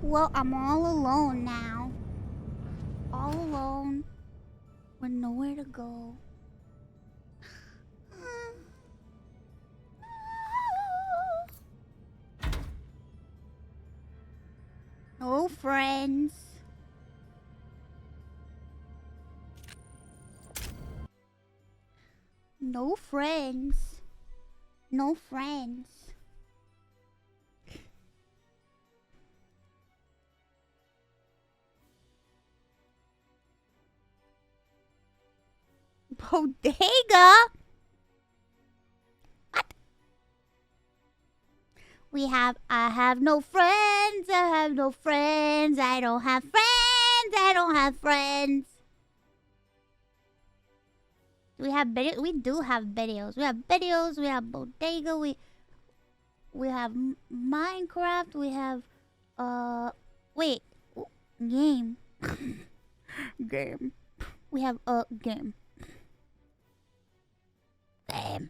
Well, I'm all alone now. All alone. With nowhere to go. No friends. No friends. No friends. Bodega? What? I have no friends. I have no friends. I don't have friends. I don't have friends. Do we have videos? We do have videos. We have videos. We have Bodega. We have Minecraft. We have wait, game. Game. We have a game. Game.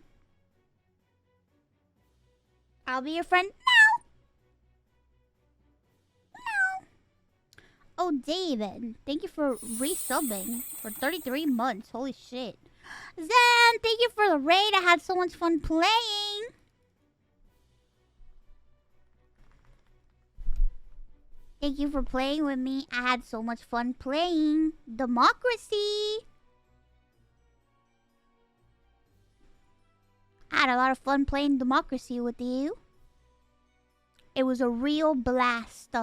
I'll be your friend now. No. Oh, David, thank you for resubbing for 33 months. Holy shit. Zen, thank you for the raid. I had so much fun playing. Thank you for playing with me. I had so much fun playing. Democracy. I had a lot of fun playing Democracy with you. It was a real blast.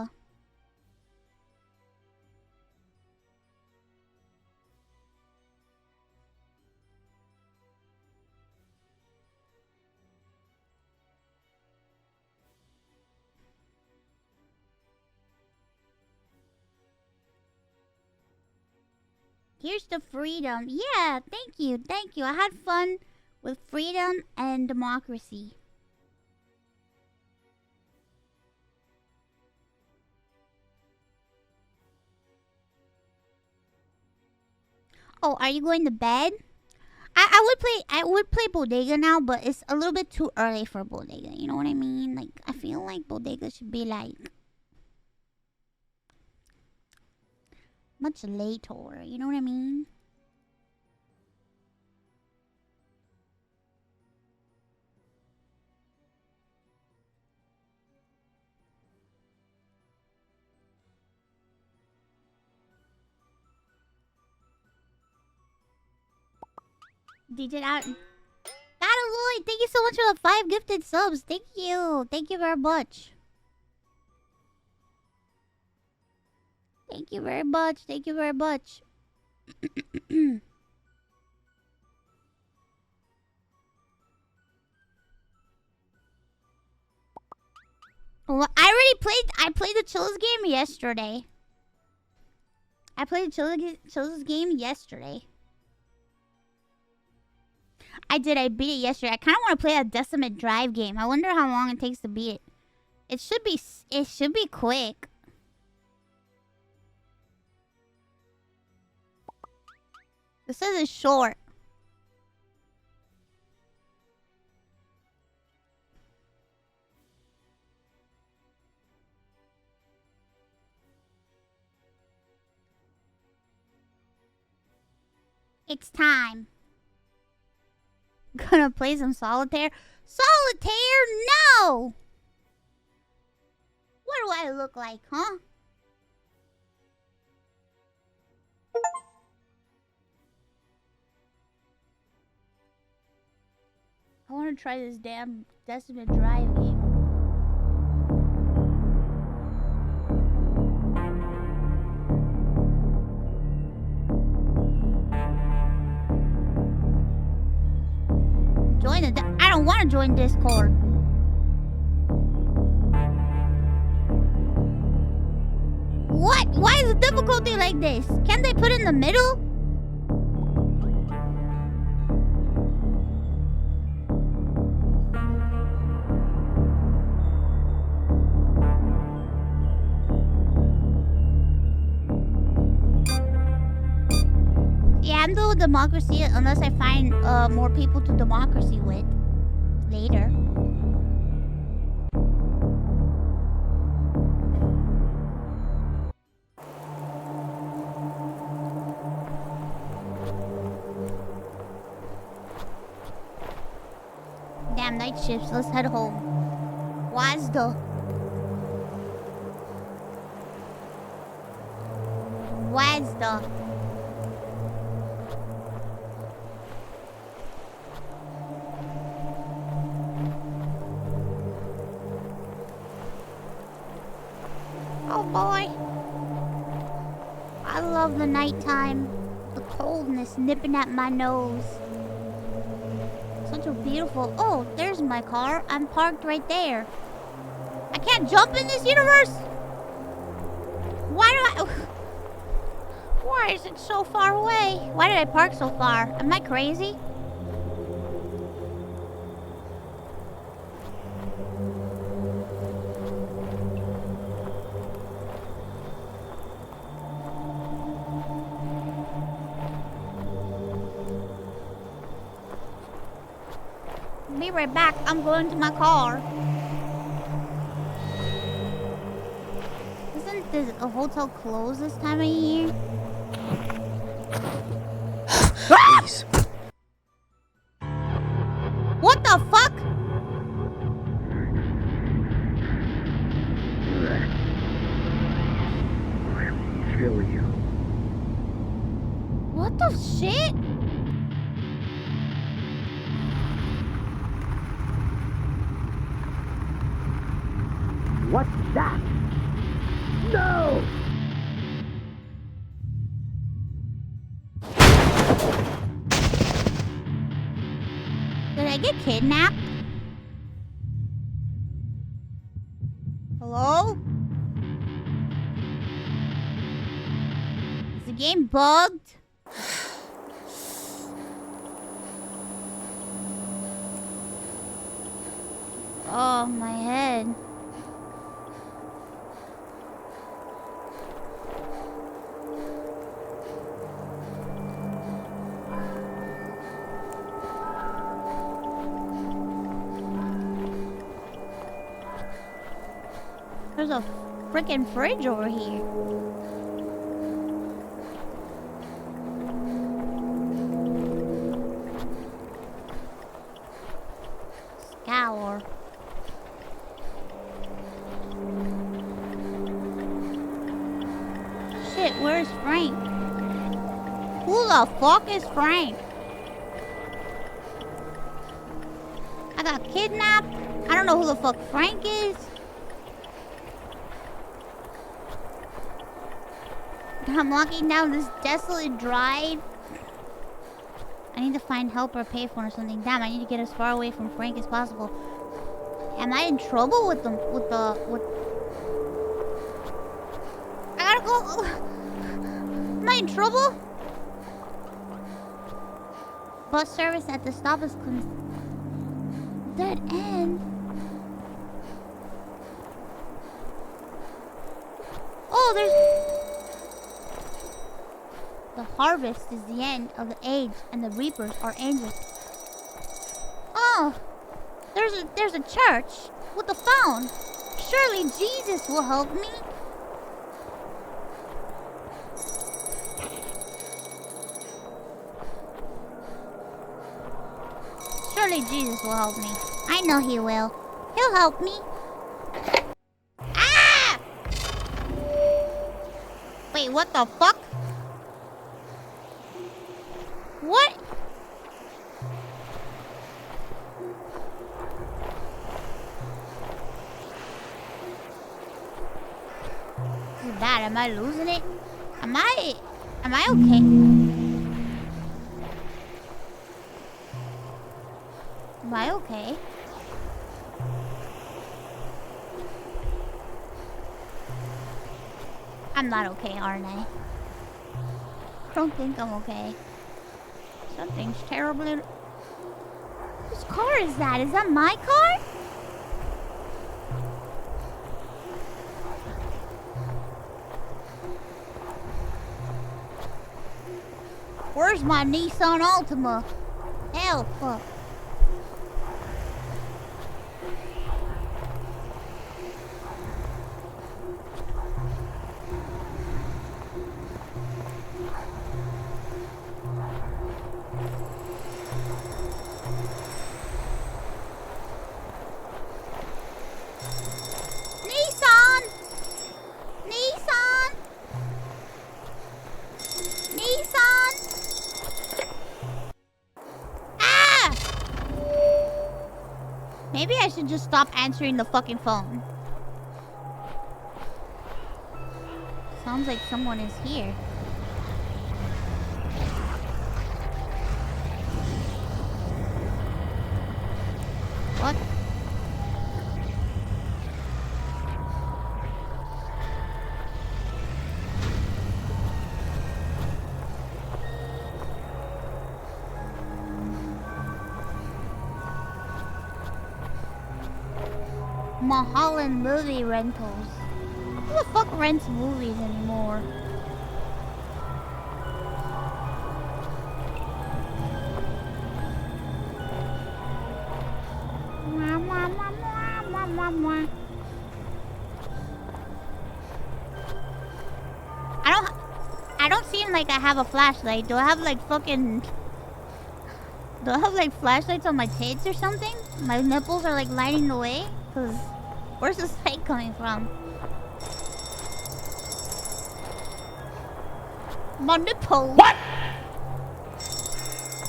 Here's the freedom. Yeah, thank you. Thank you. I had fun with freedom and democracy. Oh, are you going to bed? I would play Bodega now, but it's a little bit too early for Bodega. You know what I mean? Like, I feel like Bodega should be like much later. You know what I mean? DJ out. Lloyd, thank you so much for the 5 gifted subs. Thank you. Thank you very much. Thank you very much. Thank you very much. Well, I played the Chills game yesterday. I played the Chills game yesterday. I did. I beat it yesterday. I kind of want to play a Decimate Drive game. I wonder how long it takes to beat it. It should be quick. This says it's short. It's time. Gonna play some solitaire. Solitaire? No! What do I look like, huh? I want to try this damn Decimate Drive game. I don't want to join Discord. What? Why is the difficulty like this? Can't they put it in the middle? Yeah, I'm doing democracy unless I find more people to democracy with later. night shifts. Let's head home. Wazda. Wazda. Oh boy. I love the nighttime. The coldness nipping at my nose. Such a beautiful... Oh, there's my car. I'm parked right there. I can't jump in this universe? Why do I... Why is it so far away? Why did I park so far? Am I crazy? Be right back. I'm going to my car. Isn't the hotel closed this time of year? Please. What the fuck? I will kill you. What the shit? What's that? No! Did I get kidnapped? Hello? Is the game bugged? Oh, my head. There's a freaking fridge over here. Scour. Shit, where's Frank? Who the fuck is Frank? I got kidnapped. I don't know who the fuck Frank is. I'm walking down this desolate drive. I need to find help or payphone or something. Damn, I need to get as far away from Frank as possible. Am I in trouble with them? I gotta go. Am I in trouble? Bus service at the stop is dead end. Oh, there's... The harvest is the end of the age, and the reapers are angels. Oh, there's a church with a phone. Surely Jesus will help me. Surely Jesus will help me. I know he will. He'll help me. Ah! Wait, what the fuck? What? This is bad. Am I losing it? Am I okay? Am I okay? I'm not okay, aren't I? I don't think I'm okay. Something's terribly... Whose car is that? Is that my car? Where's my Nissan Altima? Hell, fuck. I should just stop answering the fucking phone. Sounds like someone is here. What? Mulholland movie rentals. Who the fuck rents movies anymore? I don't seem like I have a flashlight. Do I have like fucking... Do I have like flashlights on my tits or something? My nipples are like lighting the way? Cause where's this light coming from? My nipples. What?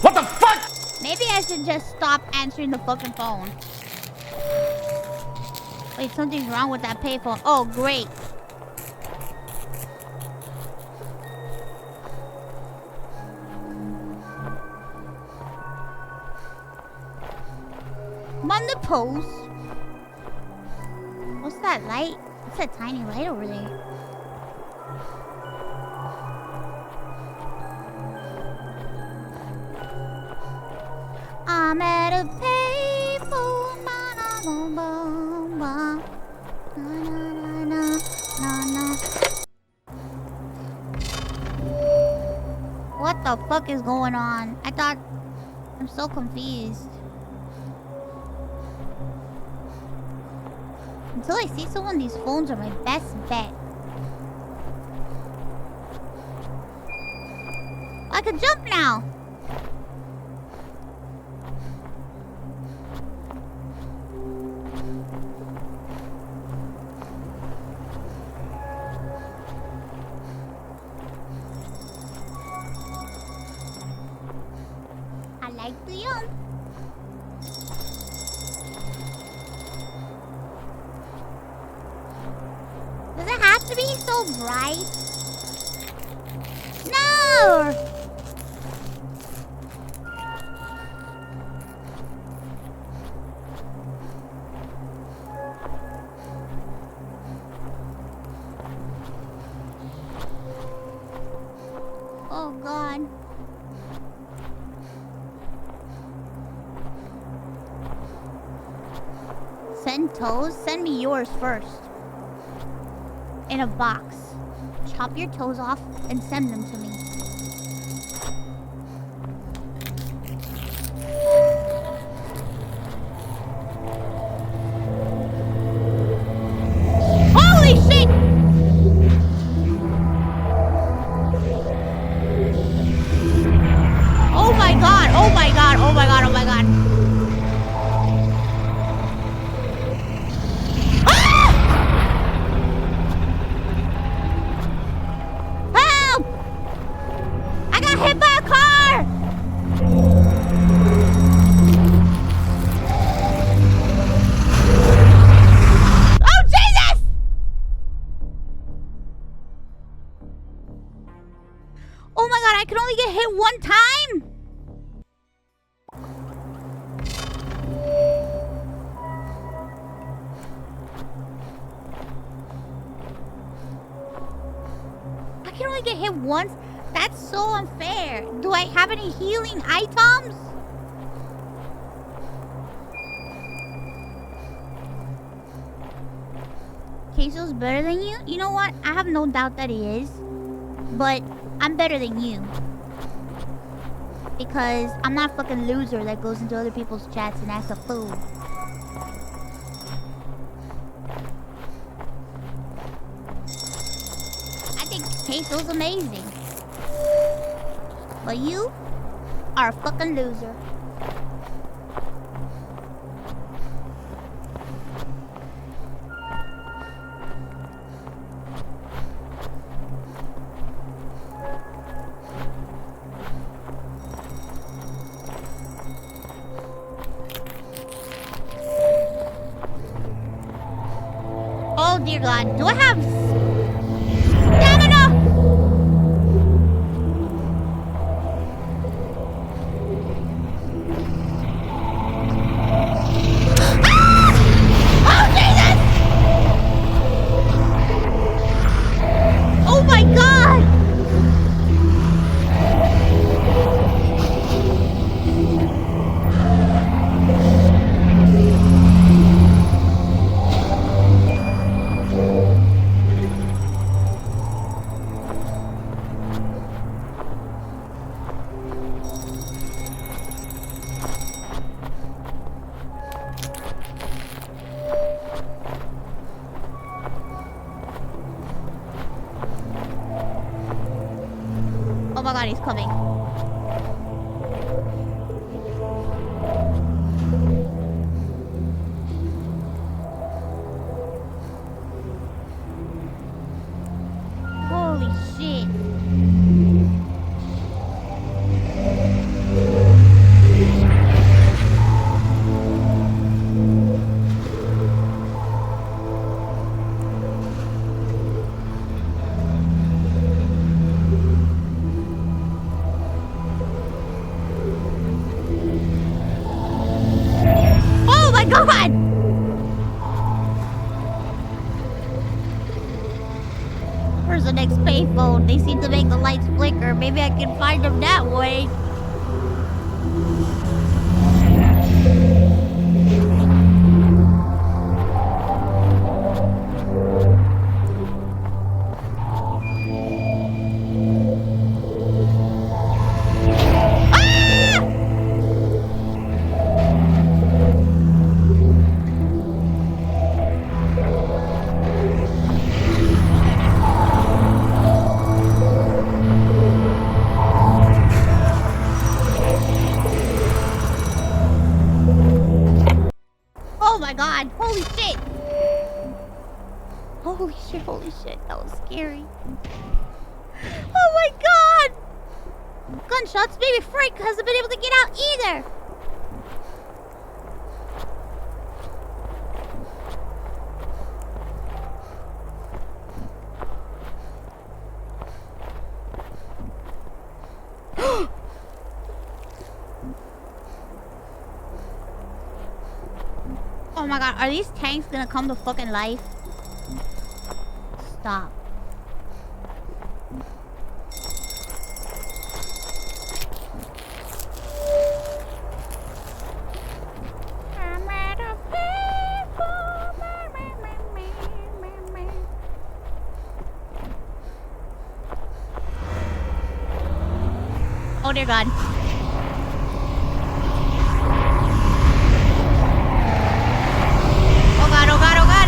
What the fuck? Maybe I should just stop answering the fucking phone. Wait, something's wrong with that payphone. Oh, great. I'm on the post. What's that light? What's that tiny light over there? I'm at a payphone. What the fuck is going on? I'm so confused. Until I see someone, these phones are my best bet. I can jump now. I like to jump. Does it have to be so bright? No! Oh God. Send toes? Send me yours first. In a box. Chop your toes off and send them to me. Holy shit! Oh my God, oh my God, oh my God, oh my God. Hit by a car! Oh, Jesus! Oh my God, I can only get hit one time? I can only get hit once? That's so unfair. Do I have any healing items? Queso's better than you? You know what? I have no doubt that he is. But I'm better than you. Because I'm not a fucking loser that goes into other people's chats and acts a fool. I think Queso's amazing. But you are a fucking loser. dear God. Do I have stamina? Oh, Jesus! Oh my God! Oh my God, he's coming. Holy shit. Oh my God! Where's the next payphone? They seem to make the lights flicker. Maybe I can find them that way. Oh my God! Holy shit! Holy shit, holy shit. That was scary. Oh my God! Gunshots made me freak. Hasn't been able to get out either. Oh my God, are these tanks gonna come to fucking life? Stop. Oh dear God. Oh God, oh God, oh God.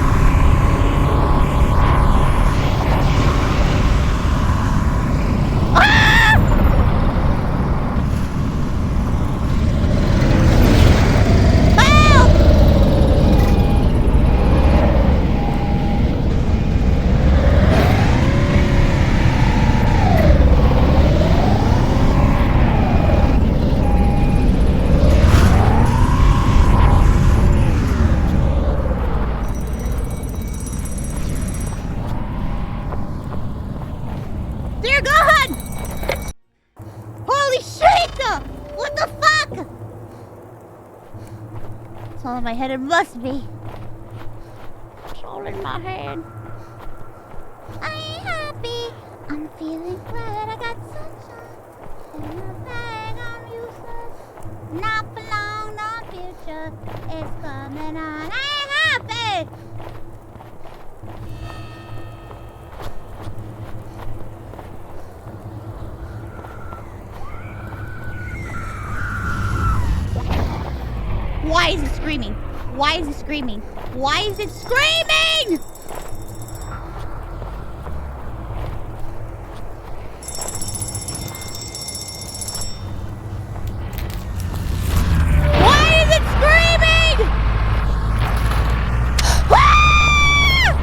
Ah! Help! Dear God! Holy shit! What the fuck? It's all in my head. It must be. It's all in my head. I ain't happy. I'm feeling glad I got sunshine in the bag. I'm useless. Not for long, not future. It's coming on. I ain't happy. Why is it screaming? Why is it screaming? Why is it screaming? Why is it screaming? Ah!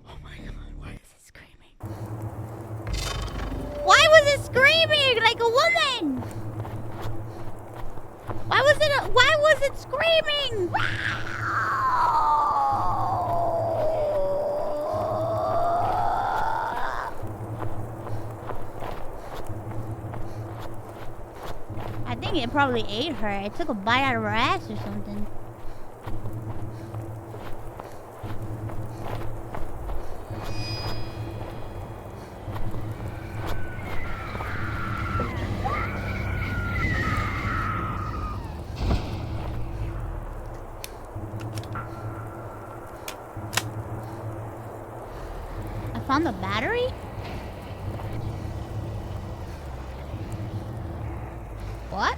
Oh my God, why is it screaming? Why was it screaming like a woman? was it screaming? I think it probably ate her. It took a bite out of her ass or something. I found the battery? What?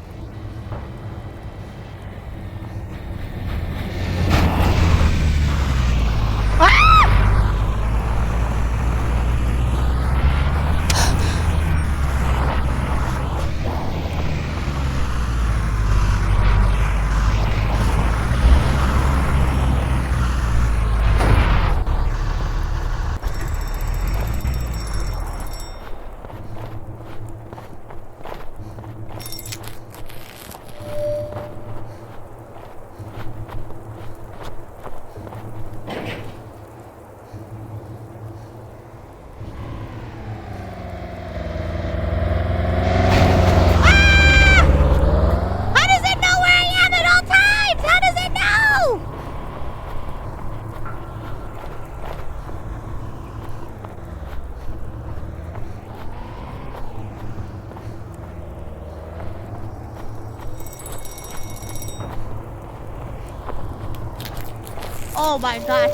Oh my god.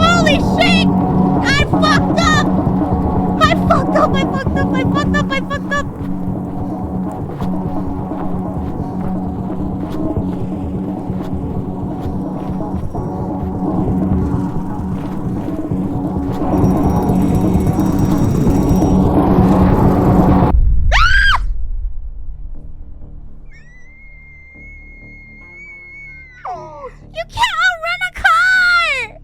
Holy shit! I fucked up! I fucked up! I fucked up! I fucked up! I fucked up! You can't outrun a car!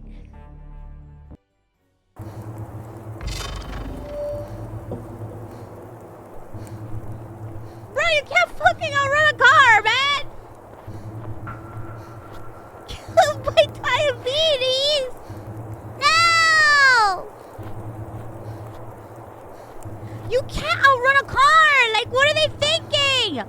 Bro, you can't fucking outrun a car, man! Killed by diabetes! No! You can't outrun a car! Like, what are they thinking?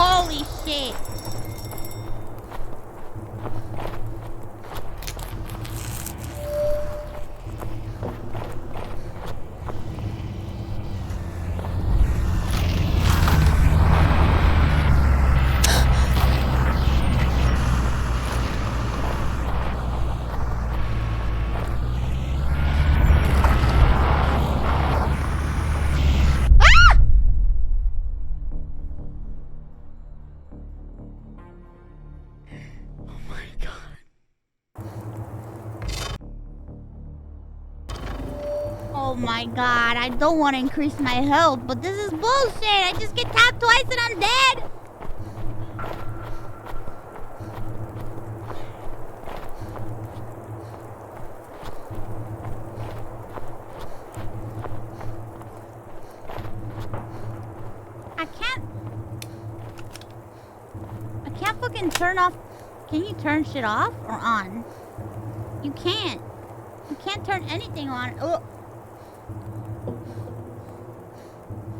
Holy shit. Oh my god, I don't want to increase my health, but this is bullshit. I just get tapped twice and I'm dead. I can't fucking turn off. Can you turn shit off or on? You can't. You can't turn anything on. Ugh.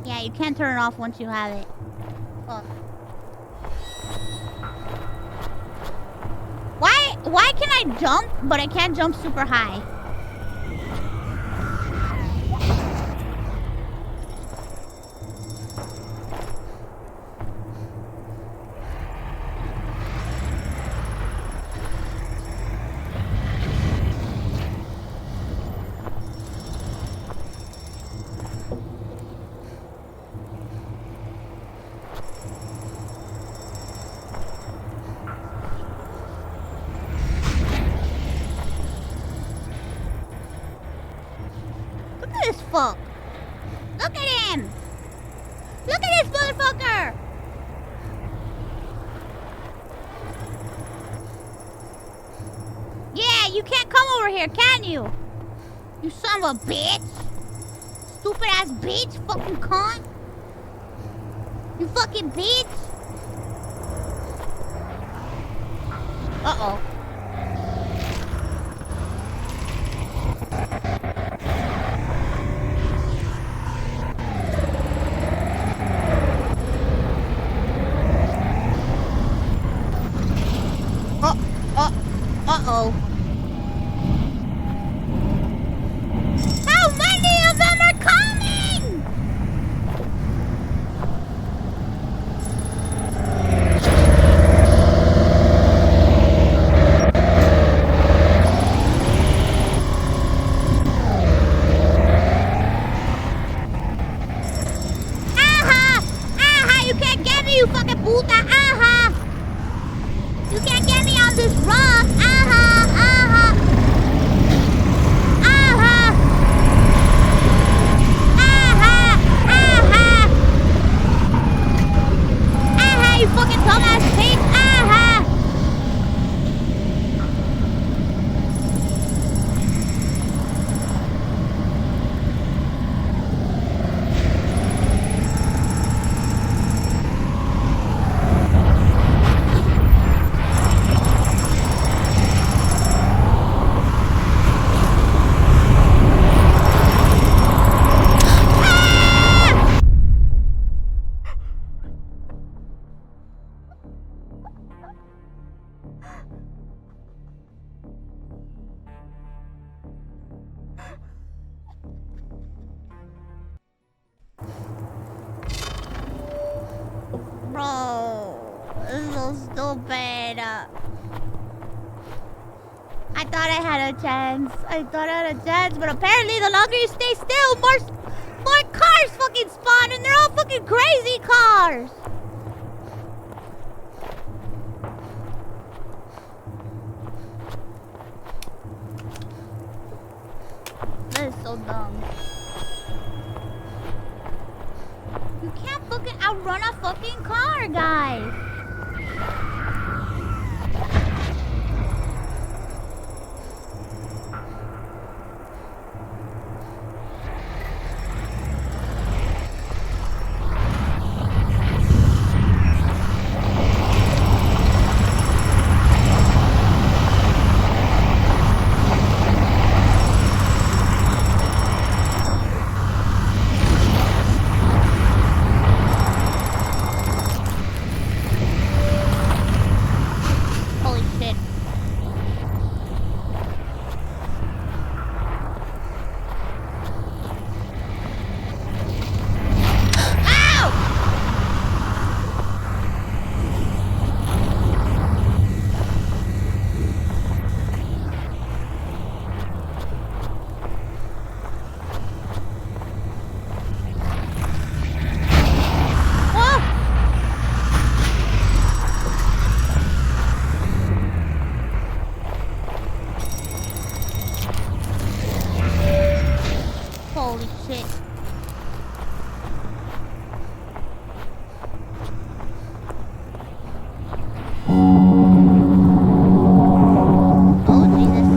Yeah, you can't turn it off once you have it. Fuck. Why can I jump, but I can't jump super high? fuck? Look at him! Look at this motherfucker! Yeah, you can't come over here, can you? You son of a bitch! Stupid ass bitch, fucking cunt! You fucking bitch! Uh-oh. Uh-oh. How many of them are coming? Aha! Aha! You can't get me, you fucking puta! Aha! You can't get me on this rock! Aha! Aha! Aha! Aha! Aha! Aha! You fucking dumbass bitch! Aha! Bro, this is so stupid. I thought I had a chance. But apparently the longer you stay still, more cars fucking spawn, and they're all fucking crazy cars. This is so dumb. You can't fucking outrun a fucking car, guys. Holy shit. Holy shit. Oh, Jesus.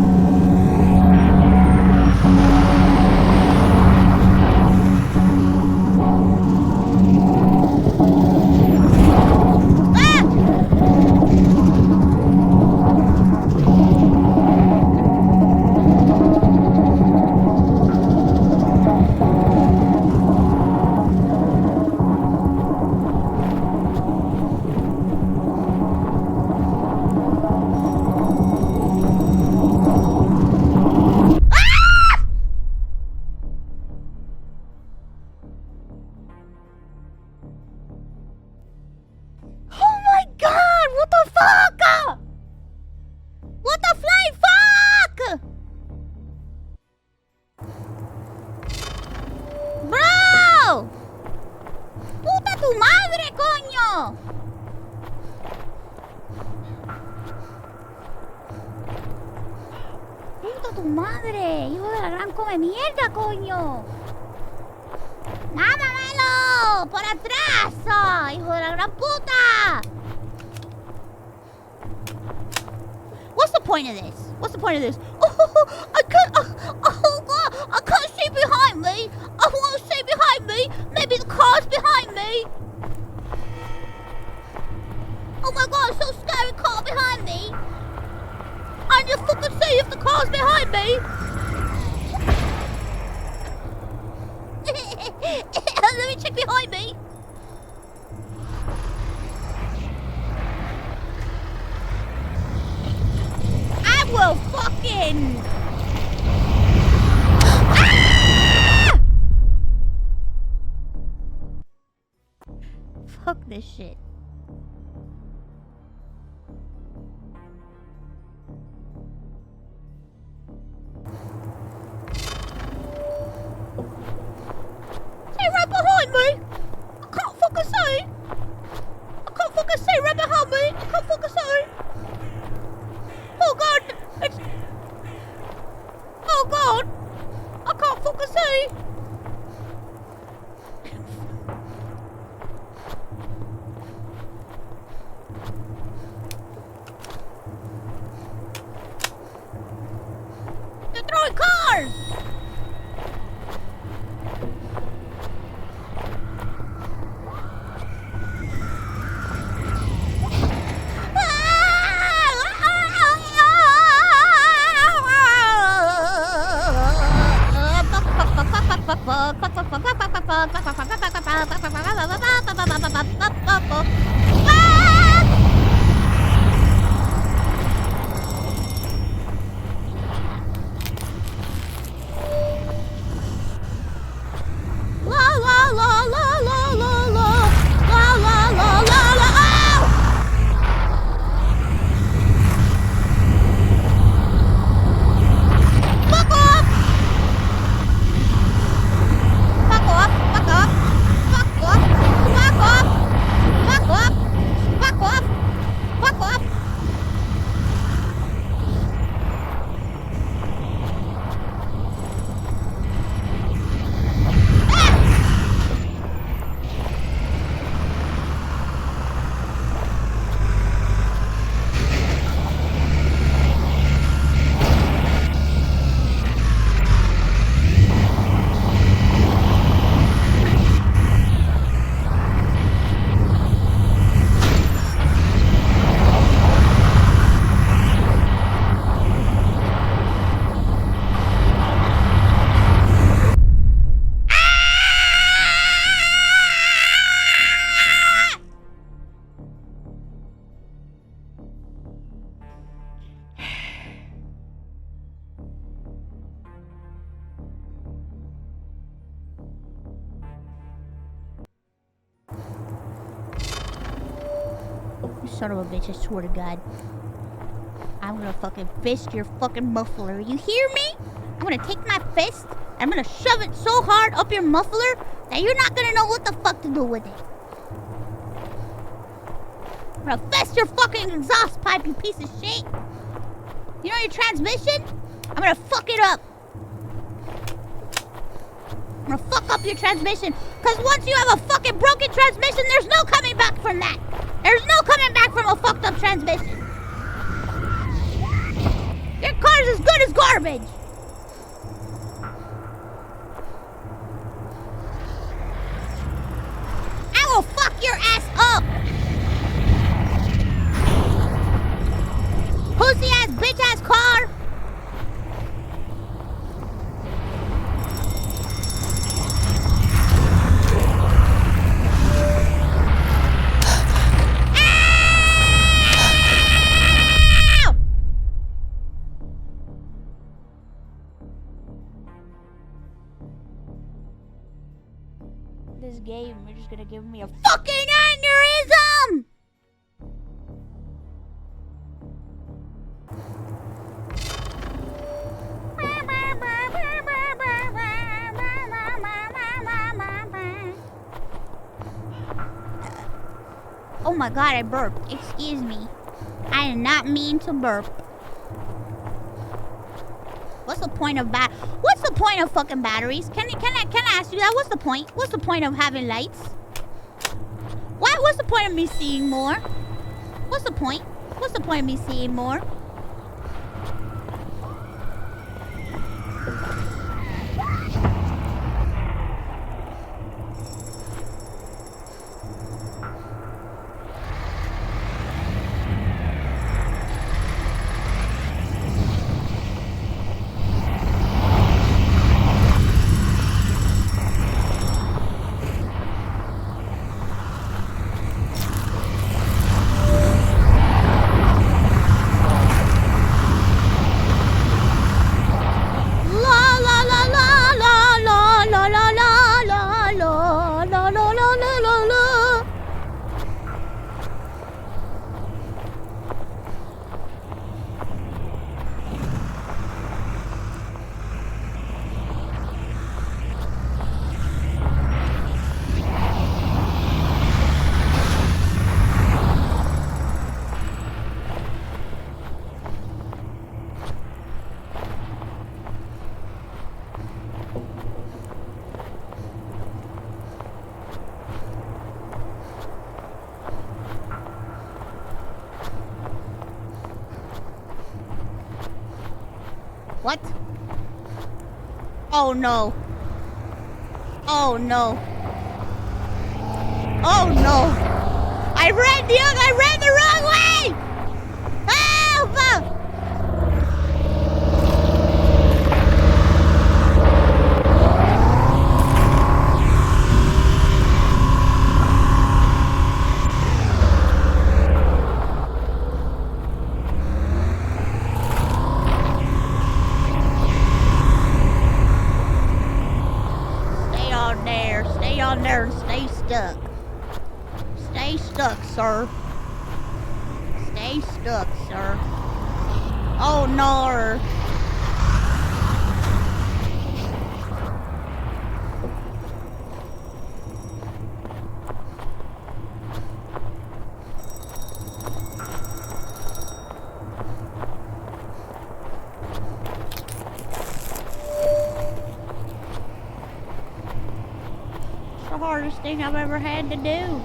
Oh my god! What the fuck? What the flying fuck? Bro! Puta tu madre, coño! Puta tu madre, hijo de la gran come mierda, coño. esa! ¡Hijo de la gran puta! What's the point of this? What's the point of this? Oh, I can't. Oh God! I can't see behind me. I want to see behind me. Maybe the car's behind me. Oh my God! So scary! Car behind me. I just fucking see if the car's behind me. Let me check behind me. I will fucking... Ah! Fuck this shit. Stay right behind me. I can't fucking see. I can't fucking see right behind me. I can't fucking see. Oh God! It's... Oh God! I can't fucking see! They're throwing cars! Son of a bitch, I swear to God. I'm gonna fucking fist your fucking muffler. You hear me? I'm gonna take my fist, I'm gonna shove it so hard up your muffler that you're not gonna know what the fuck to do with it. I'm gonna fist your fucking exhaust pipe, you piece of shit. You know your transmission? I'm gonna fuck it up. I'm gonna fuck up your transmission. Cause once you have a fucking broken transmission, there's no coming back from that. There's no coming back from a fucked up transmission. Your car's as good as garbage. I will fuck your ass up. Pussy ass, bitch ass car. This game, you're just gonna give me a fucking aneurysm! Oh my God, I burped. Excuse me. I did not mean to burp. What's the point of What's the point of fucking batteries? Can I ask you that? What's the point? What's the point of having lights? What's the point of me seeing more? What's the point? What's the point of me seeing more? What? Oh no. Oh no. Oh no. I ran the wrong way! Help! Stay on there and stay stuck. Stay stuck, sir. Stay stuck, sir. Oh, no. It's the hardest thing I've ever had to do.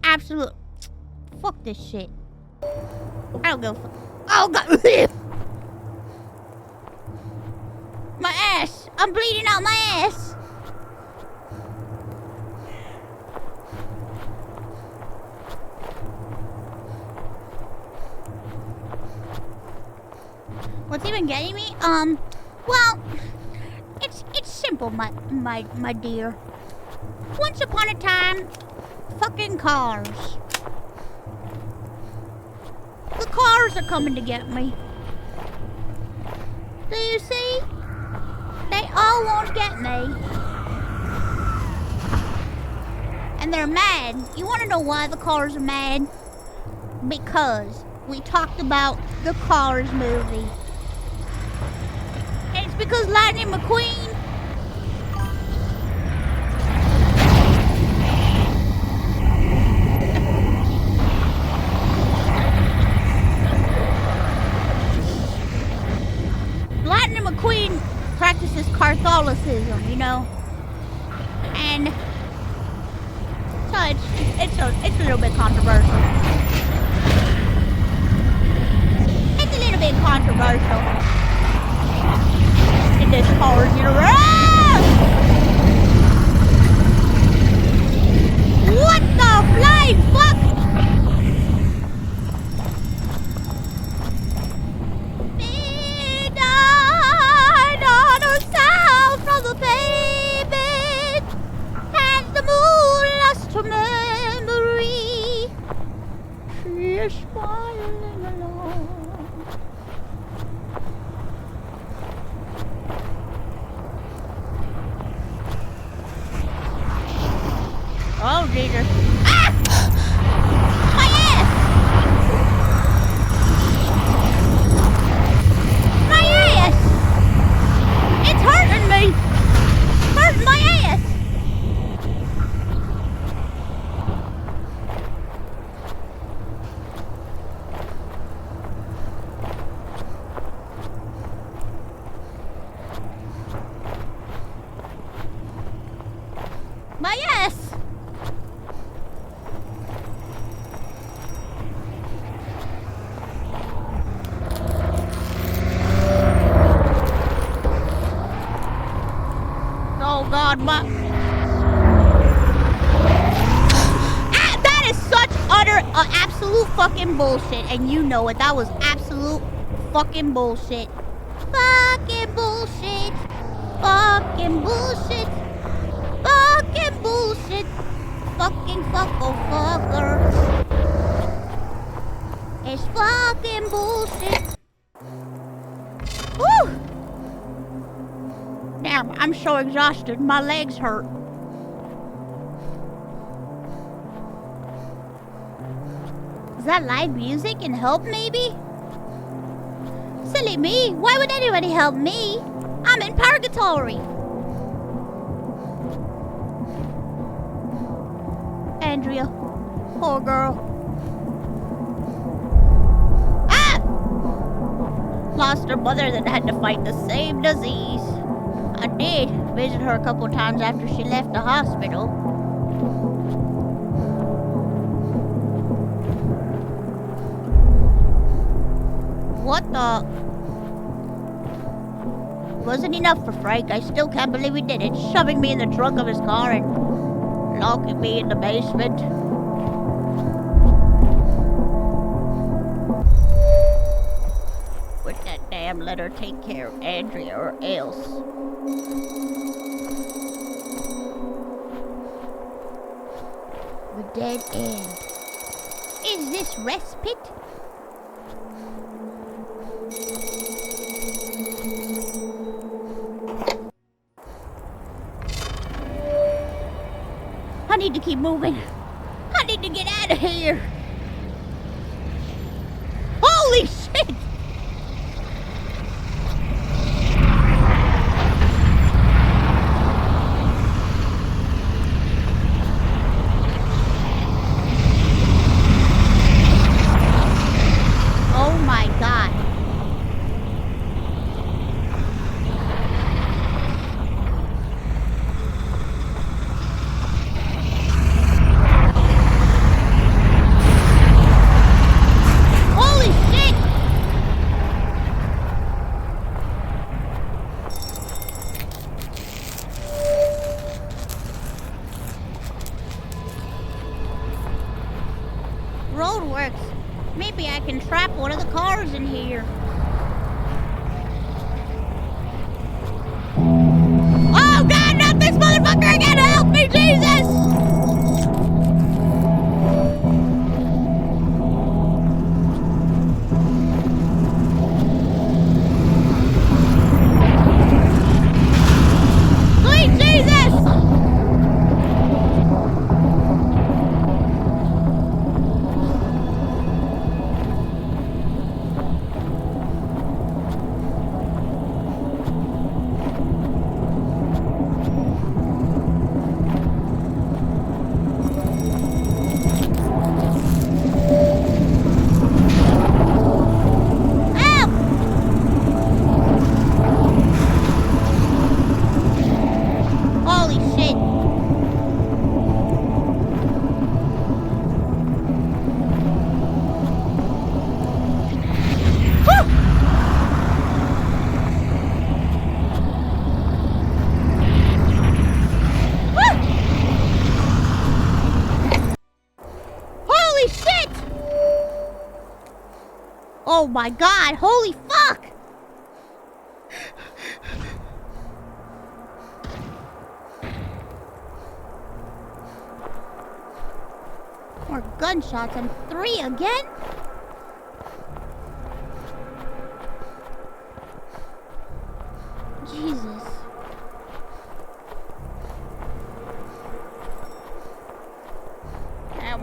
Absolute. Fuck this shit. I don't go. Oh god. My ass. I'm bleeding out my ass. What's even getting me? Well, it's simple, my dear. Once upon a time, fucking cars. The cars are coming to get me. Do you see? They all want to get me. And they're mad. You want to know why the cars are mad? Because we talked about the Cars movie. And it's because Lightning McQueen practices Catholicism, you know, and so it's a little bit controversial. It's a little bit controversial in this Cars universe. What the flying fuck? From the paper. Jesus. Ah! My ass! My ass! It's hurting me! Hurting my ass! My ass! Oh God, my... Ah, that is such utter, absolute fucking bullshit, and you know it. That was absolute fucking bullshit. Fucking bullshit. Fucking bullshit. Fucking bullshit. Fucking fucker. It's fucking bullshit. Woo! Damn, I'm so exhausted. My legs hurt. Is that live music and help maybe? Silly me. Why would anybody help me? I'm in purgatory. Andrea. Poor girl. Ah! Lost her mother, then had to fight the same disease. I did visit her a couple times after she left the hospital. What the? Wasn't enough for Frank. I still can't believe he did it. Shoving me in the trunk of his car and locking me in the basement. With that damn let her take care of Andrea or else. The dead end. Is this respite? I need to keep moving. I need to get out of here. Holy shit! Oh my God. Holy shit! Road works. Maybe I can trap one of the cars in here. Oh God, not this motherfucker again! Help me, Jesus! Sweet Jesus! Help! Holy shit! Woo! Woo! Holy shit! Oh my God, holy fuck! More gunshots and 3 again? Jesus.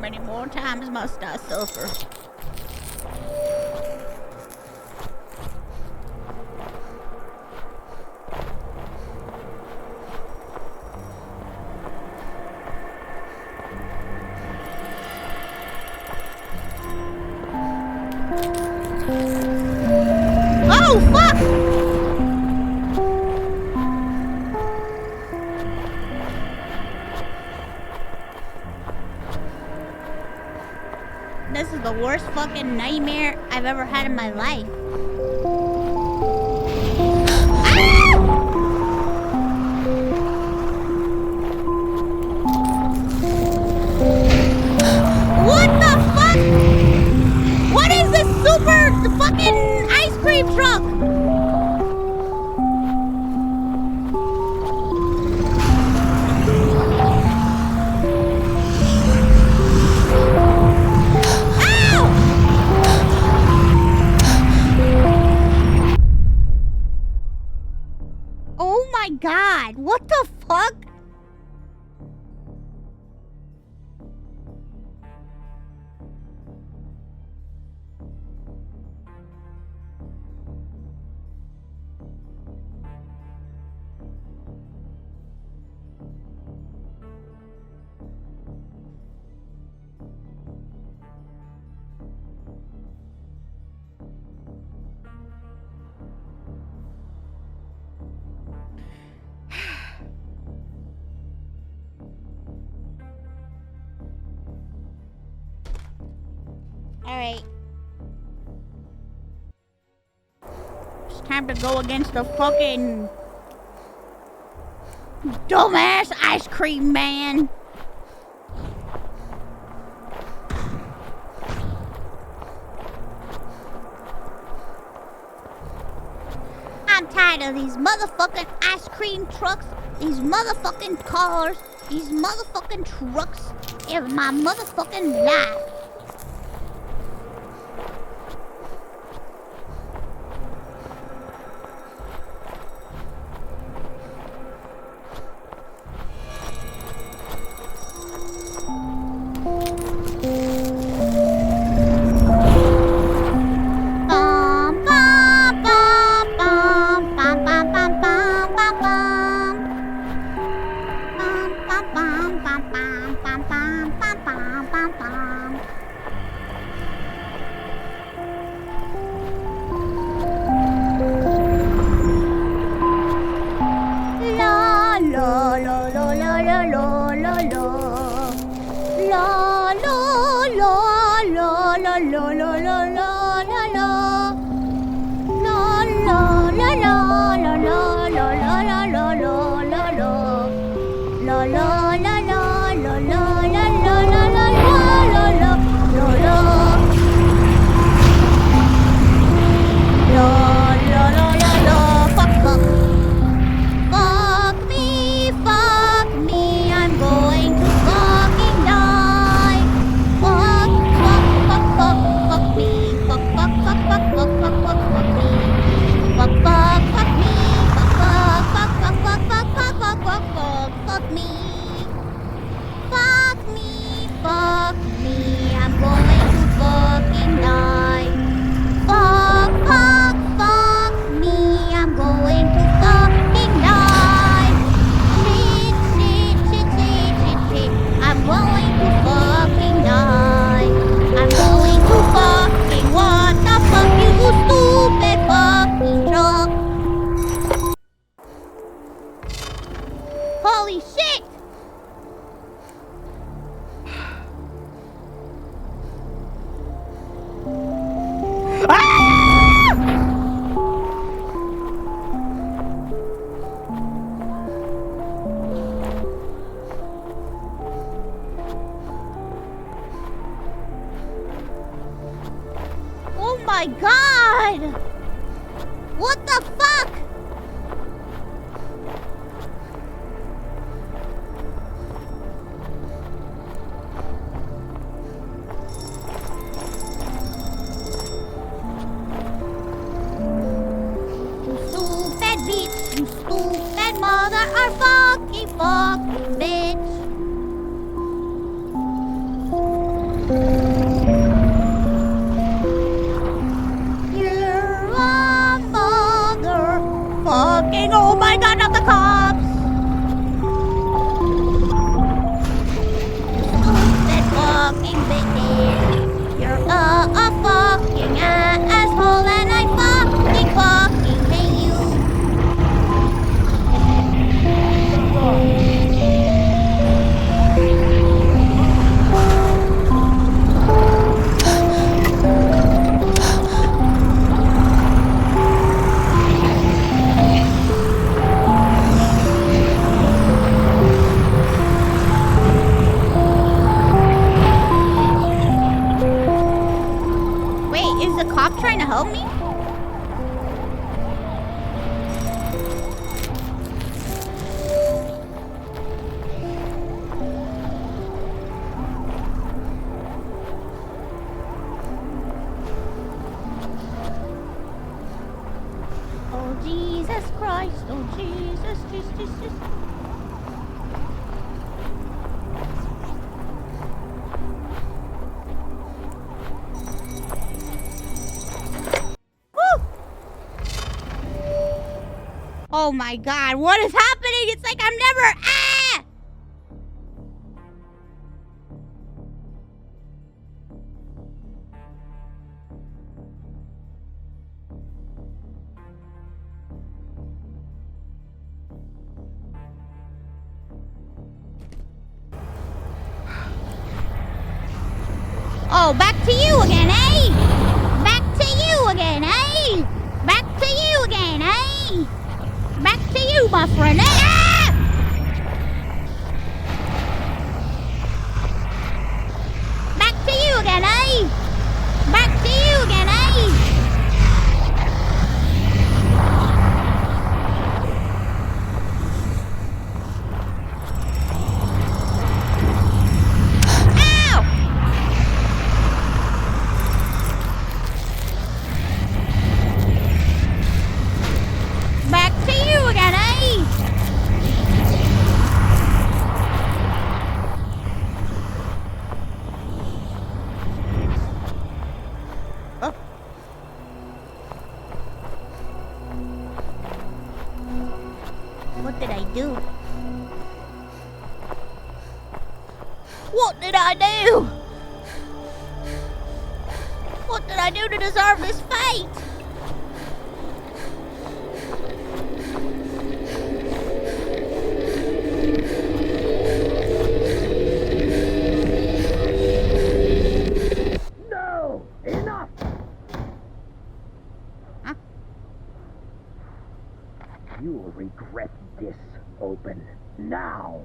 many more times must I suffer? Oh, fuck! This is the worst fucking nightmare I've ever had in my life. What the fuck? What is this super fucking ice cream truck? Oh my god, what the fuck? Alright. It's time to go against the fucking dumbass ice cream man. I'm tired of these motherfucking ice cream trucks, these motherfucking cars, these motherfucking trucks in my motherfucking life. Holy shit! Oh my god! What the fuck? You stupid bitch, you stupid mother or fucking bitch. Oh my god, what is happening? It's like I'm never. Ah! Oh, back to you again, eh? Back to you again, eh? Back to you again, eh? Back to you, my friend, eh? Ah! Back to you again, eh? Back to you again, eh? Ow! Back to you again, eh? Oh. What did I do? What did I do? What did I do to deserve this fate? No! Enough! Huh? You will regret this, Open. Now!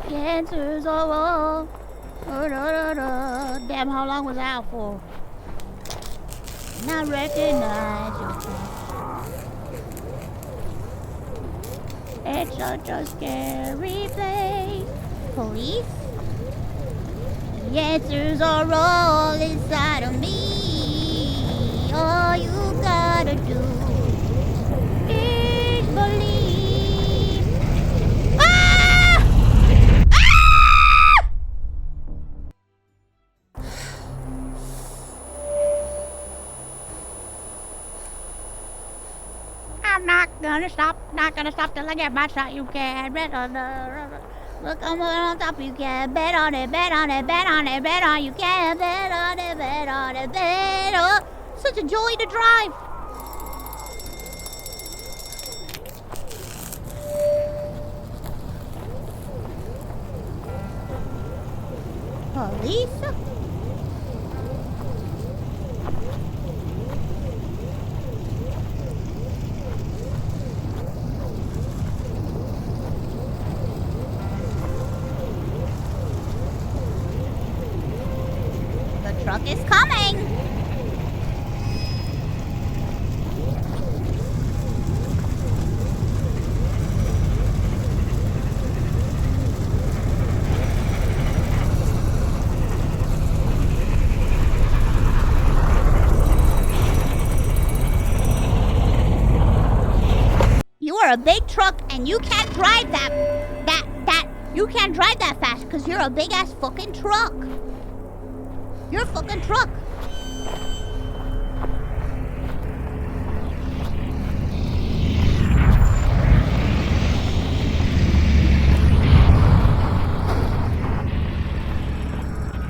The answers are all. Damn, how long was I out for? And I recognize your face. It's such a scary place. Police? The answers are all inside of me. All you gotta do is believe. Ah! Ah! I'm not gonna stop till I get my shot. You can bet on the. Look, I'm on top. You can bet on it, bet on it, bet on it, bet on. You can bet on it, bet on it, bet on. Such a joy to drive. Police? The truck is coming. You are a big truck and you can't drive you can't drive that fast because you're a big ass fucking truck. You're a fucking truck.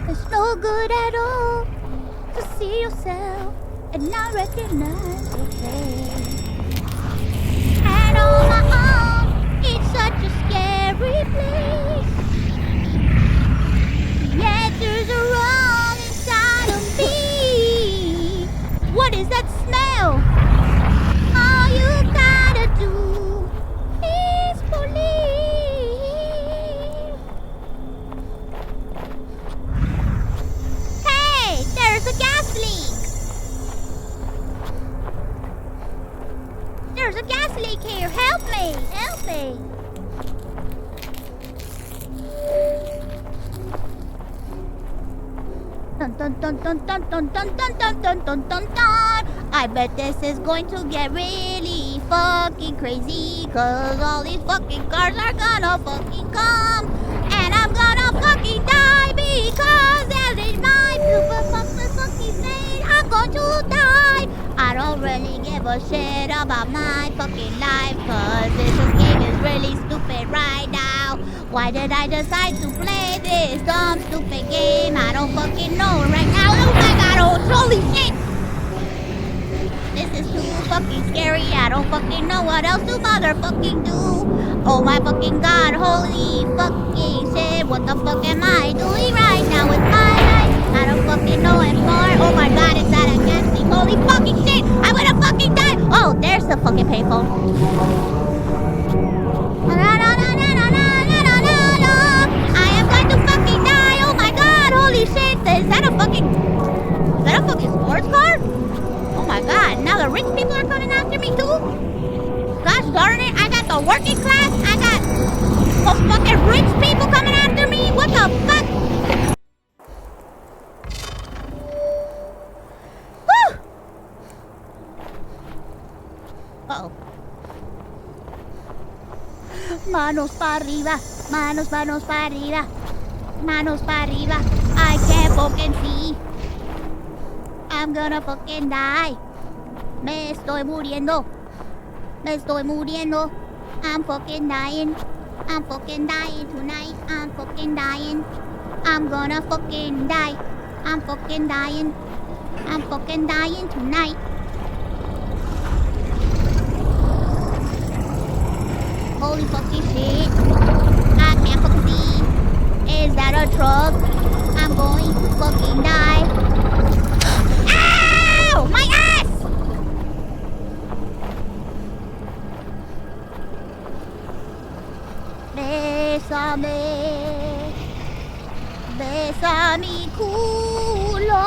It's no good at all to see yourself and not recognize your face. And on my own, it's such a scary place. The answers are all inside of me. What is that smell? All you gotta do is believe. Hey, there's a gas leak. There's a gas leak here. Help me! Help me! Dun dun dun dun dun dun dun dun dun dun dun dun dun. I bet this is going to get really fucking crazy, cause all these fucking cars are gonna fucking come, and I'm gonna fucking die because that is my super fucking fate. I'm going to die. I don't really give a shit about my fucking life, cause this game is really stupid right now. Why did I decide to play this dumb stupid game? I don't fucking know right now. Oh my god, oh holy shit! This is too fucking scary. I don't fucking know what else to motherfucking do. Oh my fucking god, holy fucking shit. What the fuck am I doing right now with my life? I don't fucking know anymore. Oh my god, is that a ghastly? Holy fucking shit! I'm gonna fucking die! Oh, there's the fucking payphone. I am going to fucking die! Oh my god, holy shit! Is that a fucking sports car? Oh my god, now the rich people are coming after me too? Gosh darn it, I got the working class, I got those fucking rich people coming after me? What the fuck? Woo! Uh-oh. Manos para arriba, manos para arriba, manos para arriba. I can't fucking see. I'm gonna fucking die. Me estoy muriendo. I'm fucking dying. I'm fucking dying tonight. I'm fucking dying. I'm gonna fucking die. I'm fucking dying. I'm fucking dying tonight. Holy fucking shit. I can't fucking see. Is that a truck? I'm going to fucking die. Ow! My ass! Bésame. Besa mi culo.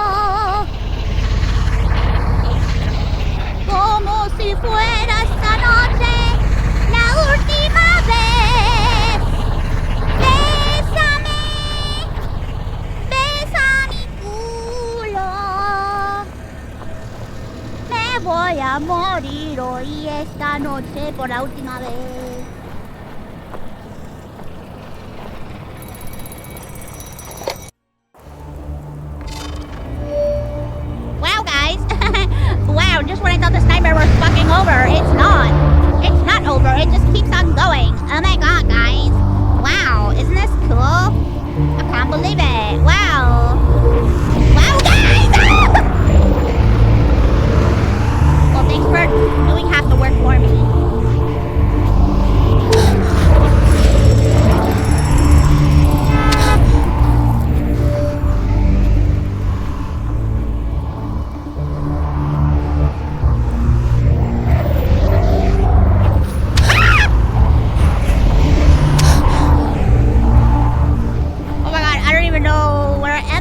Como si fuera esta noche la última vez. Bésame. Besa mi culo. Me voy a morir hoy esta noche por la última vez. Wow, guys. Wow, just when I thought this nightmare was fucking over, it's not. It's not over. It just keeps on going. Oh my god, guys. Wow, isn't this cool? I can't believe it. Wow. Wow, guys! Well, thanks for doing half the work for me.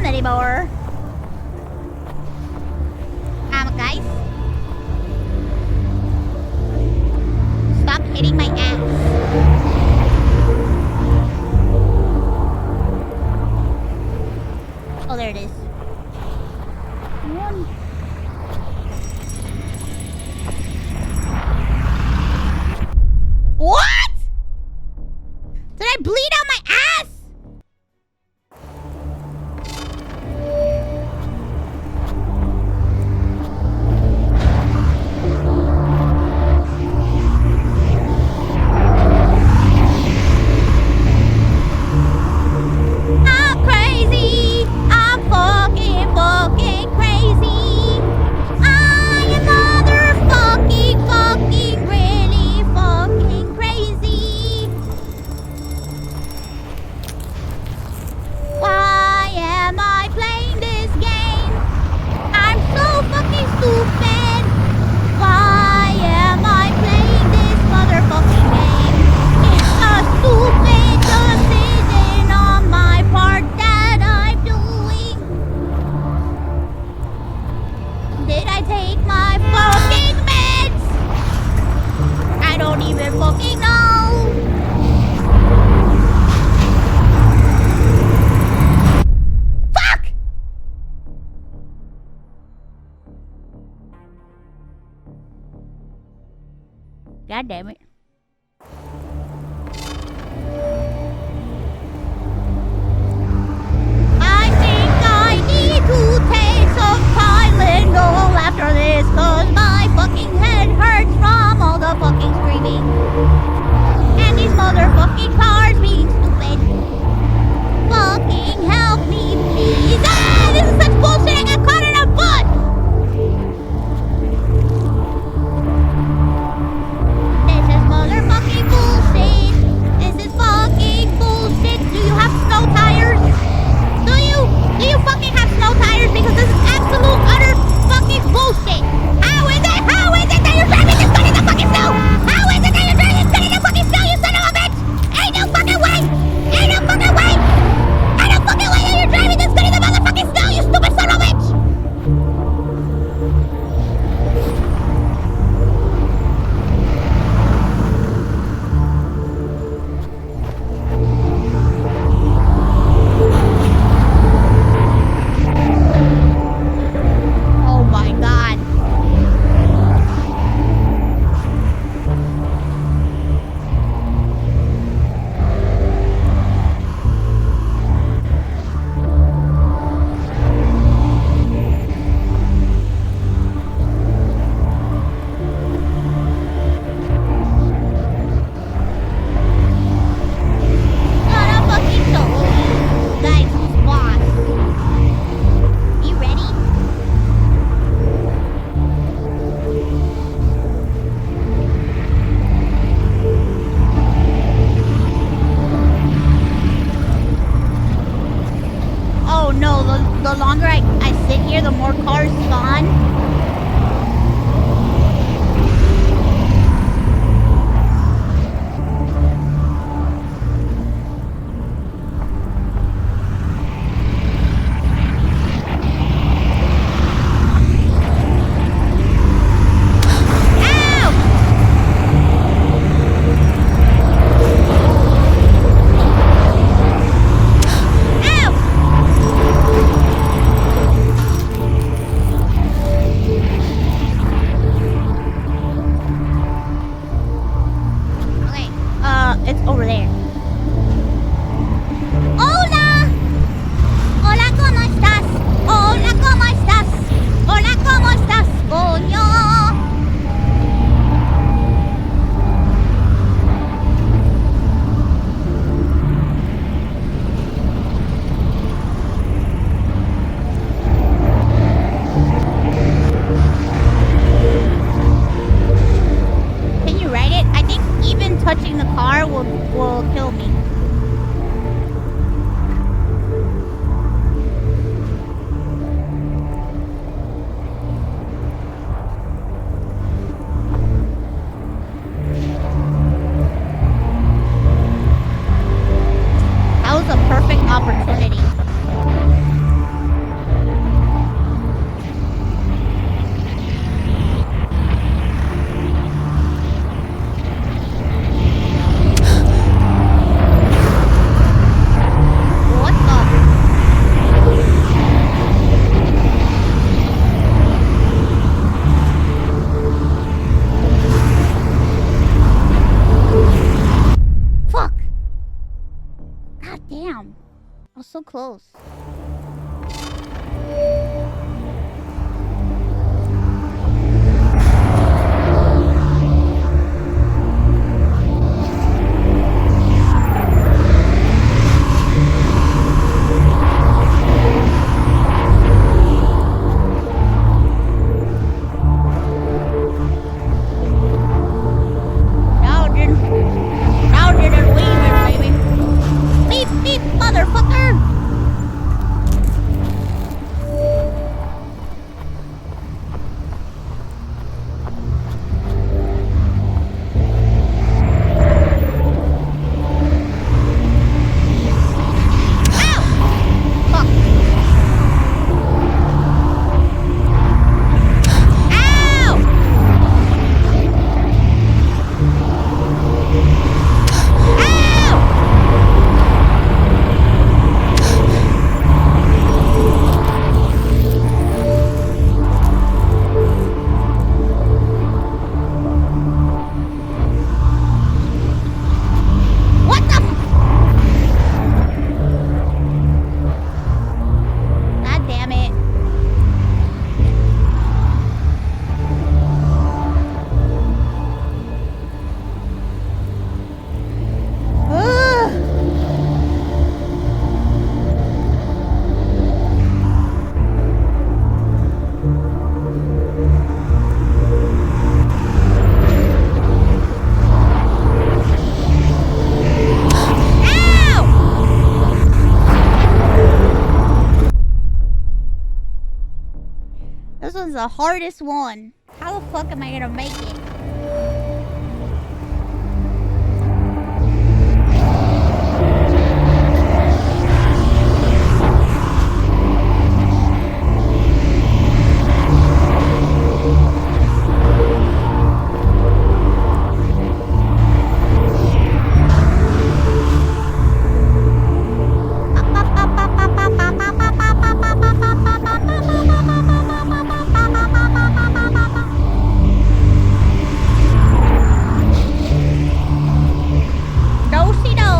Anymore. Guys, stop hitting my ass. Oh, there it is. One. What? Did I bleed out my ass? God damn it. I think I need to take some Tylenol after this, cause my fucking head hurts from all the fucking screaming. And these motherfucking cars being stupid. Fucking help me, please. Ah, this is such bullshit. I got caught in a butt. This is motherfucking bullshit. This is fucking bullshit. Do you have snow tires? Do you? Do you fucking have snow tires? Because this is absolute utter fucking bullshit. How is it? How is it that you're driving this gun in the fucking snow? How is it that you're driving this gun in the fucking snow, you son of a bitch? Ain't no fucking way. Ain't no fucking way. Ain't no fucking way that you're driving this gun in the motherfucking snow, you stupid son of a bitch. Oh my god. Gotta fucking show you guys who's boss. You ready? Oh no, the longer I sit here, the more cars spawn. Ow! Ow! Okay, it's over there. Hola! Hola, ¿cómo estás? Hola, ¿cómo estás? Hola, ¿cómo estás, coño? Can you ride it? I think even touching the car will kill me. That was a perfect opportunity. What the? Fuck! God damn. I was so close. Rounded and weaving, baby. Beep, beep, motherfucker! the hardest one. How the fuck am I gonna make it? Do-si-do,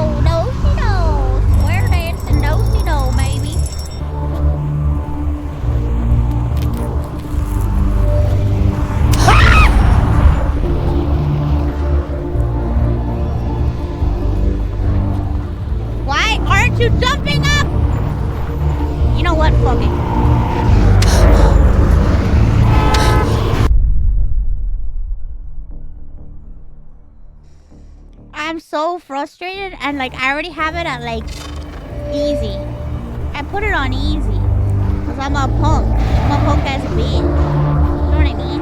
square dancing, do-si-do, baby. Why aren't you jumping up? You know what? Fuck it. I'm so frustrated and like I already have it at like easy. I put it on easy. Cause I'm a punk. I'm a punk ass bitch. You know what I mean?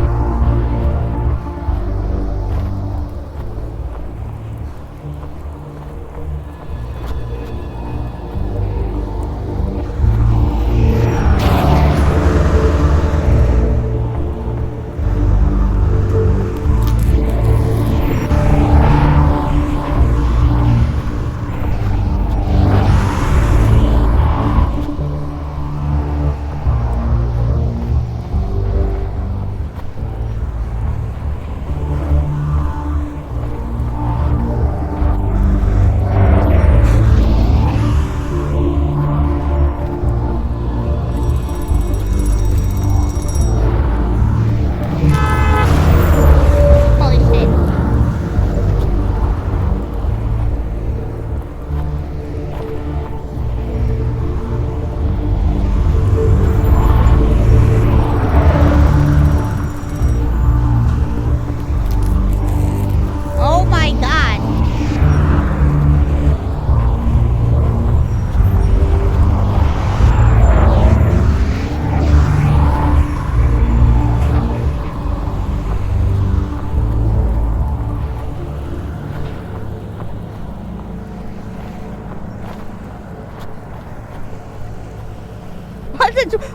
Holy shit. Oh my god.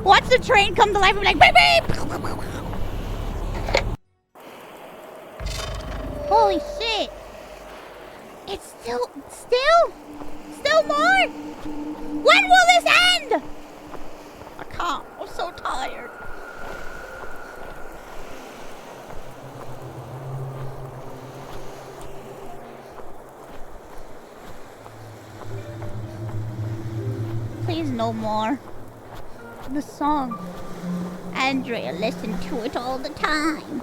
Watch the train come to life and be like, beep beep! Holy shit! It's still more! When will this end? I can't. I'm so tired. Please no more. The song. Andrea listened to it all the time.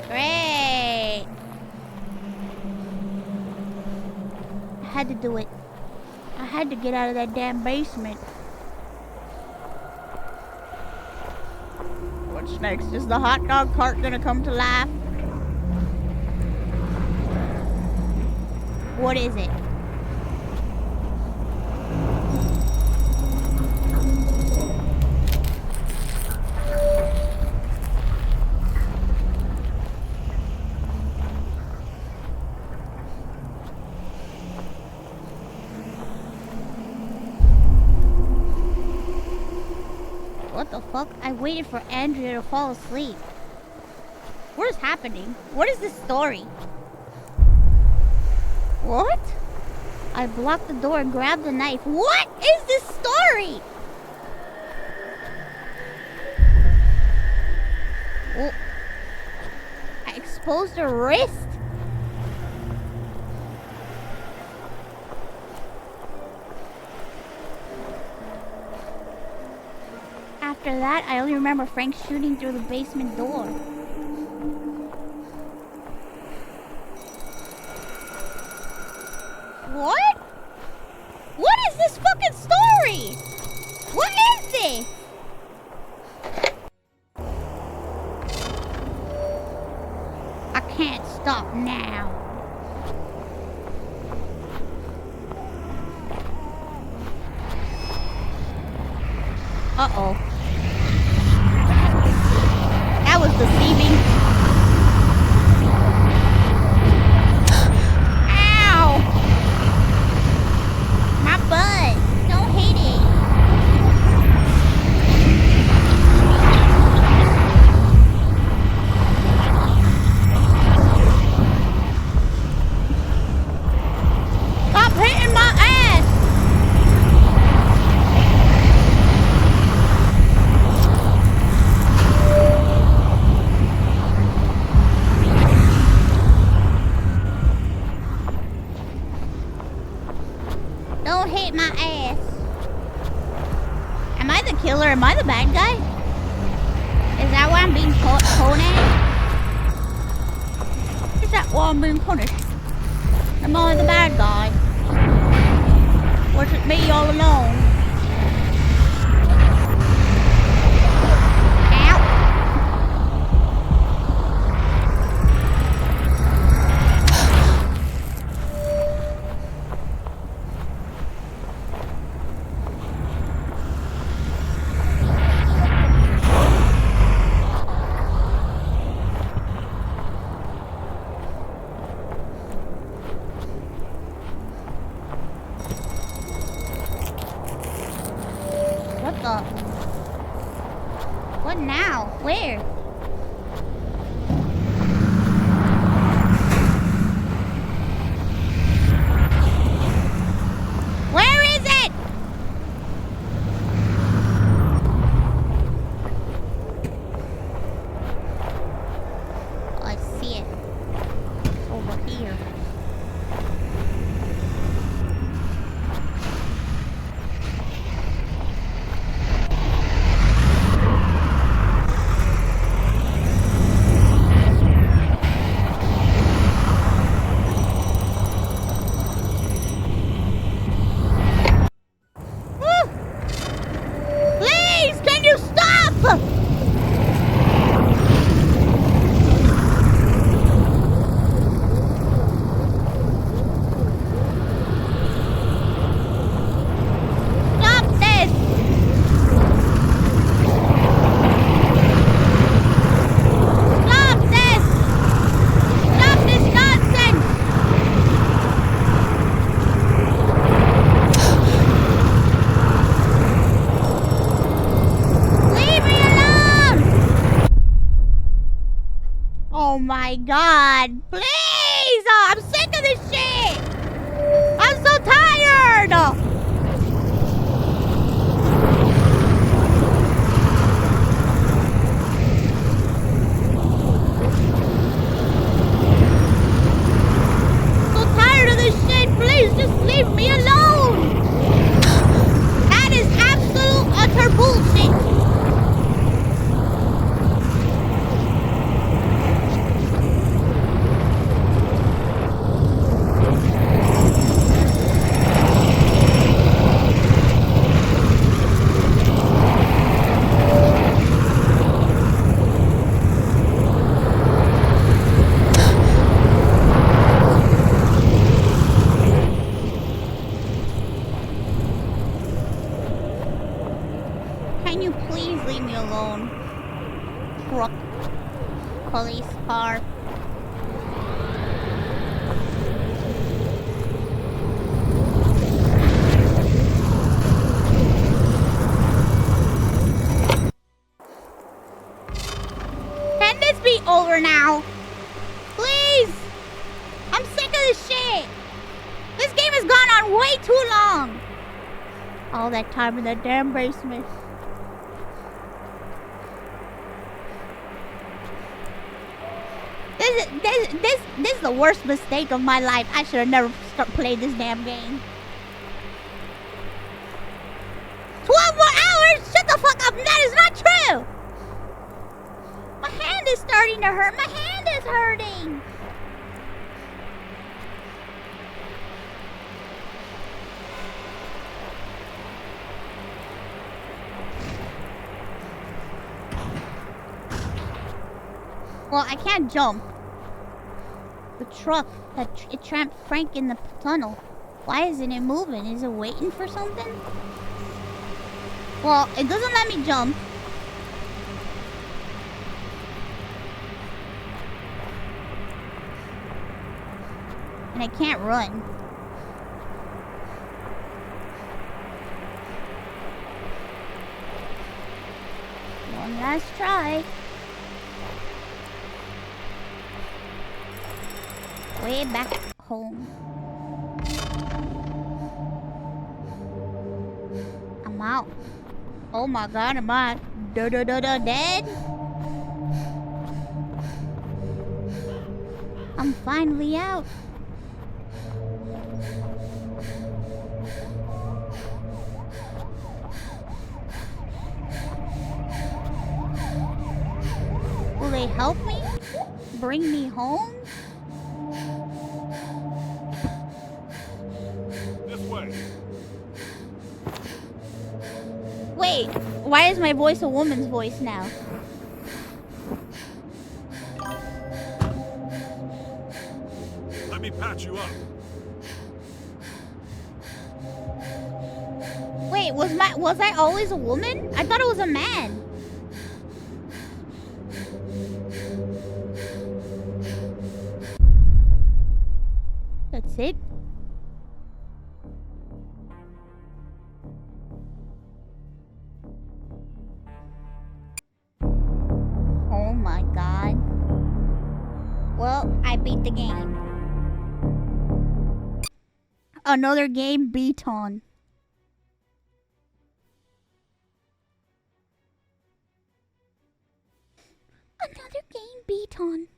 Great. I had to do it. I had to get out of that damn basement. What's next? Is the hot dog cart gonna come to life? What is it? What the fuck? I waited for Andrea to fall asleep. What is happening? What is this story? What? I blocked the door and grabbed the knife. What is this story? Oh. I exposed her wrist? After that, I only remember Frank shooting through the basement door. What? What is this fucking story? What is this? I can't stop now. Uh-oh. That was deceiving. Ow! My butt. Don't hit it. Stop hitting my ass! Don't hit my ass. Am I the killer? Am I the bad guy? Is that why I'm being punished? Is that why I'm being punished? Am I the bad guy? Or is it me all alone? Ow! What the? What now? Where? Where is it? Oh, I see it. It's over here. Woo! Please, can you stop? Stop this! Stop this! Stop this nonsense! Leave me alone! Oh my god! Please! Oh, I'm sick of this shit! I'm so tired! So tired of this shit! Please just leave me alone! That is absolute utter bullshit! Can you please leave me alone? Truck. Police car. Can this be over now? Please! I'm sick of this shit! This game has gone on way too long! All that time in the damn basement. This is the worst mistake of my life. I should have never played this damn game. 12 more hours? Shut the fuck up! That is not true! My hand is starting to hurt. My hand is hurting. Well, I can't jump. The truck that it trapped Frank in the tunnel. Why isn't it moving? Is it waiting for something? Well, it doesn't let me jump. And I can't run. One last try. Way back at home. I'm out. Oh my god, am I dead? I'm finally out. Will they help me? Bring me home? This way. Wait, why is my voice a woman's voice now? Let me patch you up. Wait, was I always a woman? I thought it was a man. That's it. Oh my god. Well, I beat the game. Another game beat on. Another game beat on.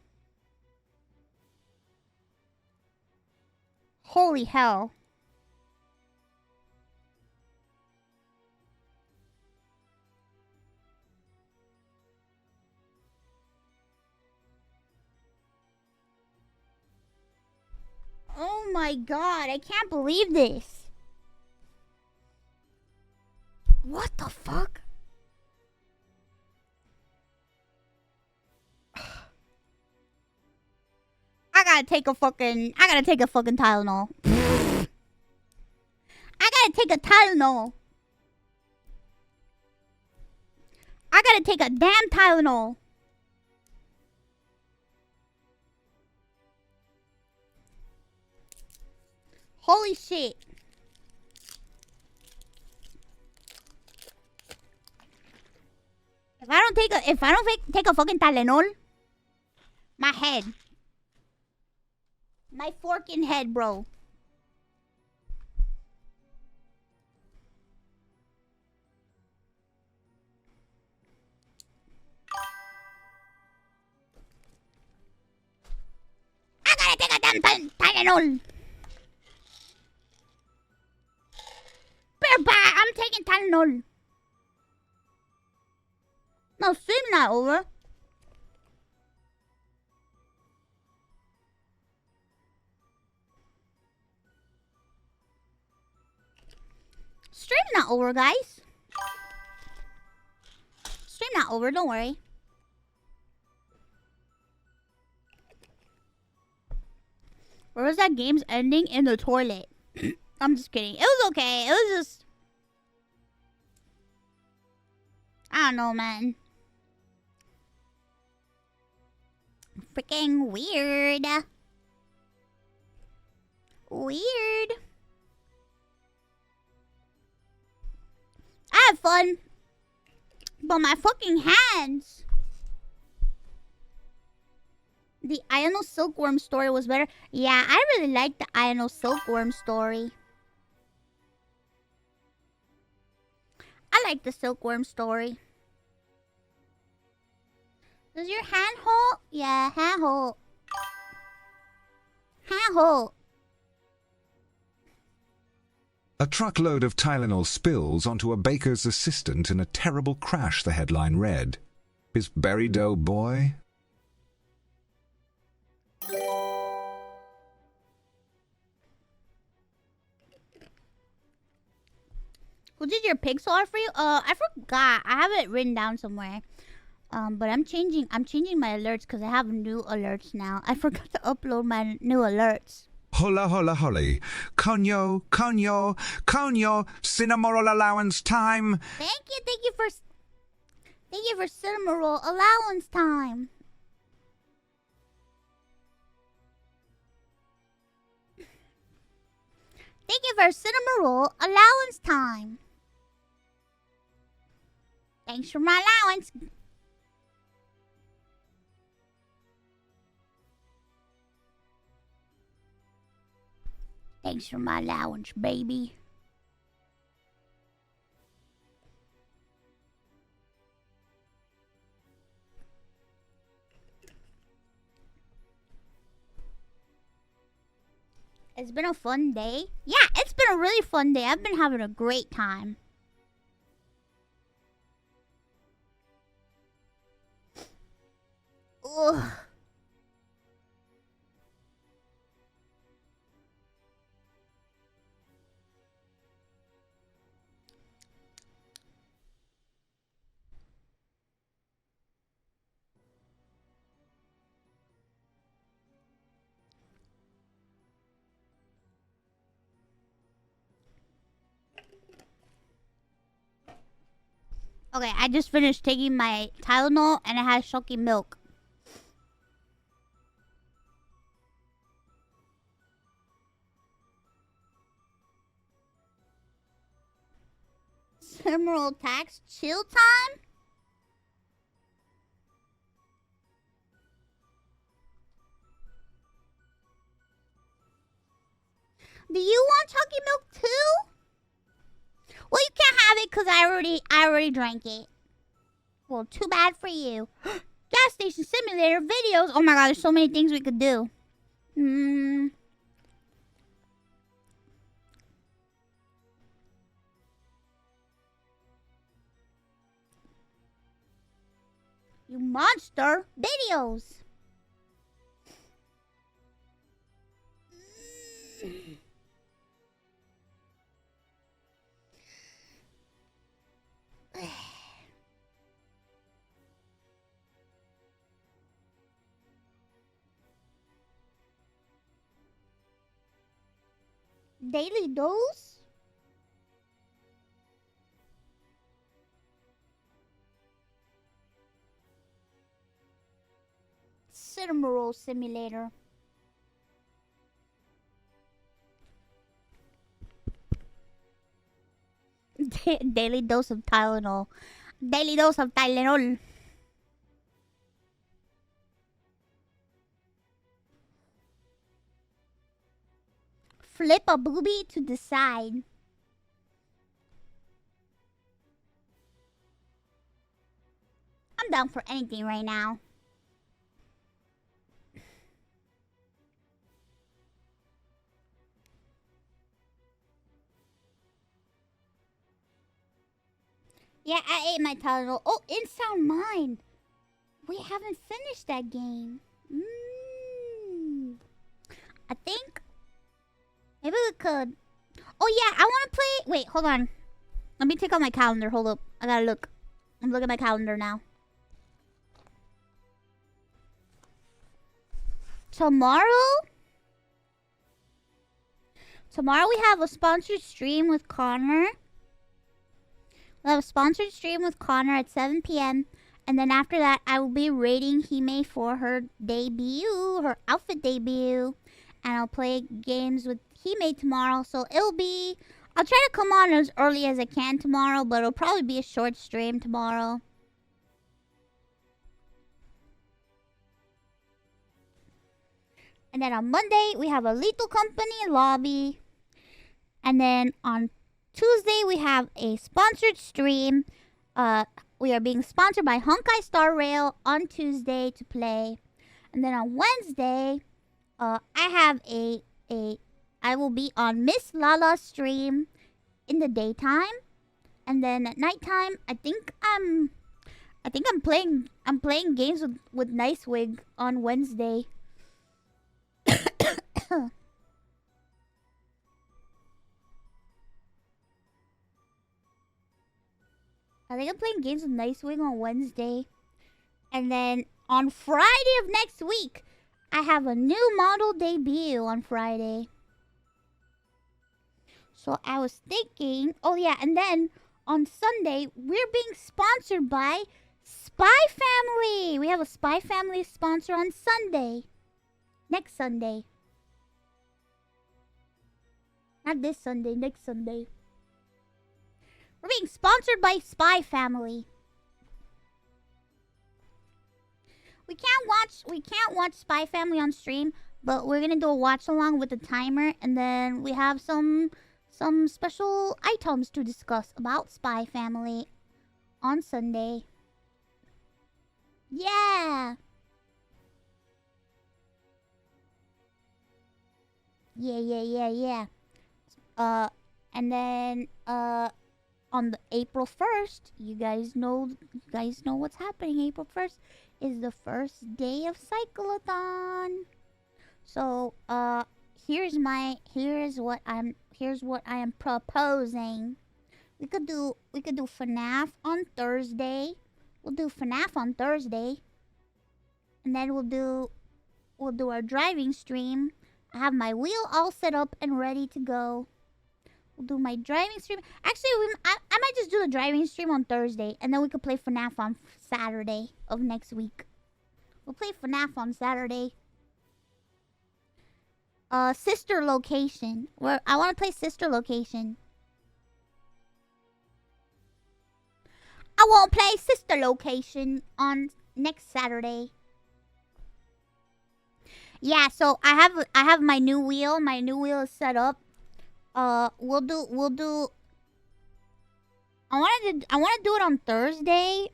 Holy hell. Oh my god, I can't believe this. What the fuck? I gotta take a fucking Tylenol. I gotta take a Tylenol. I gotta take a damn Tylenol. Holy shit. If I don't take a fucking Tylenol, my head. My forking head, bro. I gotta take a damn Tylenol. I'm taking Tylenol. No, stream's not over. Stream's not over, guys. Stream not over, don't worry. Where was that game's ending? In the toilet. I'm just kidding. It was okay. It was just... I don't know, man. Freaking weird. Weird. I had fun. But my fucking hands. The Iono Silkworm story was better. Yeah, I really liked the Iono Silkworm story. I like the Silkworm story. Does your hand hold? Yeah, hand hold. Hand hold. A truckload of Tylenol spills onto a baker's assistant in a terrible crash, the headline read. Is Berry Dough Boy? Who did your pixel art for you? I forgot. I have it written down somewhere. But I'm changing my alerts because I have new alerts now. I forgot to upload my new alerts. Holla holla holly. Conyo, conyo, conyo, cinnamoroll allowance time. Thank you for cinnamoroll allowance time. Thank you for cinnamoroll allowance time. Thanks for my allowance. Thanks for my allowance, baby. It's been a fun day. Yeah, it's been a really fun day. I've been having a great time. Ugh. Okay, I just finished taking my Tylenol and it has Shoki milk. Cinnamoroll tax chill time? Do you want Shoki milk too? Well, you can't have it because I already drank it. Well, too bad for you. Gas station simulator videos. Oh my god, there's so many things we could do. You monster videos. Daily dose? Cinnamoroll simulator. Daily dose of Tylenol. Daily dose of Tylenol. Flip a booby to the side. I'm down for anything right now. Yeah, I ate my Tylenol. Oh, In Sound Mind. We haven't finished that game. I think maybe we could. Oh yeah, I want to play. Wait, hold on. Let me take out my calendar. Hold up. I gotta look. I'm looking at my calendar now. Tomorrow we have a sponsored stream with Connor. We'll have a sponsored stream with Connor at 7 p.m. And then after that, I will be rating Hime for her debut, her outfit debut. And I'll play games with Hime tomorrow. So I'll try to come on as early as I can tomorrow, but it'll probably be a short stream tomorrow. And then on Monday, we have a Lethal Company lobby. And then on Tuesday, we have a sponsored stream. We are being sponsored by Honkai Star Rail on Tuesday to play. And then on Wednesday, I will be on Miss Lala's stream in the daytime. And then at nighttime, I think I'm playing games with Nicewig on Wednesday. I think I'm playing games with Nicewing on Wednesday. And then on Friday of next week, I have a new model debut on Friday. So I was thinking, oh yeah, and then on Sunday, we're being sponsored by Spy Family. We have a Spy Family sponsor on Sunday. Next Sunday. Not this Sunday, next Sunday. We're being sponsored by Spy Family. We can't watch Spy Family on stream, but we're gonna do a watch along with the timer, and then we have some special items to discuss about Spy Family on Sunday. Yeah. Yeah. And then on the April 1st, you guys know what's happening. April 1st is the first day of Cyclothon. So here's what I am proposing. We could do FNAF on Thursday. We'll do FNAF on Thursday. And then we'll do our driving stream. I have my wheel all set up and ready to go. We'll do my driving stream. Actually, I might just do the driving stream on Thursday, and then we could play FNAF on Saturday of next week. We'll play FNAF on Saturday. Sister Location. I want to play Sister Location. I want to play Sister Location on next Saturday. Yeah, so I have my new wheel. My new wheel is set up. We'll do. I want to do it on Thursday.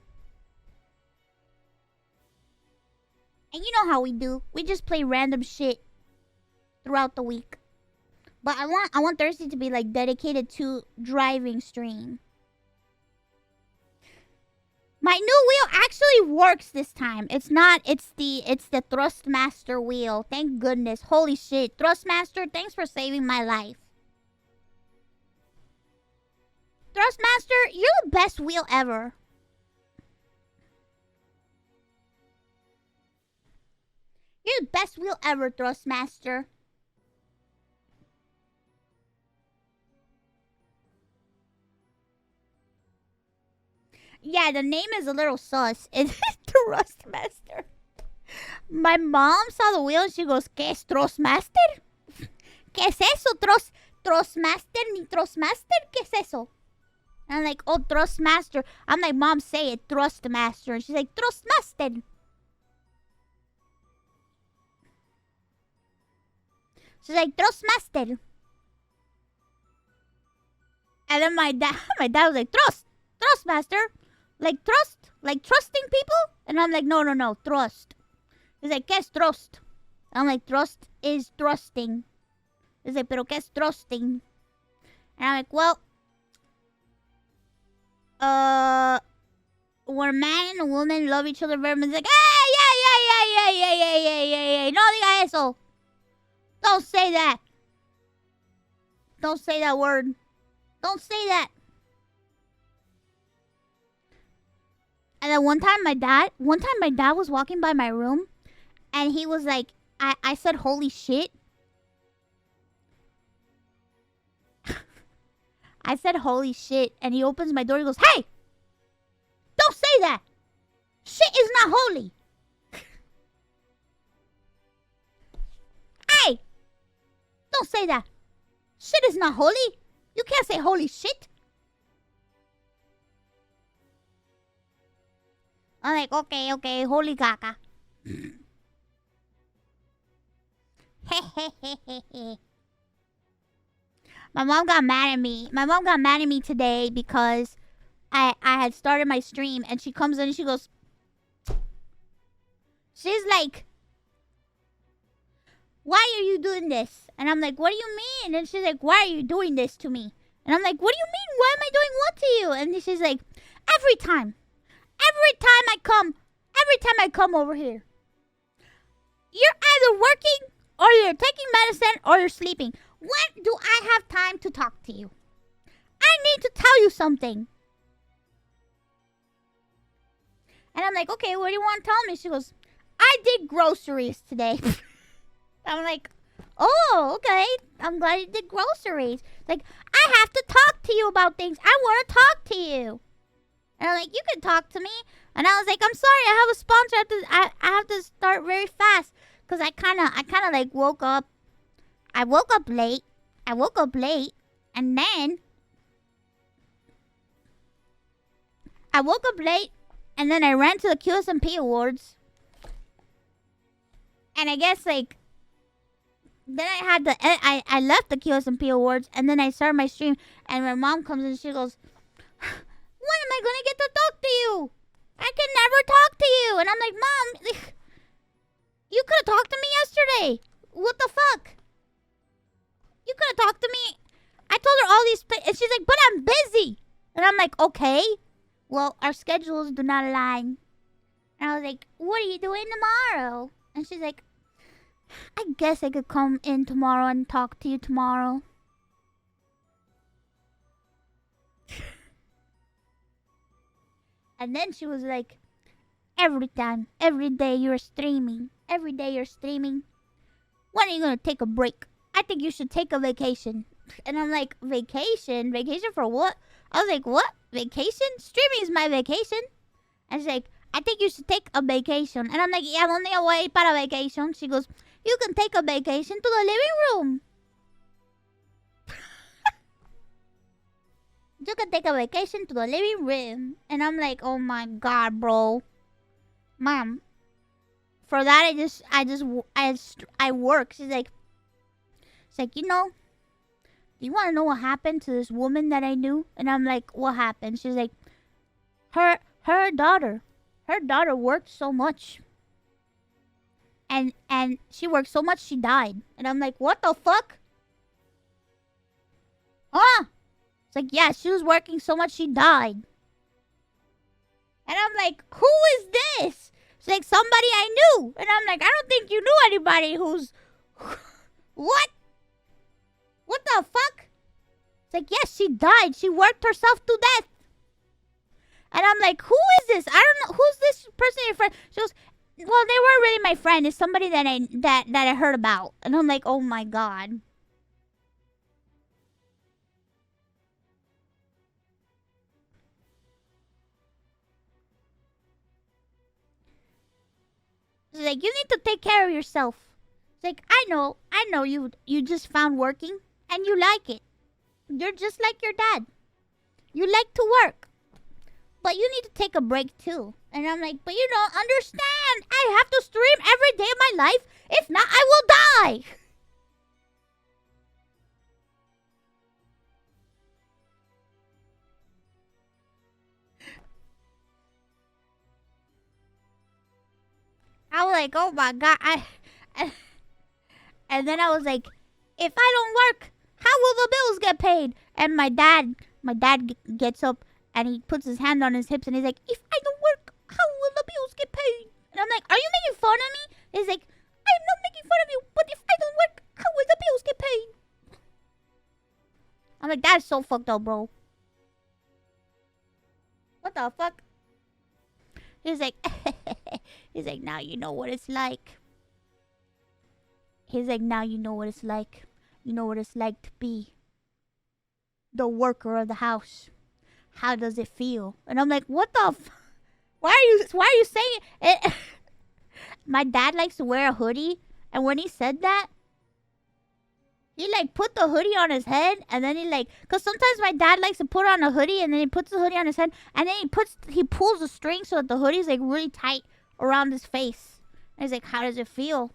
And you know how we do. We just play random shit throughout the week. But I want Thursday to be like dedicated to driving stream. My new wheel actually works this time. It's the Thrustmaster wheel. Thank goodness. Holy shit. Thrustmaster, thanks for saving my life. Thrustmaster, you're the best wheel ever. You're the best wheel ever, Thrustmaster. Yeah, the name is a little sus. It's Thrustmaster. My mom saw the wheel and she goes, ¿Qué es Thrustmaster? ¿Qué es eso? Thrustmaster ni Thrustmaster? ¿Qué es eso? And I'm like, oh, Thrustmaster. I'm like, Mom, say it, Thrustmaster. And she's like, Thrustmaster. She's like, Thrustmaster. And then my dad was like, Thrustmaster. Like trusting people? And I'm like, no, thrust. He's like, ¿Qué es thrust? I'm like, thrust is thrusting. He's like, ¿Pero qué es thrusting? And I'm like, well, when a man and a woman love each other very much, like, yeah. No diga eso. Don't say that. Don't say that word. Don't say that. And then one time my dad was walking by my room, and he was like, I said, holy shit. I said, holy shit. And he opens my door, he goes, hey! Don't say that! Shit is not holy! Hey! Don't say that! Shit is not holy! You can't say holy shit! I'm like, okay, holy caca. My mom got mad at me. My mom got mad at me today because I had started my stream, and she comes in and she goes, she's like, why are you doing this? And I'm like, what do you mean? And she's like, why are you doing this to me? And I'm like, what do you mean? Why am I doing what to you? And she's like, every time I come over here, you're either working or you're taking medicine or you're sleeping. When do I have time to talk to you? I need to tell you something. And I'm like, okay, what do you want to tell me? She goes, I did groceries today. I'm like, oh, okay. I'm glad you did groceries. Like, I have to talk to you about things. I want to talk to you. And I'm like, you can talk to me. And I was like, I'm sorry, I have a sponsor. I have to start very fast. Because I kind of like woke up. I woke up late. And then I woke up late. And then I ran to the QSMP Awards. And I guess, like, then I had the... I left the QSMP Awards. And then I started my stream. And my mom comes in and she goes, when am I going to get to talk to you? I can never talk to you. And I'm like, Mom, you could have talked to me yesterday. What the fuck? You could have talked to me. I told her all these... And she's like, but I'm busy. And I'm like, okay. Well, our schedules do not align. And I was like, what are you doing tomorrow? And she's like, I guess I could come in tomorrow and talk to you tomorrow. And then she was like, every day you're streaming. Every day you're streaming. When are you going to take a break? I think you should take a vacation. And I'm like, vacation? Vacation for what? I was like, what? Vacation? Streaming is my vacation. And she's like, I think you should take a vacation. And I'm like, yeah, ¿dónde yo voy a ir para vacation? She goes, you can take a vacation to the living room. You can take a vacation to the living room. And I'm like, oh my god, bro. Mom. For that, I work. She's like, you know, do you want to know what happened to this woman that I knew? And I'm like, what happened? She's like, her daughter worked so much. And she worked so much she died. And I'm like, what the fuck? Huh? It's like, yeah, she was working so much she died. And I'm like, who is this? It's like, somebody I knew. And I'm like, I don't think you knew anybody who's... What? What the fuck? It's like, yes, she died. She worked herself to death. And I'm like, who is this? I don't know. Who's this person your friend? She goes, well, they weren't really my friend. It's somebody that I heard about. And I'm like, oh my god. She's like, you need to take care of yourself. It's like, I know you just found working and you like it. You're just like your dad. You like to work. But you need to take a break too. And I'm like, but you don't understand. I have to stream every day of my life. If not, I will die. I was like, oh my god. And then I was like, if I don't work, how will the bills get paid? And my dad gets up and he puts his hand on his hips and he's like, if I don't work, how will the bills get paid? And I'm like, are you making fun of me? He's like, I'm not making fun of you, but if I don't work, how will the bills get paid? I'm like, that's so fucked up, bro. What the fuck? He's like, now you know what it's like. He's like, now you know what it's like. You know what it's like to be the worker of the house. How does it feel? And I'm like, what the why are you saying it? My dad likes to wear a hoodie. And when he said that, he like put the hoodie on his head. And then he like, because sometimes my dad likes to put on a hoodie. And then he puts the hoodie on his head. And then he pulls the string so that the hoodie's like really tight around his face. And he's like, how does it feel?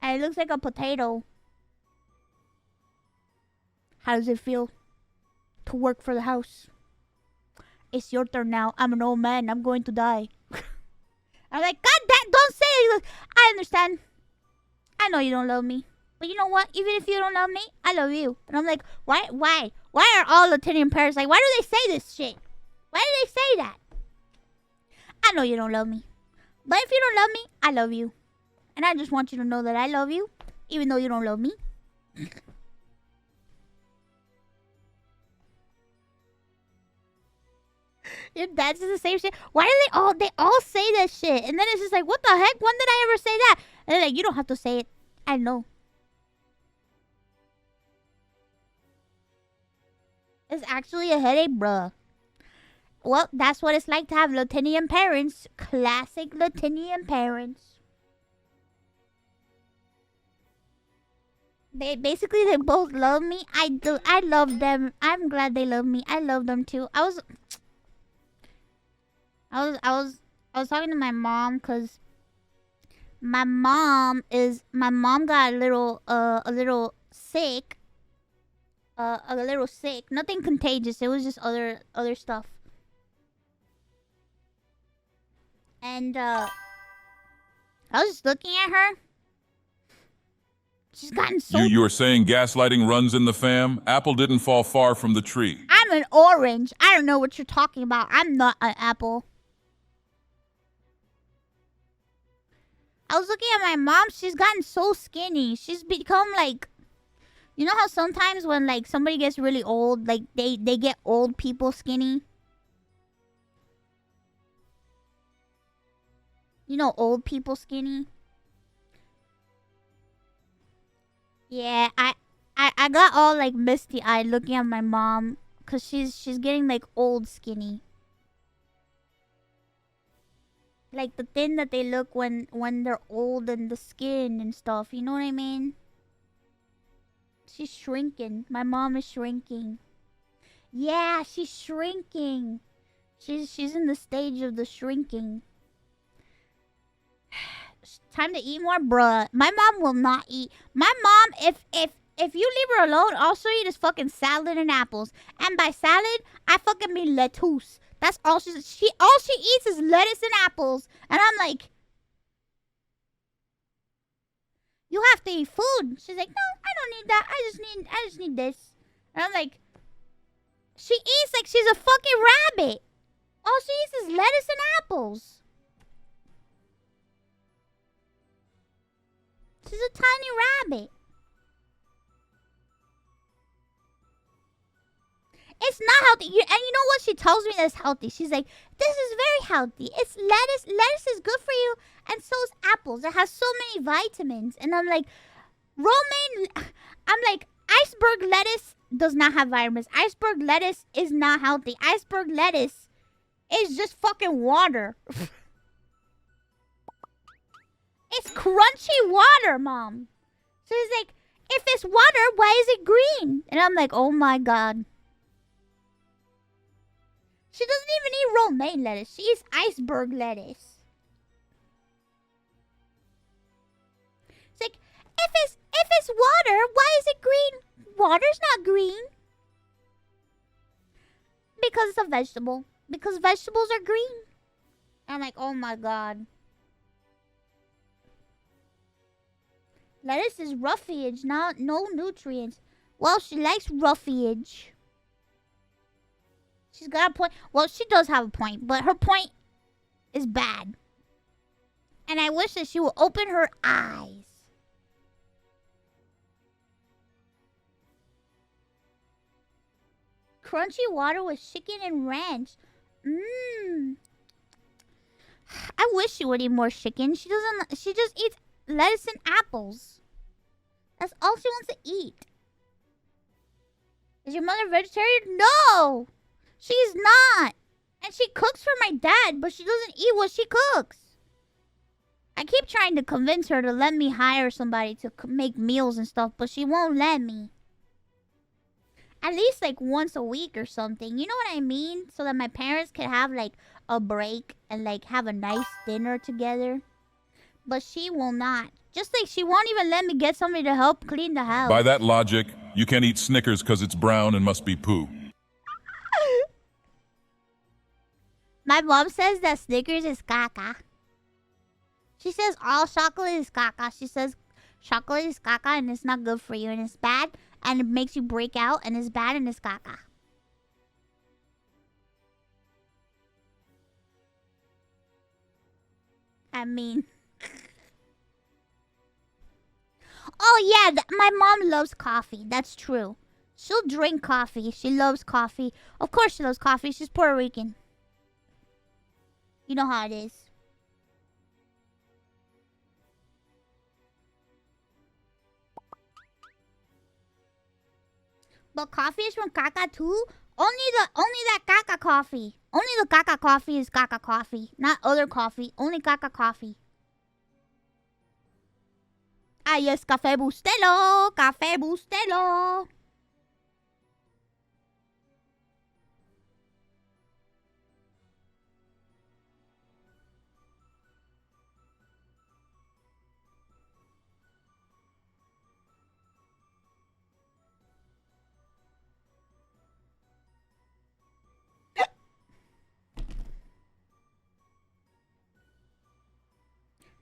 And it looks like a potato. How does it feel to work for the house? It's your turn now. I'm an old man. I'm going to die. I'm like, God damn, don't say it. He goes, I understand. I know you don't love me. But you know what? Even if you don't love me, I love you. And I'm like, why? Why are all Latinian parents like, why do they say this shit? Why do they say that? I know you don't love me. But if you don't love me, I love you. And I just want you to know that I love you, even though you don't love me. Your dad says the same shit. Why do they all say that shit? And then it's just like, what the heck? When did I ever say that? And they're like, you don't have to say it. I know. It's actually a headache, bruh. Well, that's what it's like to have Latinian parents. Classic Latinian parents. They both love me. I love them. I'm glad they love me. I love them too. I was talking to my mom because my mom got a little sick. A little sick. Nothing contagious. It was just other stuff. And I was just looking at her. She's gotten so... You were saying gaslighting runs in the fam? Apple didn't fall far from the tree. I'm an orange. I don't know what you're talking about. I'm not an apple. I was looking at my mom. She's gotten so skinny. She's become like... You know how sometimes when like somebody gets really old, like they get old people skinny? You know old people skinny? Yeah, I got all like misty-eyed looking at my mom cuz she's getting like old skinny. Like the thin that they look when they're old and the skin and stuff, you know what I mean? She's shrinking. My mom is shrinking. Yeah, she's shrinking. She's in the stage of the shrinking. Time to eat more, bruh. My mom will not eat. My mom, if you leave her alone, all she'll eat is fucking salad and apples. And by salad, I fucking mean lettuce. That's all she eats is lettuce and apples. And I'm like, you have to eat food. She's like, no, I don't need that. I just need this. And I'm like, she eats like she's a fucking rabbit. All she eats is lettuce and apples. She's a tiny rabbit. It's not healthy. And you know what she tells me that's healthy? She's like, this is very healthy. It's lettuce. Lettuce is good for you. And so is apples. It has so many vitamins. And I'm like, iceberg lettuce does not have vitamins. Iceberg lettuce is not healthy. Iceberg lettuce is just fucking water. It's crunchy water, Mom. So it's like, if it's water, why is it green? And I'm like, oh my god. She doesn't even eat romaine lettuce. She eats iceberg lettuce. It's like, if it's water, why is it green? Water's not green. Because it's a vegetable. Because vegetables are green. I'm like, oh my god. Lettuce is roughage, no nutrients. Well, she likes roughage. She's got a point. Well, she does have a point, but her point is bad. And I wish that she would open her eyes. Crunchy water with chicken and ranch. I wish she would eat more chicken. She doesn't. She just eats lettuce and apples. That's all she wants to eat. Is your mother vegetarian? No! She's not! And she cooks for my dad, but she doesn't eat what she cooks. I keep trying to convince her to let me hire somebody to make meals and stuff, but she won't let me. At least like once a week or something. You know what I mean? So that my parents can have like a break and like have a nice dinner together. But she will not. Just like she won't even let me get somebody to help clean the house. By that logic, you can't eat Snickers because it's brown and must be poo. My mom says that Snickers is caca. She says all chocolate is caca. She says chocolate is caca and it's not good for you and it's bad and it makes you break out and it's bad and it's caca. I mean... Oh yeah, my mom loves coffee. That's true. She'll drink coffee. She loves coffee. Of course she loves coffee. She's Puerto Rican. You know how it is. But coffee is from Kaka too? Only that Kaka coffee. Only the Kaka coffee is Kaka coffee. Not other coffee. Only Kaka coffee. Ah yes, Café Bustelo. Café Bustelo.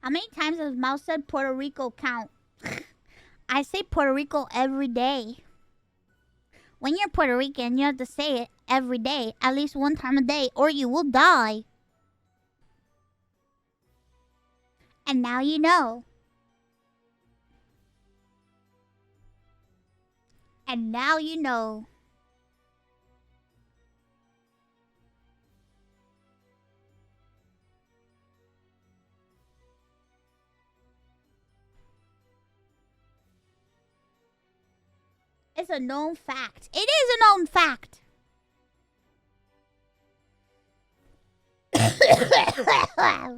How many times has Mouse said Puerto Rico count? I say Puerto Rico every day. When you're Puerto Rican, you have to say it every day, at least one time a day, or you will die. And now you know. And now you know. It's a known fact. It is a known fact.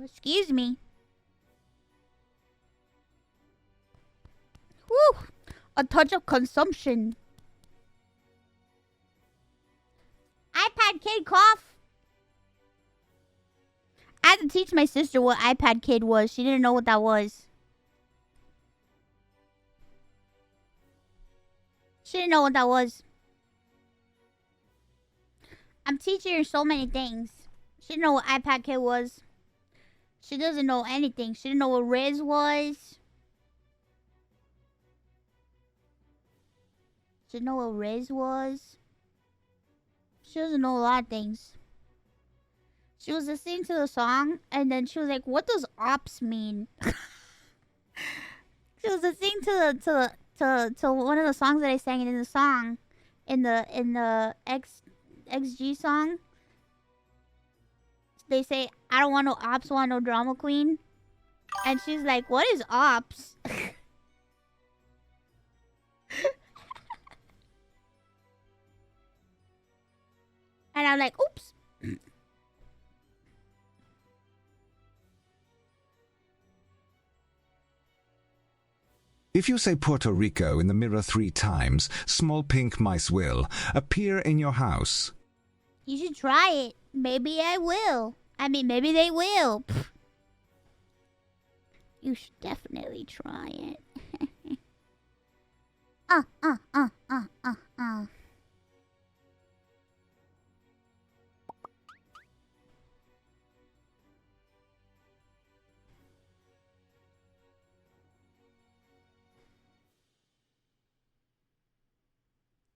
Excuse me. Whew. A touch of consumption. iPad Kid cough. I had to teach my sister what iPad Kid was. She didn't know what that was. She didn't know what that was. I'm teaching her so many things. She didn't know what iPad Kid was. She doesn't know anything. She didn't know what Riz was. She didn't know what Riz was. She doesn't know a lot of things. She was listening to the song, and then she was like, "What does ops mean?" She was listening to one of the songs that I sang in the song, in the XG song. They say, "I don't want no ops, want no drama queen," and she's like, "What is ops?" And I'm like, "Oops." If you say Puerto Rico in the mirror 3 times, small pink mice will appear in your house. You should try it. Maybe I will. I mean, maybe they will. Pfft. You should definitely try it.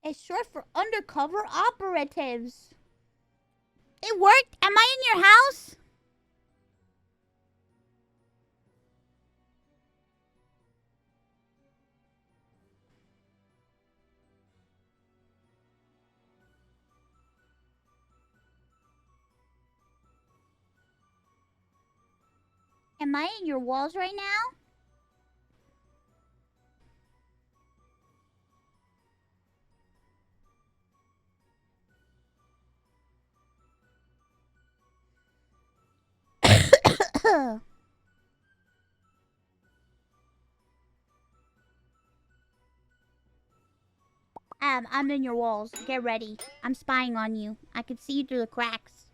It's short for undercover operatives. It worked? Am I in your house? Am I in your walls right now? I'm in your walls. Get ready. I'm spying on you. I can see you through the cracks.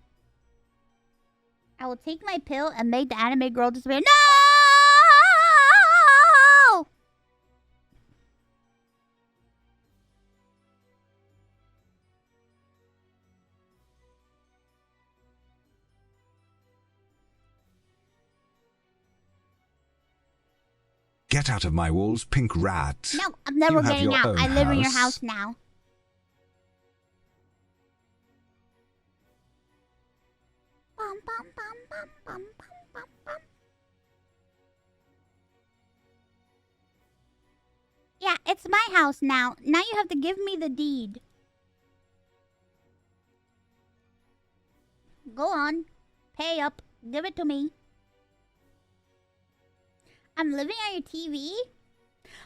I will take my pill and make the anime girl disappear. No! Get out of my walls, pink rat. No, I'm never You have getting your out. own I live in your house. house now. Bum, bum, bum, bum, bum, bum, bum, bum. Yeah, it's my house now. Now you have to give me the deed. Go on. Pay up. Give it to me. I'm living on your TV?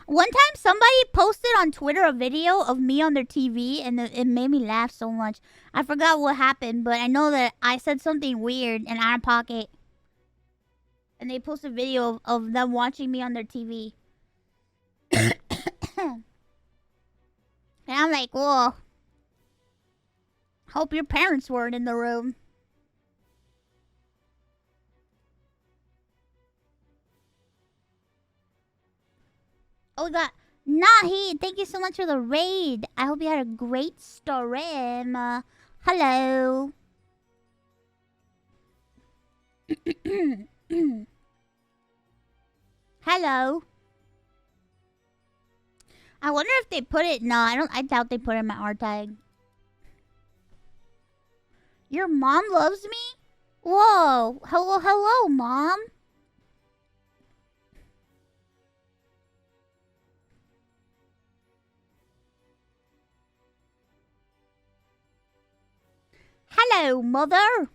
One time somebody posted on Twitter a video of me on their TV and it made me laugh so much. I forgot what happened, but I know that I said something weird and out of pocket. And they posted a video of them watching me on their TV. And I'm like, whoa. Hope your parents weren't in the room. Oh, we got Nahi. Thank you so much for the raid. I hope you had a great stream. Hello. Hello. I wonder if they put it. No, I doubt they put it in my R tag. Your mom loves me? Whoa. Hello, mom. Hello, mother.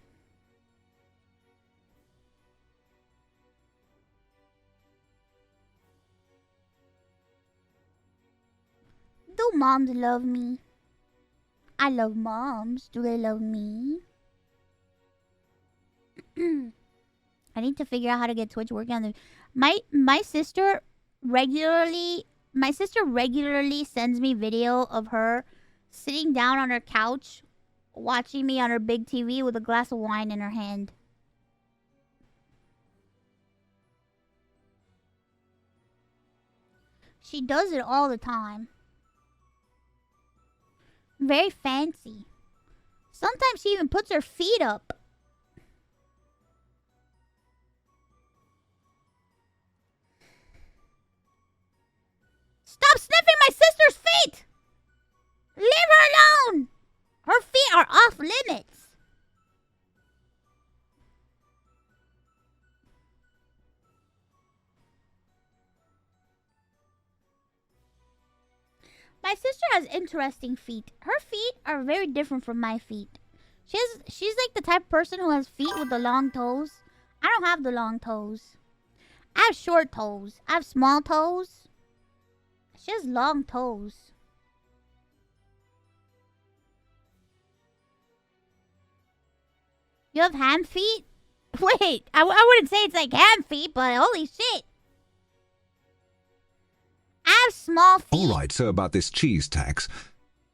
Do moms love me? I love moms. Do they love me? I need to figure out how to get Twitch working on the... My sister regularly sends me video of her sitting down on her couch watching me on her big TV with a glass of wine in her hand. She does it all the time. Very fancy. Sometimes she even puts her feet up. Stop sniffing my sister's feet! Leave her alone! Her feet are off limits. My sister has interesting feet. Her feet are very different from my feet. She's like the type of person who has feet with the long toes. I don't have the long toes. I have short toes. I have small toes. She has long toes. You have ham feet? Wait, I wouldn't say it's like ham feet, but holy shit. I have small feet. All right, so about this cheese tax.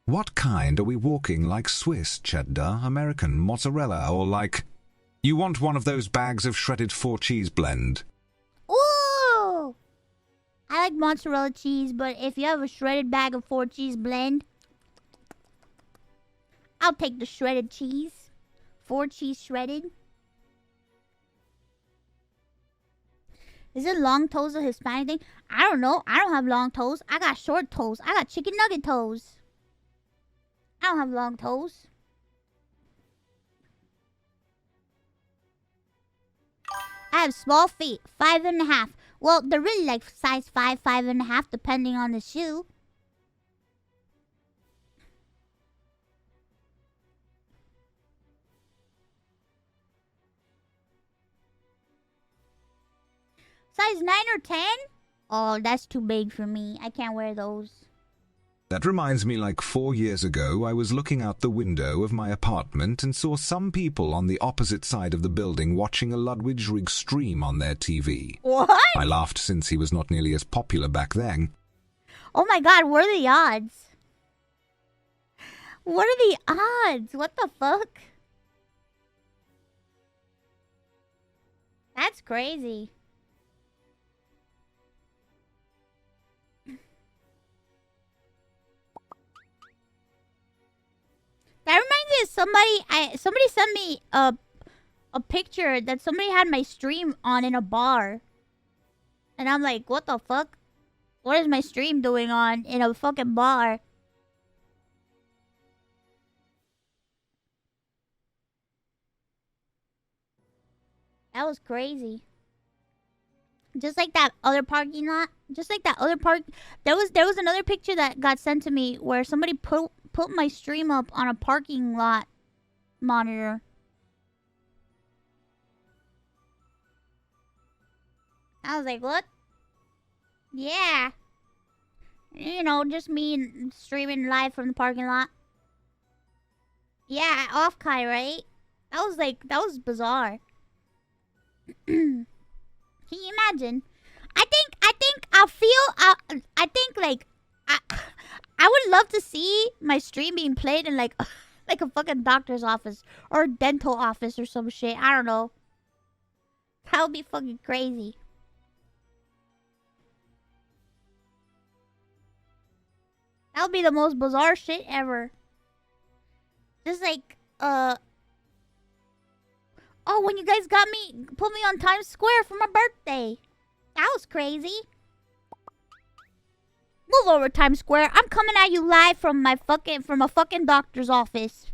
What kind are we walking? Like Swiss, cheddar, American, mozzarella, or like... You want one of those bags of shredded 4-cheese blend? Ooh! I like mozzarella cheese, but if you have a shredded bag of 4-cheese blend, I'll take the shredded cheese. 4-cheese shredded. Is it long toes a Hispanic thing? I don't know. I don't have long toes. I got short toes. I got chicken nugget toes. I don't have long toes. I have small feet. 5.5. Well, they're really like size 5, 5.5, depending on the shoe. Size 9 or 10? Oh, that's too big for me. I can't wear those. That reminds me, like 4 years ago, I was looking out the window of my apartment and saw some people on the opposite side of the building watching a Ludwig rig stream on their TV. What? I laughed since he was not nearly as popular back then. Oh my god, what are the odds? What are the odds? What the fuck? That's crazy. That reminds me of somebody sent me a picture that somebody had my stream on in a bar. And I'm like, what the fuck? What is my stream doing on in a fucking bar? That was crazy. Just like that other parking lot. Just like that other park. There was another picture that got sent to me where somebody put my stream up on a parking lot monitor. I was like, what? Yeah. You know, just me streaming live from the parking lot. Yeah, off Kai, right? That was bizarre. Can you imagine? I think like, I would love to see my stream being played in like, like a fucking doctor's office or a dental office or some shit. I don't know. That would be fucking crazy. That would be the most bizarre shit ever. Just like, oh, when you guys put me on Times Square for my birthday. That was crazy. Move over, Times Square. I'm coming at you live from a fucking doctor's office.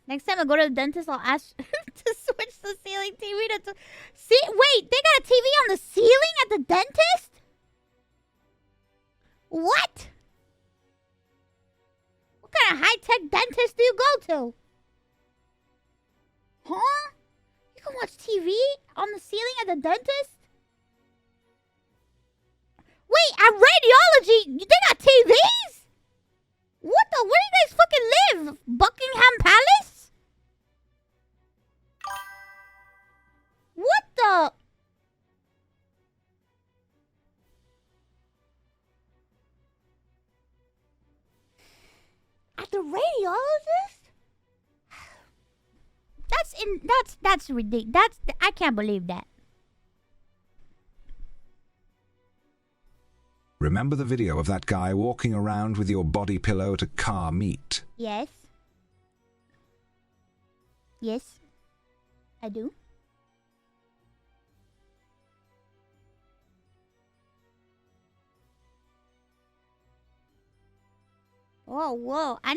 Next time I go to the dentist, I'll ask to switch the ceiling TV to... See, wait, they got a TV on the ceiling at the dentist? What? What kind of high-tech dentist do you go to? Huh? You can watch TV on the ceiling at the dentist? Wait, at radiology, they got TVs? What the? Where do you guys fucking live? Buckingham Palace? What the? At the radiologist? That's ridiculous. I can't believe that. Remember the video of that guy walking around with your body pillow at a car meet? Yes. Yes. I do. Whoa. I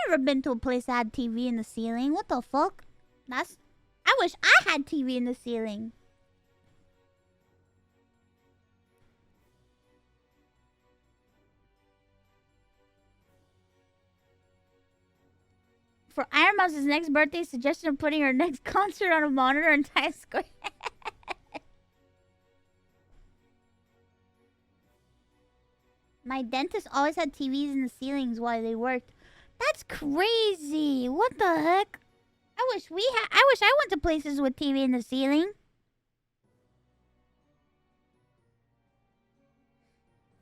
never been to a place that had TV in the ceiling. What the fuck? I wish I had TV in the ceiling. For Ironmouse's next birthday, suggestion of putting her next concert on a monitor in Times Square. My dentist always had TVs in the ceilings while they worked. That's crazy. What the heck? I wish I went to places with TV in the ceiling.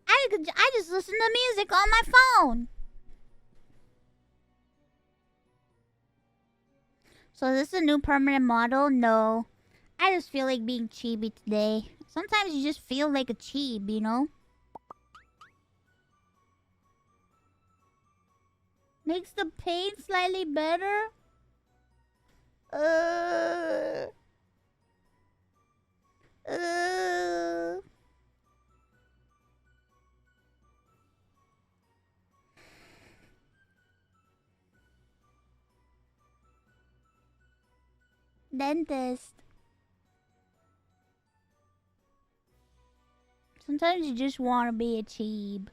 I just listen to music on my phone. So is this a new permanent model? No. I just feel like being chibi today. Sometimes you just feel like a cheeb, you know? Makes the pain slightly better? Dentist. Sometimes you just want to be a cheeb.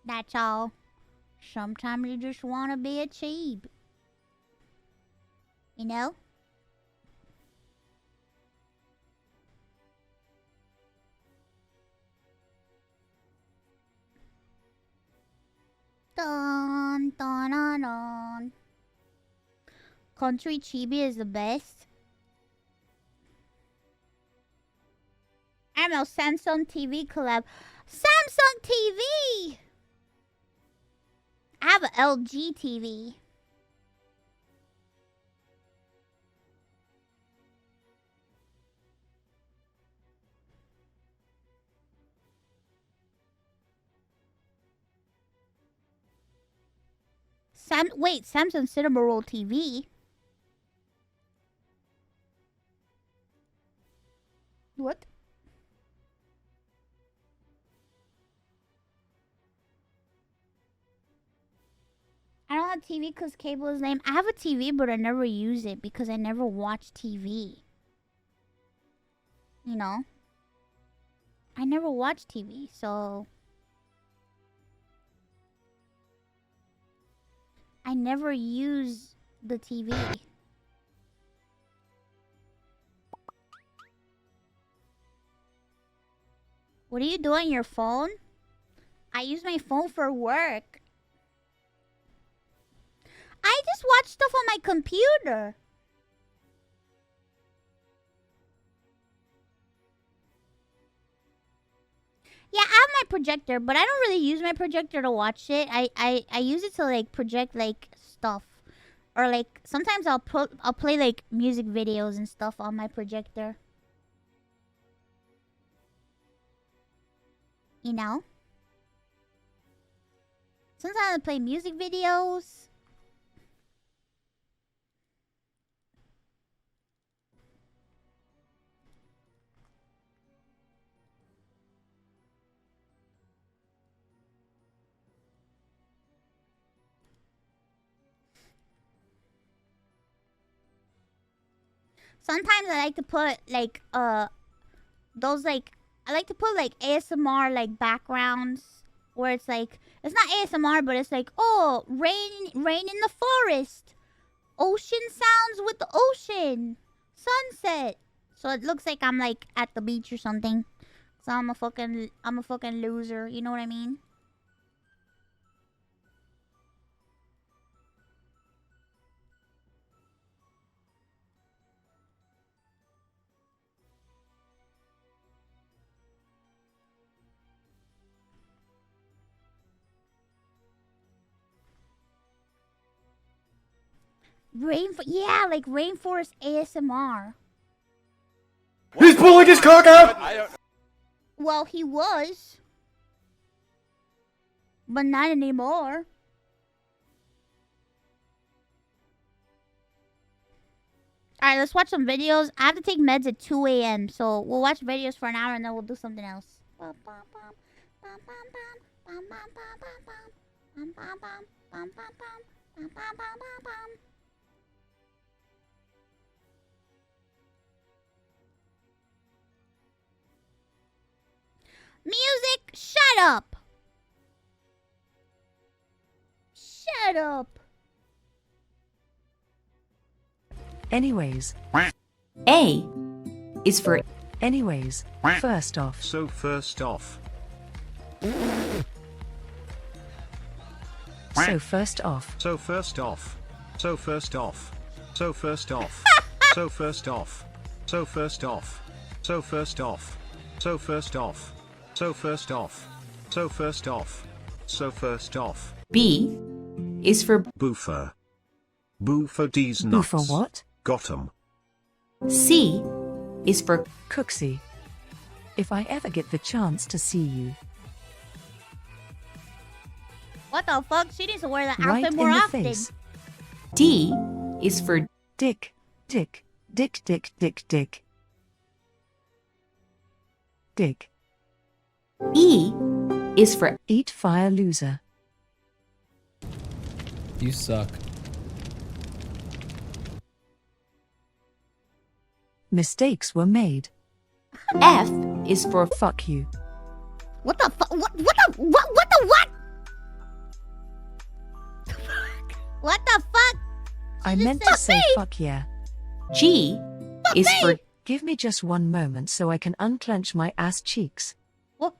That's all. Sometimes you just want to be a cheeb. You know? Dun, dun, dun, dun. Country chibi is the best. I don't know, Samsung TV collab. Samsung TV! I have an LG TV. Wait, Samsung Cinema Roll TV? What? I don't don't have TV because cable is lame. I have a TV, but I never use it because I never watch TV. You know? I never watch TV, so... I never use the TV. What do you do on your phone? I use my phone for work. I just watch stuff on my computer. Yeah, I have my projector, but I don't really use my projector to watch it. I use it to like project like stuff, or like sometimes I'll play like music videos and stuff on my projector. You know? Sometimes I play music videos. Sometimes I like to put like those like I like to put like ASMR like backgrounds where it's like it's not ASMR but it's like, oh, rain in the forest, ocean sounds with the ocean, sunset, so it looks like I'm like at the beach or something. So I'm a fucking loser, you know what I mean? Yeah, like rainforest ASMR. He's pulling his cock out! Well, he was. But not anymore. Alright, let's watch some videos. I have to take meds at 2 a.m. So we'll watch videos for an hour and then we'll do something else. Music, shut up! Shut up! Anyways. A is for anyways. First off. So first off. So first off. So first off. So first off. So first off. So first off. So first off. So first off. So first off. So first off. So first off. So first off. B is for boofer. Boo for D's nuts. Boo for what? Got 'em. C is for Cooksy. If I ever get the chance to see you. What the fuck? She needs to wear that Right outfit more in the often. face. D is for Dick. Dick. Dick, dick, dick, dick. Dick. E is for Eat fire, loser. You suck. Mistakes were made. F is for fuck you. What the fuck? What the what? What the fuck? I meant to say fuck yeah. G is for give me just one moment so I can unclench my ass cheeks. What?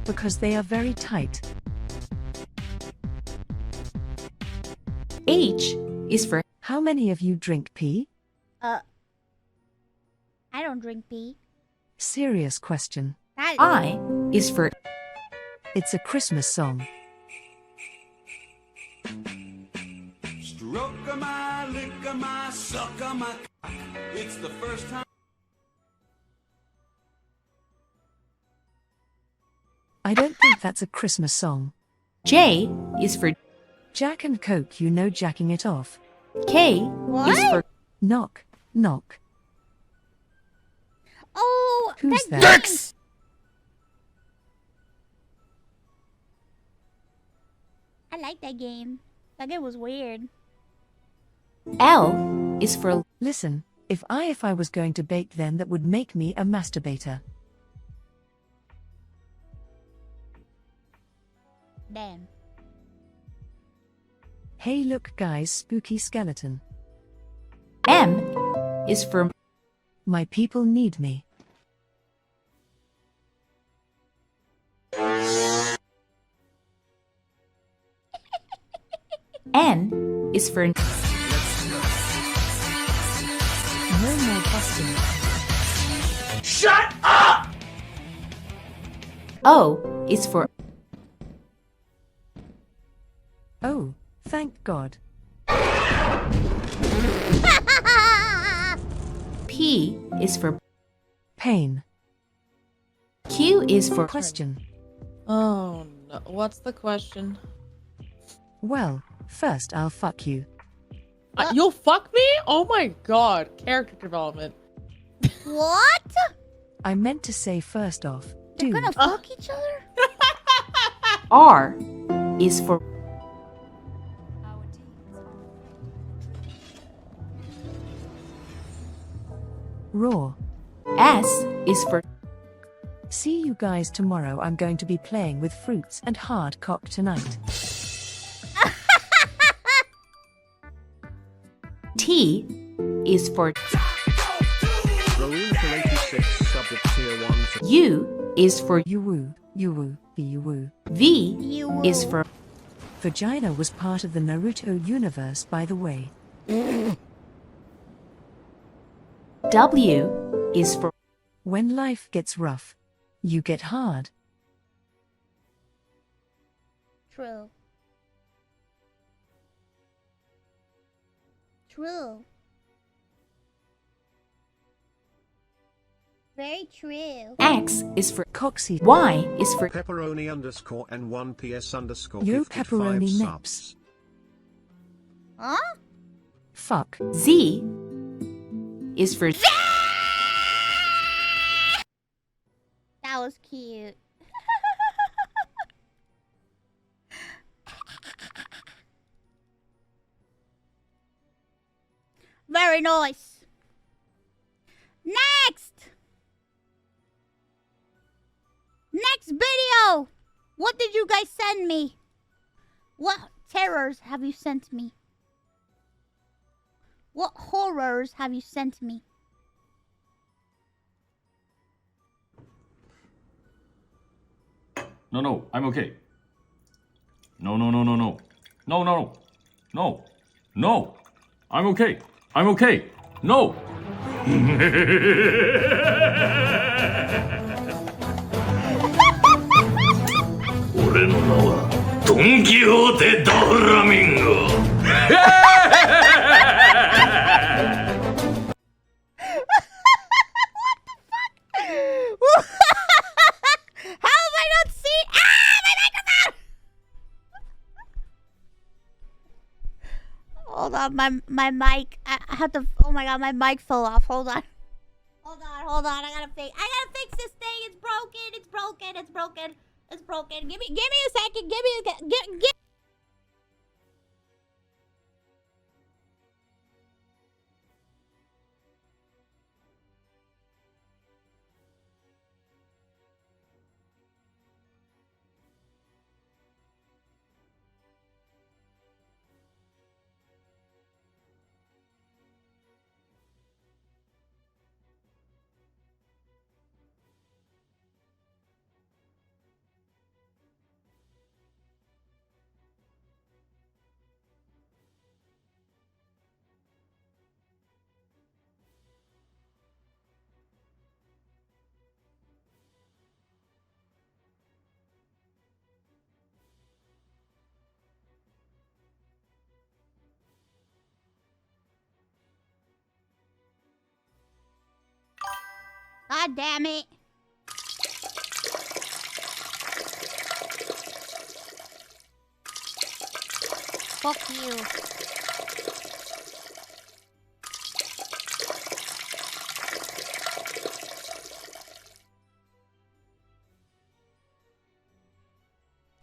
Because they are very tight. H is for how many of you drink pee? I don't drink pee. Serious question. I is for it's a Christmas song. Stroke my, lick my, suck my cock. It's the first time. I don't think that's a Christmas song. J is for Jack and Coke, you know, jacking it off. K is for knock, knock. Oh, who's that that? Dex! I like that game. That game was weird. L is for Listen, if I was going to bake, then that would make me a masturbator. Damn. Hey look guys, spooky skeleton. M is for My people need me. N is for No more busting. Shut up! O is for Oh, thank God. P is for Pain. Q is for Question. Oh no. What's the question? Well, first I'll fuck you. You'll fuck me? Oh my god. Character development. What? I meant to say first off, They're dude. gonna fuck each other? R is for Raw. S is for See you guys tomorrow. I'm going to be playing with fruits and hard cock tonight. T is for Rolling for 86 subject tier 1 for U is for You woo, be you woo. V You is for Vagina was part of the Naruto universe, by the way. W is for When life gets rough, you get hard. True. True. Very true. X is for Coxy. Y is for pepperoni underscore and 1ps underscore Yo, 55 pepperoni subs. nips. Huh? Fuck. Z is for That was cute. Very nice. Next! Next video! What did you guys send me? What terrors have you sent me? What horrors have you sent me? No, I'm okay. No. No. I'm okay. No. 俺の名はドン・キホーテ・ド・フラミンゴ How have I not seen? Ah, my microphone! Hold on, my mic. I have to. Oh my god, my mic fell off. Hold on. I gotta fix this thing. It's broken. Give me a second. Give. God damn it. Fuck you.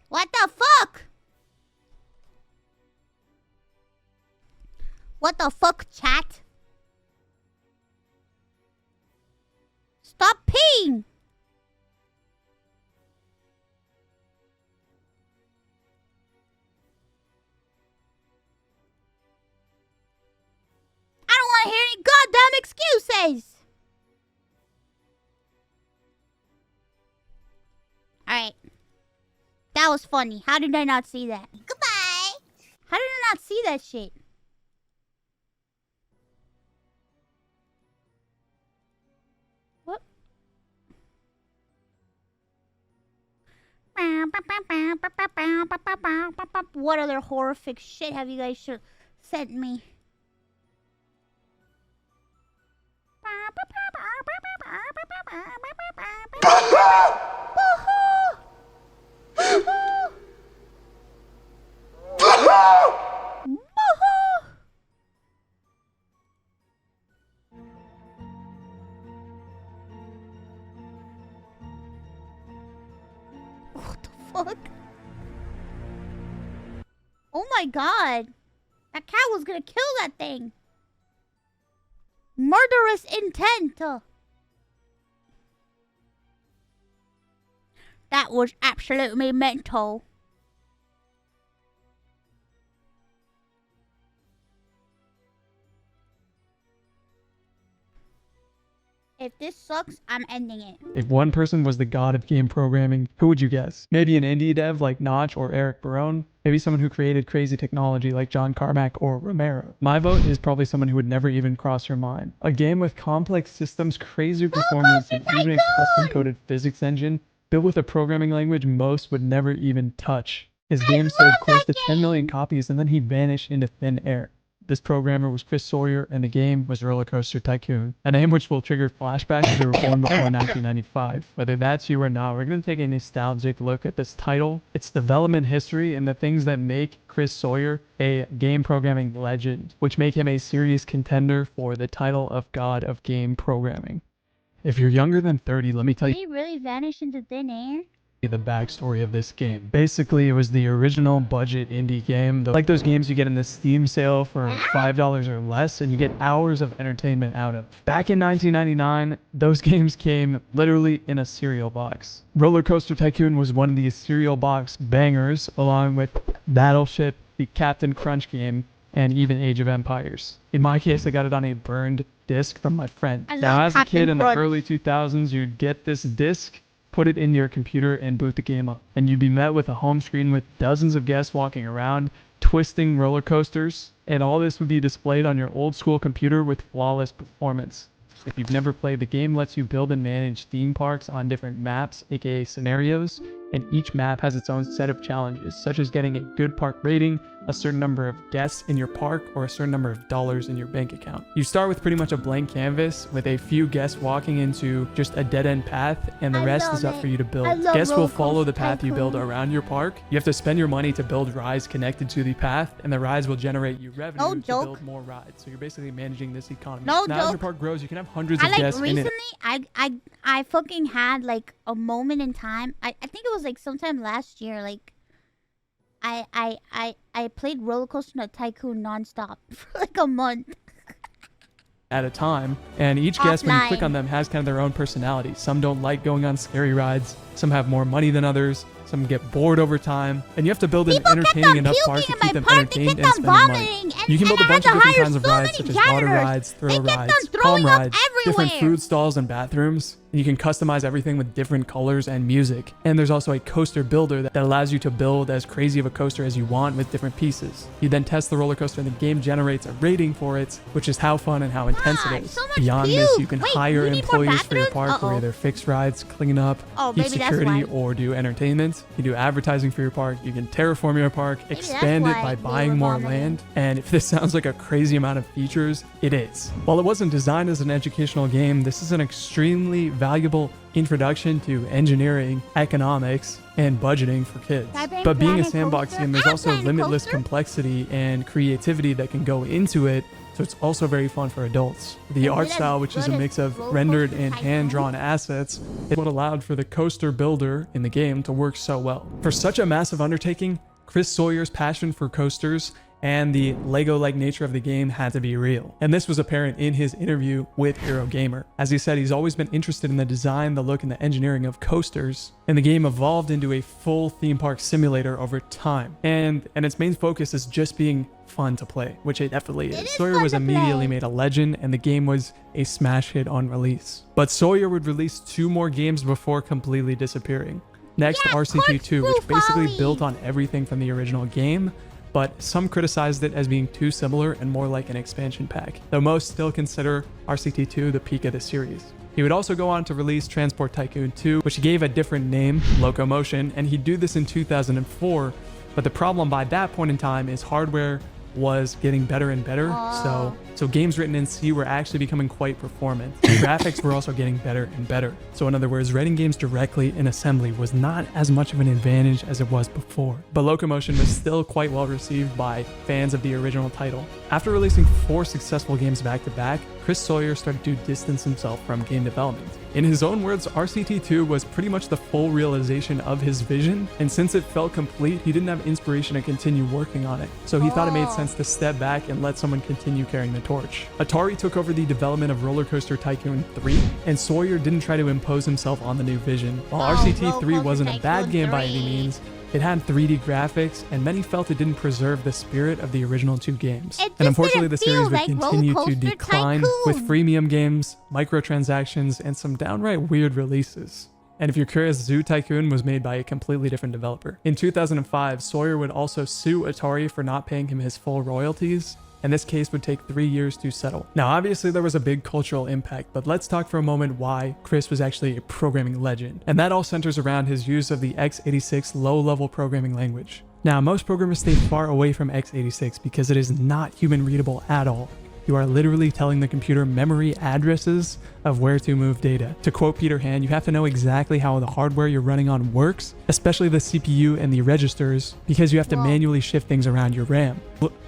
What the fuck? What the fuck, chat? Stop peeing! I don't want to hear any goddamn excuses! Alright. That was funny. How did I not see that? Goodbye! How did I not see that shit? What? What other horrific shit have you guys sent me? What the fuck? Oh my god. That cat was gonna kill that thing. Murderous intent. That was absolutely mental. If this sucks, I'm ending it. If one person was the god of game programming, who would you guess? Maybe an indie dev like Notch or Eric Barone? Maybe someone who created crazy technology like John Carmack or Romero? My vote is probably someone who would never even cross your mind. A game with complex systems, crazy performance, and even a custom-coded physics engine built with a programming language most would never even touch. His game sold close to 10 million copies and then he vanished into thin air. This programmer was Chris Sawyer, and the game was Roller Coaster Tycoon, a name which will trigger flashbacks to the reform before 1995. Whether that's you or not, we're going to take a nostalgic look at this title, its development history, and the things that make Chris Sawyer a game programming legend, which make him a serious contender for the title of God of Game Programming. If you're younger than 30, let me tell Did you he really vanish into thin air? the backstory of this game. Basically, it was the original budget indie game, like those games you get in the Steam sale for $5 or less, and you get hours of entertainment out of. Back in 1999, those games came literally in a cereal box. Roller Coaster Tycoon was one of these cereal box bangers, along with Battleship, the Captain Crunch game, and even Age of Empires. In my case, I got it on a burned disc from my friend. Now, as a kid in the early 2000s, you'd get this disc, put it in your computer, and boot the game up. And you'd be met with a home screen with dozens of guests walking around, twisting roller coasters, and all this would be displayed on your old school computer with flawless performance. If you've never played, the game lets you build and manage theme parks on different maps, aka scenarios, and each map has its own set of challenges, such as getting a good park rating, a certain number of guests in your park, or a certain number of dollars in your bank account. You start with pretty much a blank canvas with a few guests walking into just a dead-end path, and the rest is up for you to build. Guests will follow the path you build around your park. You have to spend your money to build rides connected to the path, and the rides will generate you revenue to build more rides. So you're basically managing this economy. Now as your park grows, you can have hundreds of guests in it. I fucking had like a moment in time. I think it was like sometime last year. Like I played Roller Coaster Tycoon nonstop for like a month. At a time, and each guest, when you click on them, has kind of their own personality. Some don't like going on scary rides, some have more money than others, some get bored over time, and you have to build an entertaining enough park to keep them entertained and spending money. You can build a bunch of different kinds of rides, such as water rides, thrill rides, palm rides, different food stalls and bathrooms. You can customize everything with different colors and music. And there's also a coaster builder that allows you to build as crazy of a coaster as you want with different pieces. You then test the roller coaster and the game generates a rating for it, which is how fun and how intense it is. Beyond this, you can hire employees for your park for either fix rides, clean up, keep security, or do entertainment. You do advertising for your park. You can terraform your park, expand it by buying more land. And if this sounds like a crazy amount of features, it is. While it wasn't designed as an educational game, this is an extremely valuable introduction to engineering, economics, and budgeting for kids. But being a sandbox game, there's also limitless complexity and creativity that can go into it, so it's also very fun for adults. The art style, which is a mix of rendered and hand-drawn assets, is what allowed for the coaster builder in the game to work so well. For such a massive undertaking, Chris Sawyer's passion for coasters and the Lego-like nature of the game had to be real. And this was apparent in his interview with Hero Gamer. As he said, he's always been interested in the design, the look, and the engineering of coasters, and the game evolved into a full theme park simulator over time. And its main focus is just being fun to play, which it definitely is. Sawyer was immediately made a legend, and the game was a smash hit on release. But Sawyer would release 2 more games before completely disappearing. Next, RCT2, which basically built on everything from the original game, but some criticized it as being too similar and more like an expansion pack, though most still consider RCT2 the peak of the series. He would also go on to release Transport Tycoon 2, which he gave a different name, Locomotion, and he'd do this in 2004, but the problem by that point in time is hardware was getting better and better, so games written in C were actually becoming quite performant. Graphics were also getting better and better. So in other words, writing games directly in assembly was not as much of an advantage as it was before. But Locomotion was still quite well received by fans of the original title. After releasing 4 successful games back to back, Chris Sawyer started to distance himself from game development. In his own words, RCT2 was pretty much the full realization of his vision, and since it felt complete, he didn't have inspiration to continue working on it. So he thought it made sense to step back and let someone continue carrying the torch. Atari took over the development of Roller Coaster Tycoon 3, and Sawyer didn't try to impose himself on the new vision. While RCT3 wasn't a bad game by any means, it had 3D graphics, and many felt it didn't preserve the spirit of the original 2 games. And unfortunately, the series would continue to decline with freemium games, microtransactions, and some downright weird releases. And if you're curious, Zoo Tycoon was made by a completely different developer. In 2005, Sawyer would also sue Atari for not paying him his full royalties, and this case would take 3 years to settle. Now, obviously there was a big cultural impact, but let's talk for a moment why Chris was actually a programming legend. And that all centers around his use of the x86 low-level programming language. Now, most programmers stay far away from x86 because it is not human readable at all. You are literally telling the computer memory addresses of where to move data. To quote Peter Hand, you have to know exactly how the hardware you're running on works, especially the CPU and the registers, because you have to manually shift things around your RAM.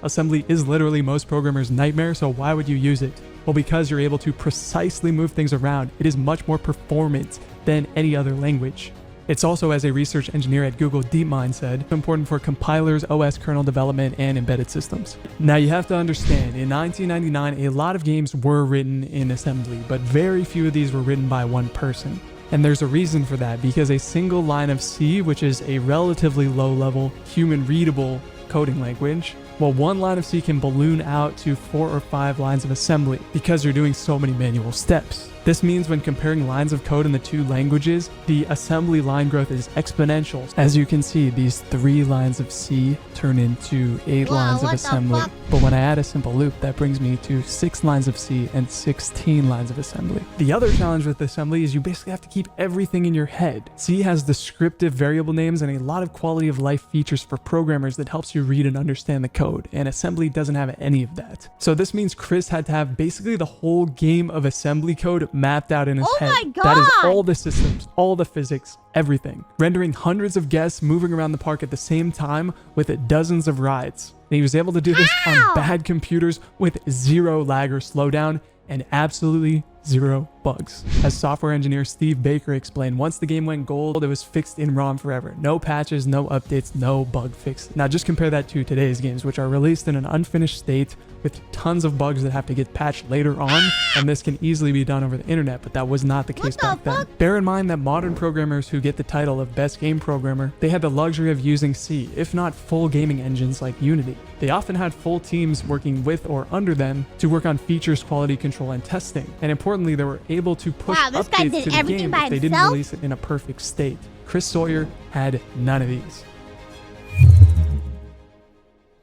Assembly is literally most programmers' nightmare, so why would you use it? Well, because you're able to precisely move things around. It is much more performant than any other language. It's also, as a research engineer at Google DeepMind said, important for compilers, OS kernel development, and embedded systems. Now you have to understand, in 1999, a lot of games were written in assembly, but very few of these were written by one person. And there's a reason for that, because a single line of C, which is a relatively low-level, human-readable coding language, well, one line of C can balloon out to 4 or 5 lines of assembly because you're doing so many manual steps. This means when comparing lines of code in the 2 languages, the assembly line growth is exponential. As you can see, these 3 lines of C turn into 8 lines of assembly. But when I add a simple loop, that brings me to 6 lines of C and 16 lines of assembly. The other challenge with assembly is you basically have to keep everything in your head. C has descriptive variable names and a lot of quality of life features for programmers that helps you read and understand the code, and assembly doesn't have any of that. So this means Chris had to have basically the whole game of assembly code mapped out in his head. My God. That is all the systems, all the physics, everything. Rendering hundreds of guests moving around the park at the same time with dozens of rides. And he was able to do this on bad computers with 0 lag or slowdown and absolutely 0 bugs. As software engineer Steve Baker explained, once the game went gold, it was fixed in ROM forever. No patches, no updates, no bug fix. Now just compare that to today's games, which are released in an unfinished state with tons of bugs that have to get patched later on, and this can easily be done over the internet, but that was not the case back then. Bear in mind that modern programmers who get the title of best game programmer, they had the luxury of using C, if not full gaming engines like Unity. They often had full teams working with or under them to work on features, quality control, and testing. And importantly, they were able to push updates to the game if they didn't release it in a perfect state. Chris Sawyer had none of these.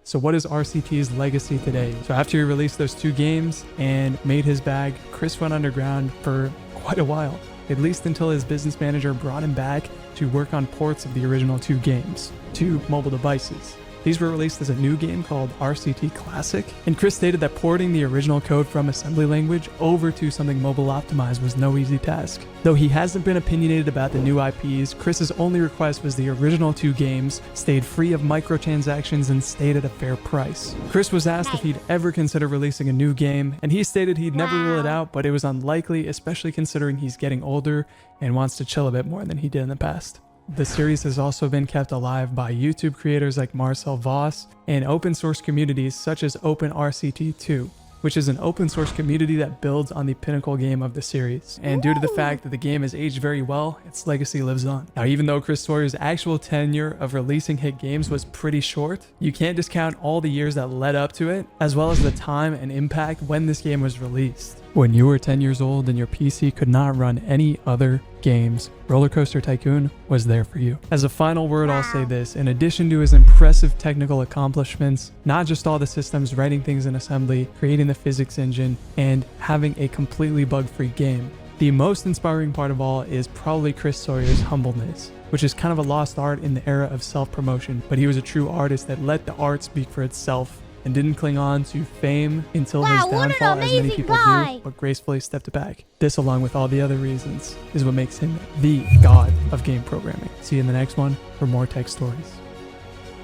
So what is RCT's legacy today? So after he released those 2 games and made his bag, Chris went underground for quite a while, at least until his business manager brought him back to work on ports of the original 2 games to mobile devices. These were released as a new game called RCT Classic, and Chris stated that porting the original code from assembly language over to something mobile optimized was no easy task. Though he hasn't been opinionated about the new IPs, Chris's only request was the original 2 games stayed free of microtransactions and stayed at a fair price. Chris was asked if he'd ever consider releasing a new game, and he stated he'd never rule it out, but it was unlikely, especially considering he's getting older and wants to chill a bit more than he did in the past. The series has also been kept alive by YouTube creators like Marcel Voss and open source communities such as OpenRCT2, which is an open source community that builds on the pinnacle game of the series. And due to the fact that the game has aged very well, its legacy lives on. Now, even though Chris Sawyer's actual tenure of releasing hit games was pretty short, you can't discount all the years that led up to it, as well as the time and impact when this game was released. When you were 10 years old and your PC could not run any other games, Roller Coaster Tycoon was there for you. As a final word, I'll say this. In addition to his impressive technical accomplishments, not just all the systems, writing things in assembly, creating the physics engine, and having a completely bug-free game, the most inspiring part of all is probably Chris Sawyer's humbleness, which is kind of a lost art in the era of self-promotion, but he was a true artist that let the art speak for itself and didn't cling on to fame until his downfall, as many people do, but gracefully stepped back. This, along with all the other reasons, is what makes him the god of game programming. See you in the next one for more tech stories.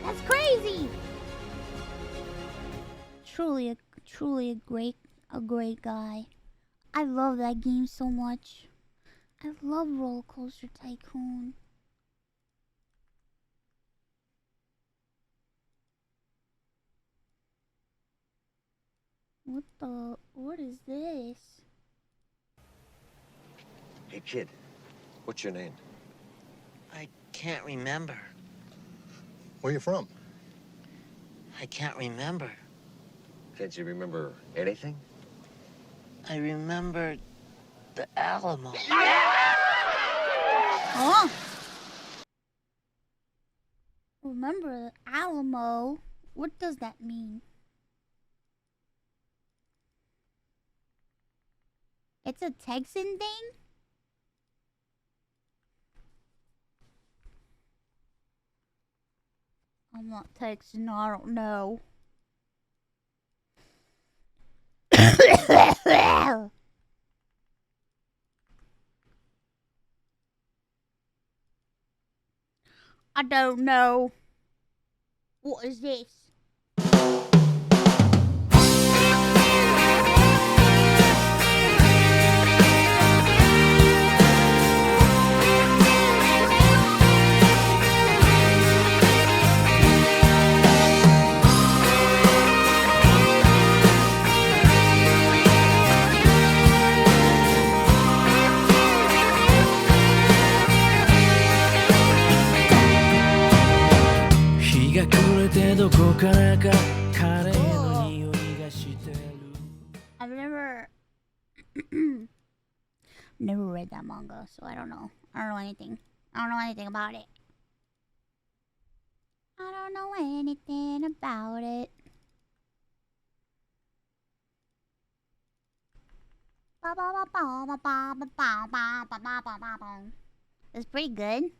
That's crazy. Truly a great guy. I love that game so much. I love Roller Coaster Tycoon. What is this? Hey kid, what's your name? I can't remember. Where you from? I can't remember. Can't you remember anything? I remember the Alamo. Huh? Remember the Alamo? What does that mean? It's a Texan thing? I'm not Texan, I don't know. I don't know. What is this? I've never read that manga, so I don't know. I don't know anything. I don't know anything about it. I don't know anything about it. It's pretty good.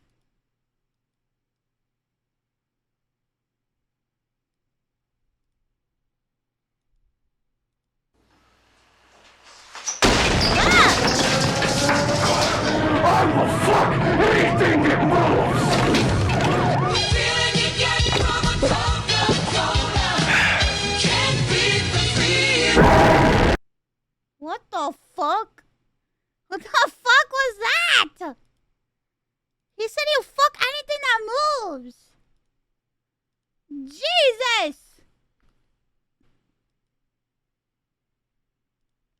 I will fuck anything that moves! What the fuck? What the fuck was that? He said he'll fuck anything that moves. Jesus!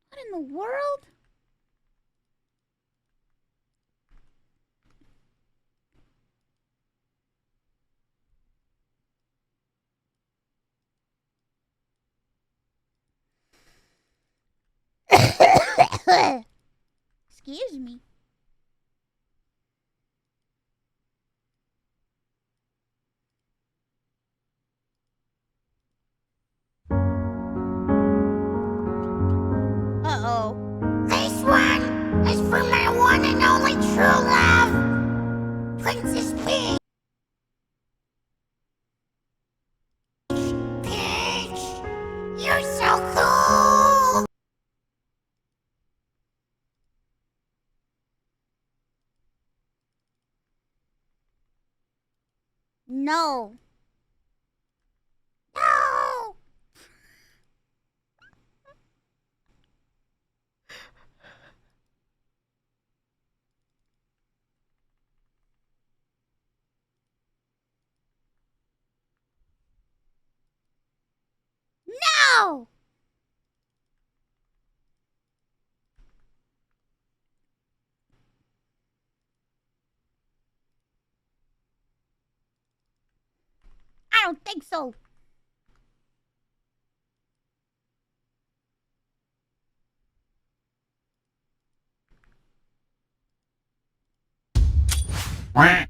What in the world? Excuse me. Uh-oh. This one is for my one and only true love, Princess Peach. Peach, you're so cool. No. No! I don't think so.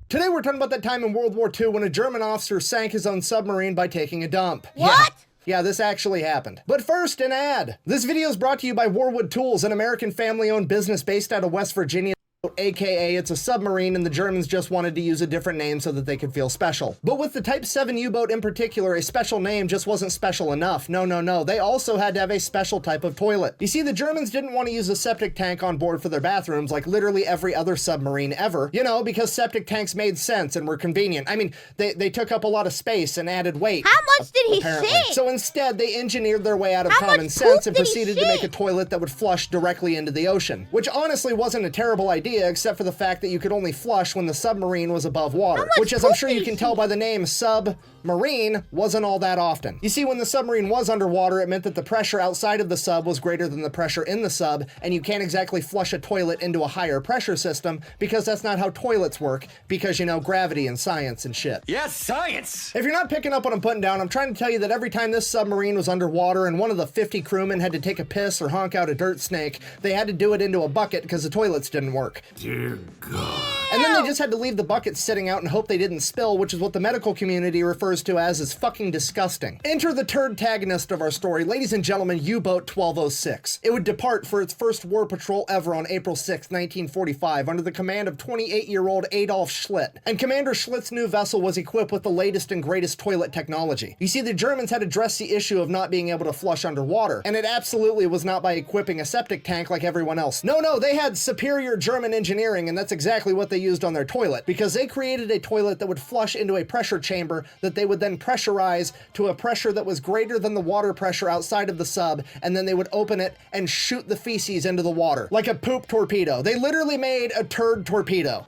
Today we're talking about that time in World War II when a German officer sank his own submarine by taking a dump. What? Yeah, this actually happened. But first, an ad. This video is brought to you by Warwood Tools, an American family-owned business based out of West Virginia. AKA it's a submarine and the Germans just wanted to use a different name so that they could feel special. But with the Type 7 U-boat in particular, a special name just wasn't special enough. No. They also had to have a special type of toilet. You see, the Germans didn't want to use a septic tank on board for their bathrooms like literally every other submarine ever. You know, because septic tanks made sense and were convenient. I mean, they took up a lot of space and added weight. How much did he apparently. shit? So instead, they engineered their way out of common sense and proceeded to make a toilet that would flush directly into the ocean. Which honestly wasn't a terrible idea, except for the fact that you could only flush when the submarine was above water, which, as I'm sure you can tell by the name submarine, wasn't all that often. You see, when the submarine was underwater, it meant that the pressure outside of the sub was greater than the pressure in the sub, and you can't exactly flush a toilet into a higher pressure system because that's not how toilets work, because, you know, gravity and science and shit. Yes, science! If you're not picking up what I'm putting down, I'm trying to tell you that every time this submarine was underwater and one of the 50 crewmen had to take a piss or honk out a dirt snake, they had to do it into a bucket because the toilets didn't work. Dear God. And then they just had to leave the bucket sitting out and hope they didn't spill, which is what the medical community refers to as fucking disgusting. Enter the turd-tagonist of our story, ladies and gentlemen, U-Boat 1206. It would depart for its first war patrol ever on April 6, 1945, under the command of 28-year-old Adolf Schlitt. And Commander Schlitt's new vessel was equipped with the latest and greatest toilet technology. You see, the Germans had addressed the issue of not being able to flush underwater, and it absolutely was not by equipping a septic tank like everyone else. No, they had superior German engineering, and that's exactly what they used on their toilet, because they created a toilet that would flush into a pressure chamber that they would then pressurize to a pressure that was greater than the water pressure outside of the sub, and then they would open it and shoot the feces into the water, like a poop torpedo. They literally made a turd torpedo.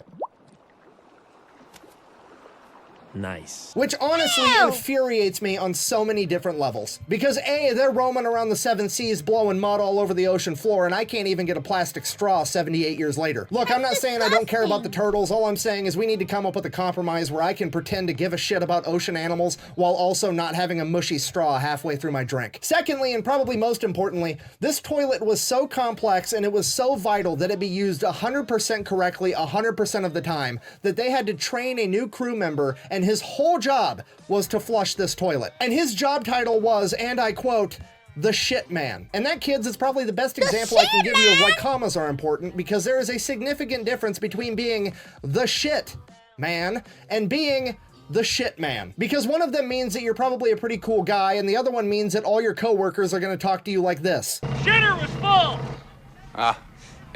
Nice. Which honestly infuriates me on so many different levels. Because A, they're roaming around the 7 seas blowing mud all over the ocean floor, and I can't even get a plastic straw 78 years later. Look, I'm not saying I don't care about the turtles. All I'm saying is we need to come up with a compromise where I can pretend to give a shit about ocean animals while also not having a mushy straw halfway through my drink. Secondly, and probably most importantly, this toilet was so complex and it was so vital that it be used 100% correctly 100% of the time that they had to train a new crew member, and his whole job was to flush this toilet. And his job title was, and I quote, the shit man. And that, kids, is probably the best example I can give you of why commas are important, because there is a significant difference between being the shit man and being the shit man. Because one of them means that you're probably a pretty cool guy, and the other one means that all your coworkers are gonna talk to you like this. Shitter was full!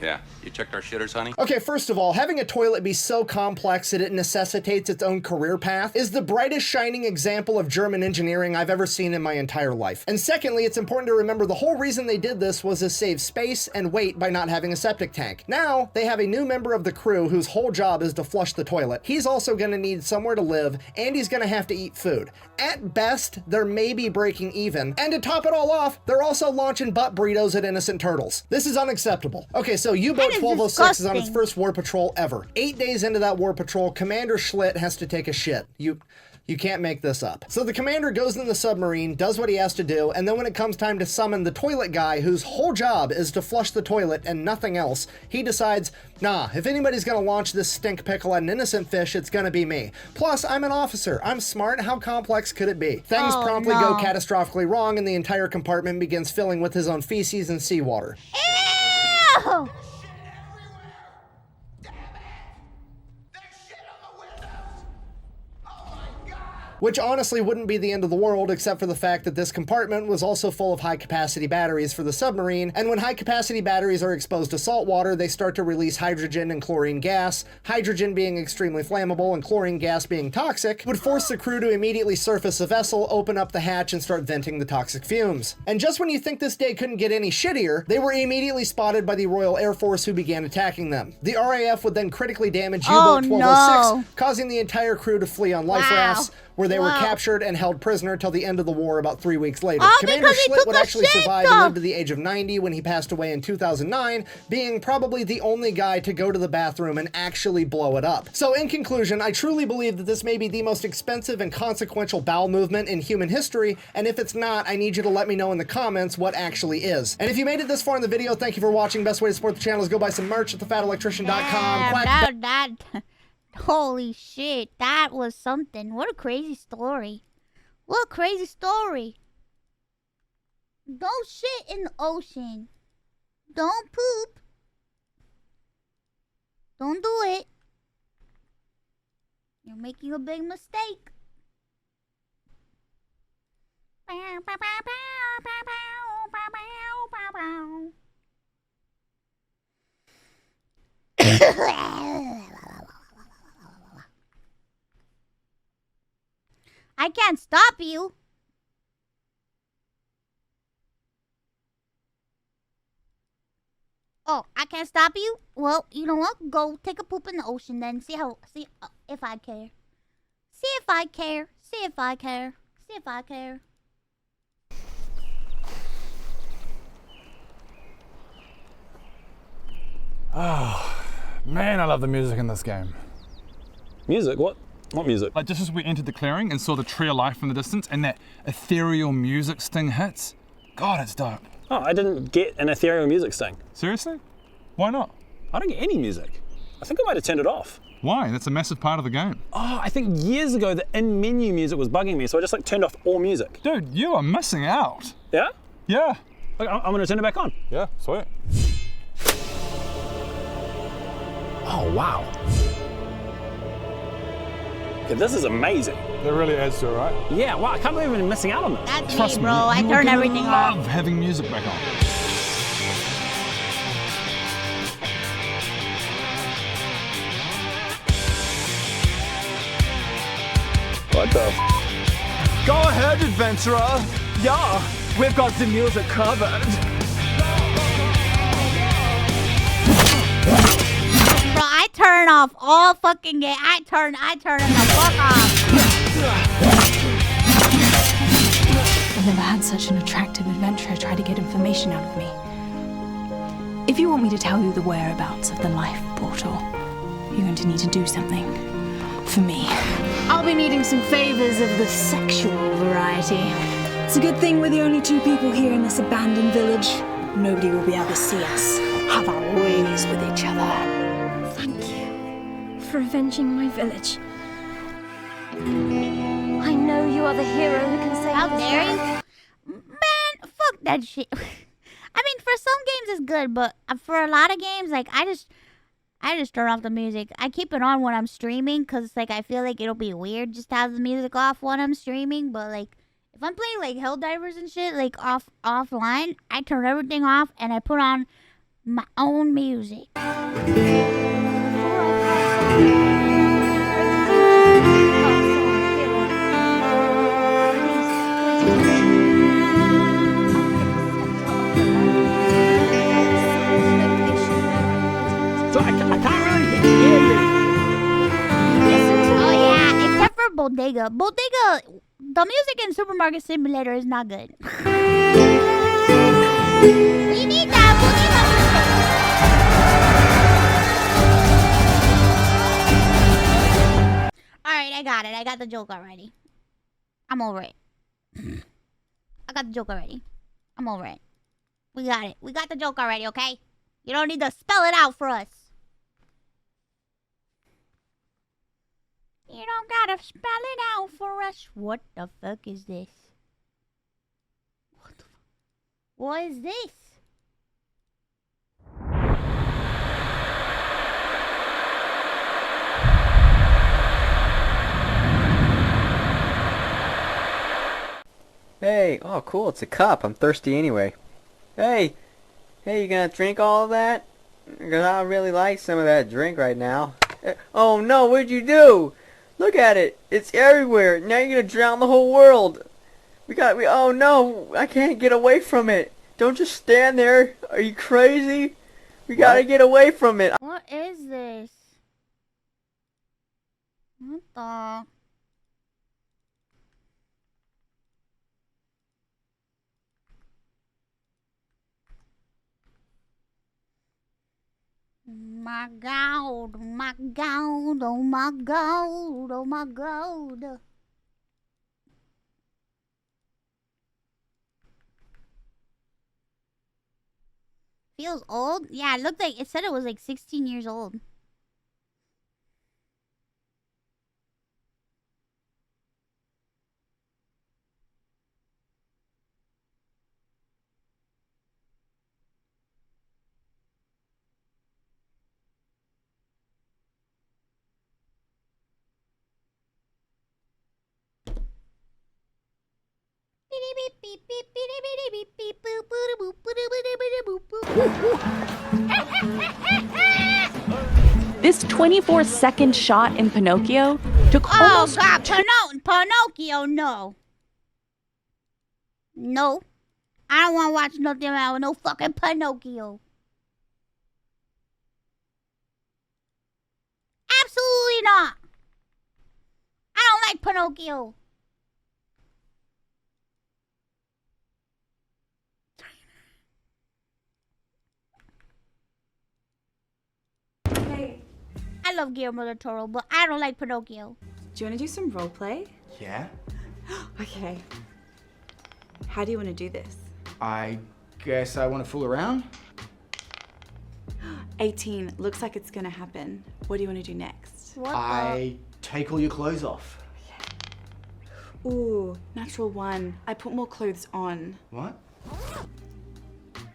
Yeah. You checked our shitters, honey? Okay, first of all, having a toilet be so complex that it necessitates its own career path is the brightest shining example of German engineering I've ever seen in my entire life. And secondly, it's important to remember the whole reason they did this was to save space and weight by not having a septic tank. Now, they have a new member of the crew whose whole job is to flush the toilet. He's also gonna need somewhere to live, and he's gonna have to eat food. At best, they're maybe breaking even, and to top it all off, they're also launching butt burritos at innocent turtles. This is unacceptable. Okay, so U-Boat 1206 is on its first war patrol ever. 8 days into that war patrol, Commander Schlitt has to take a shit. You can't make this up. So the commander goes in the submarine, does what he has to do, and then when it comes time to summon the toilet guy, whose whole job is to flush the toilet and nothing else, he decides, nah, if anybody's gonna launch this stink pickle at an innocent fish, it's gonna be me. Plus, I'm an officer. I'm smart. How complex could it be? Things promptly go catastrophically wrong, and the entire compartment begins filling with his own feces and seawater. Ew! Which honestly wouldn't be the end of the world, except for the fact that this compartment was also full of high-capacity batteries for the submarine, and when high-capacity batteries are exposed to salt water, they start to release hydrogen and chlorine gas. Hydrogen being extremely flammable and chlorine gas being toxic would force the crew to immediately surface the vessel, open up the hatch, and start venting the toxic fumes. And just when you think this day couldn't get any shittier, they were immediately spotted by the Royal Air Force, who began attacking them. The RAF would then critically damage U-Boat 1206, causing the entire crew to flee on life rafts, where they were Wow. captured and held prisoner till the end of the war about 3 weeks later. Oh, Commander because he Schlitt took would a actually shit, survive though. and live to the age of 90 when he passed away in 2009, being probably the only guy to go to the bathroom and actually blow it up. So in conclusion, I truly believe that this may be the most expensive and consequential bowel movement in human history, and if it's not, I need you to let me know in the comments what actually is. And if you made it this far in the video, thank you for watching. Best way to support the channel is go buy some merch at thefatelectrician.com. Damn, that, holy shit, that was something. What a crazy story. What a crazy story. Don't shit in the ocean. Don't poop. Don't do it. You're making a big mistake. I can't stop you. Oh, I can't stop you? Well, you know what? Go take a poop in the ocean then. See if I care. See if I care. See if I care. See if I care. Oh, man, I love the music in this game. Music? What music? Like just as we entered the clearing and saw the tree of life from the distance and that ethereal music sting hits. God, it's dope. Oh, I didn't get an ethereal music sting. Seriously? Why not? I don't get any music. I think I might have turned it off. Why? That's a massive part of the game. Oh, I think years ago the in-menu music was bugging me, so I just like turned off all music. Dude, you are missing out. Yeah? Yeah. Like, I'm gonna turn it back on. Yeah, sweet. Oh, wow. Okay, this is amazing. That really adds to it, right? Yeah, wow, I can't believe I'm missing out on this. That's Trust me, bro. I you turn are gonna everything off. love having music back on. What the? Go ahead, adventurer. Yeah, we've got the music covered. Bro, I turn off all fucking game. I turn them the fuck off. I've never had such an attractive adventurer try to get information out of me. If you want me to tell you the whereabouts of the life portal, you're going to need to do something for me. I'll be needing some favors of the sexual variety. It's a good thing we're the only two people here in this abandoned village. Nobody will be able to see us have our ways with each other. Thank you for avenging my village. I know you are the hero who can save How this dare you? world. Man, fuck that shit. I mean, for some games it's good, but for a lot of games, like, I just turn off the music. I keep it on when I'm streaming, because, like, I feel like it'll be weird just to have the music off when I'm streaming, but, like, if I'm playing, like, Helldivers and shit, like, offline, I turn everything off, and I put on my own music. So I can't really hear you. Oh yeah, except for Bodega. Bodega, the music in Supermarket Simulator is not good. We need that. We need that music. Alright, I got it. I got the joke already. I'm over it. I got the joke already. I'm over it. We got it. We got the joke already, okay? You don't need to spell it out for us. You don't gotta spell it out for us. What the fuck is this? What the fuck? What is this? Hey, oh cool, it's a cup. I'm thirsty anyway. Hey, you gonna drink all of that? Because I really like some of that drink right now. Oh no, what'd you do? Look at it, it's everywhere. Now you're gonna drown the whole world. Oh no, I can't get away from it. Don't just stand there. Are you crazy? We gotta get away from it. What is this? What the? My God, my God, oh my God, oh my God. Feels old? Yeah, it looked like, it said it was like 16 years old. This 24-second shot in Pinocchio took almost... Oh God, Pinocchio, no. No. I don't want to watch nothing about no fucking Pinocchio. Absolutely not. I don't like Pinocchio. Hey, I love Guillermo del Toro, but I don't like Pinocchio. do you want to do some roleplay? Yeah? Okay. How do you want to do this? I guess I want to fool around. 18. Looks like it's gonna happen. What do you want to do next? I take all your clothes off. Ooh, natural 1. I put more clothes on. What?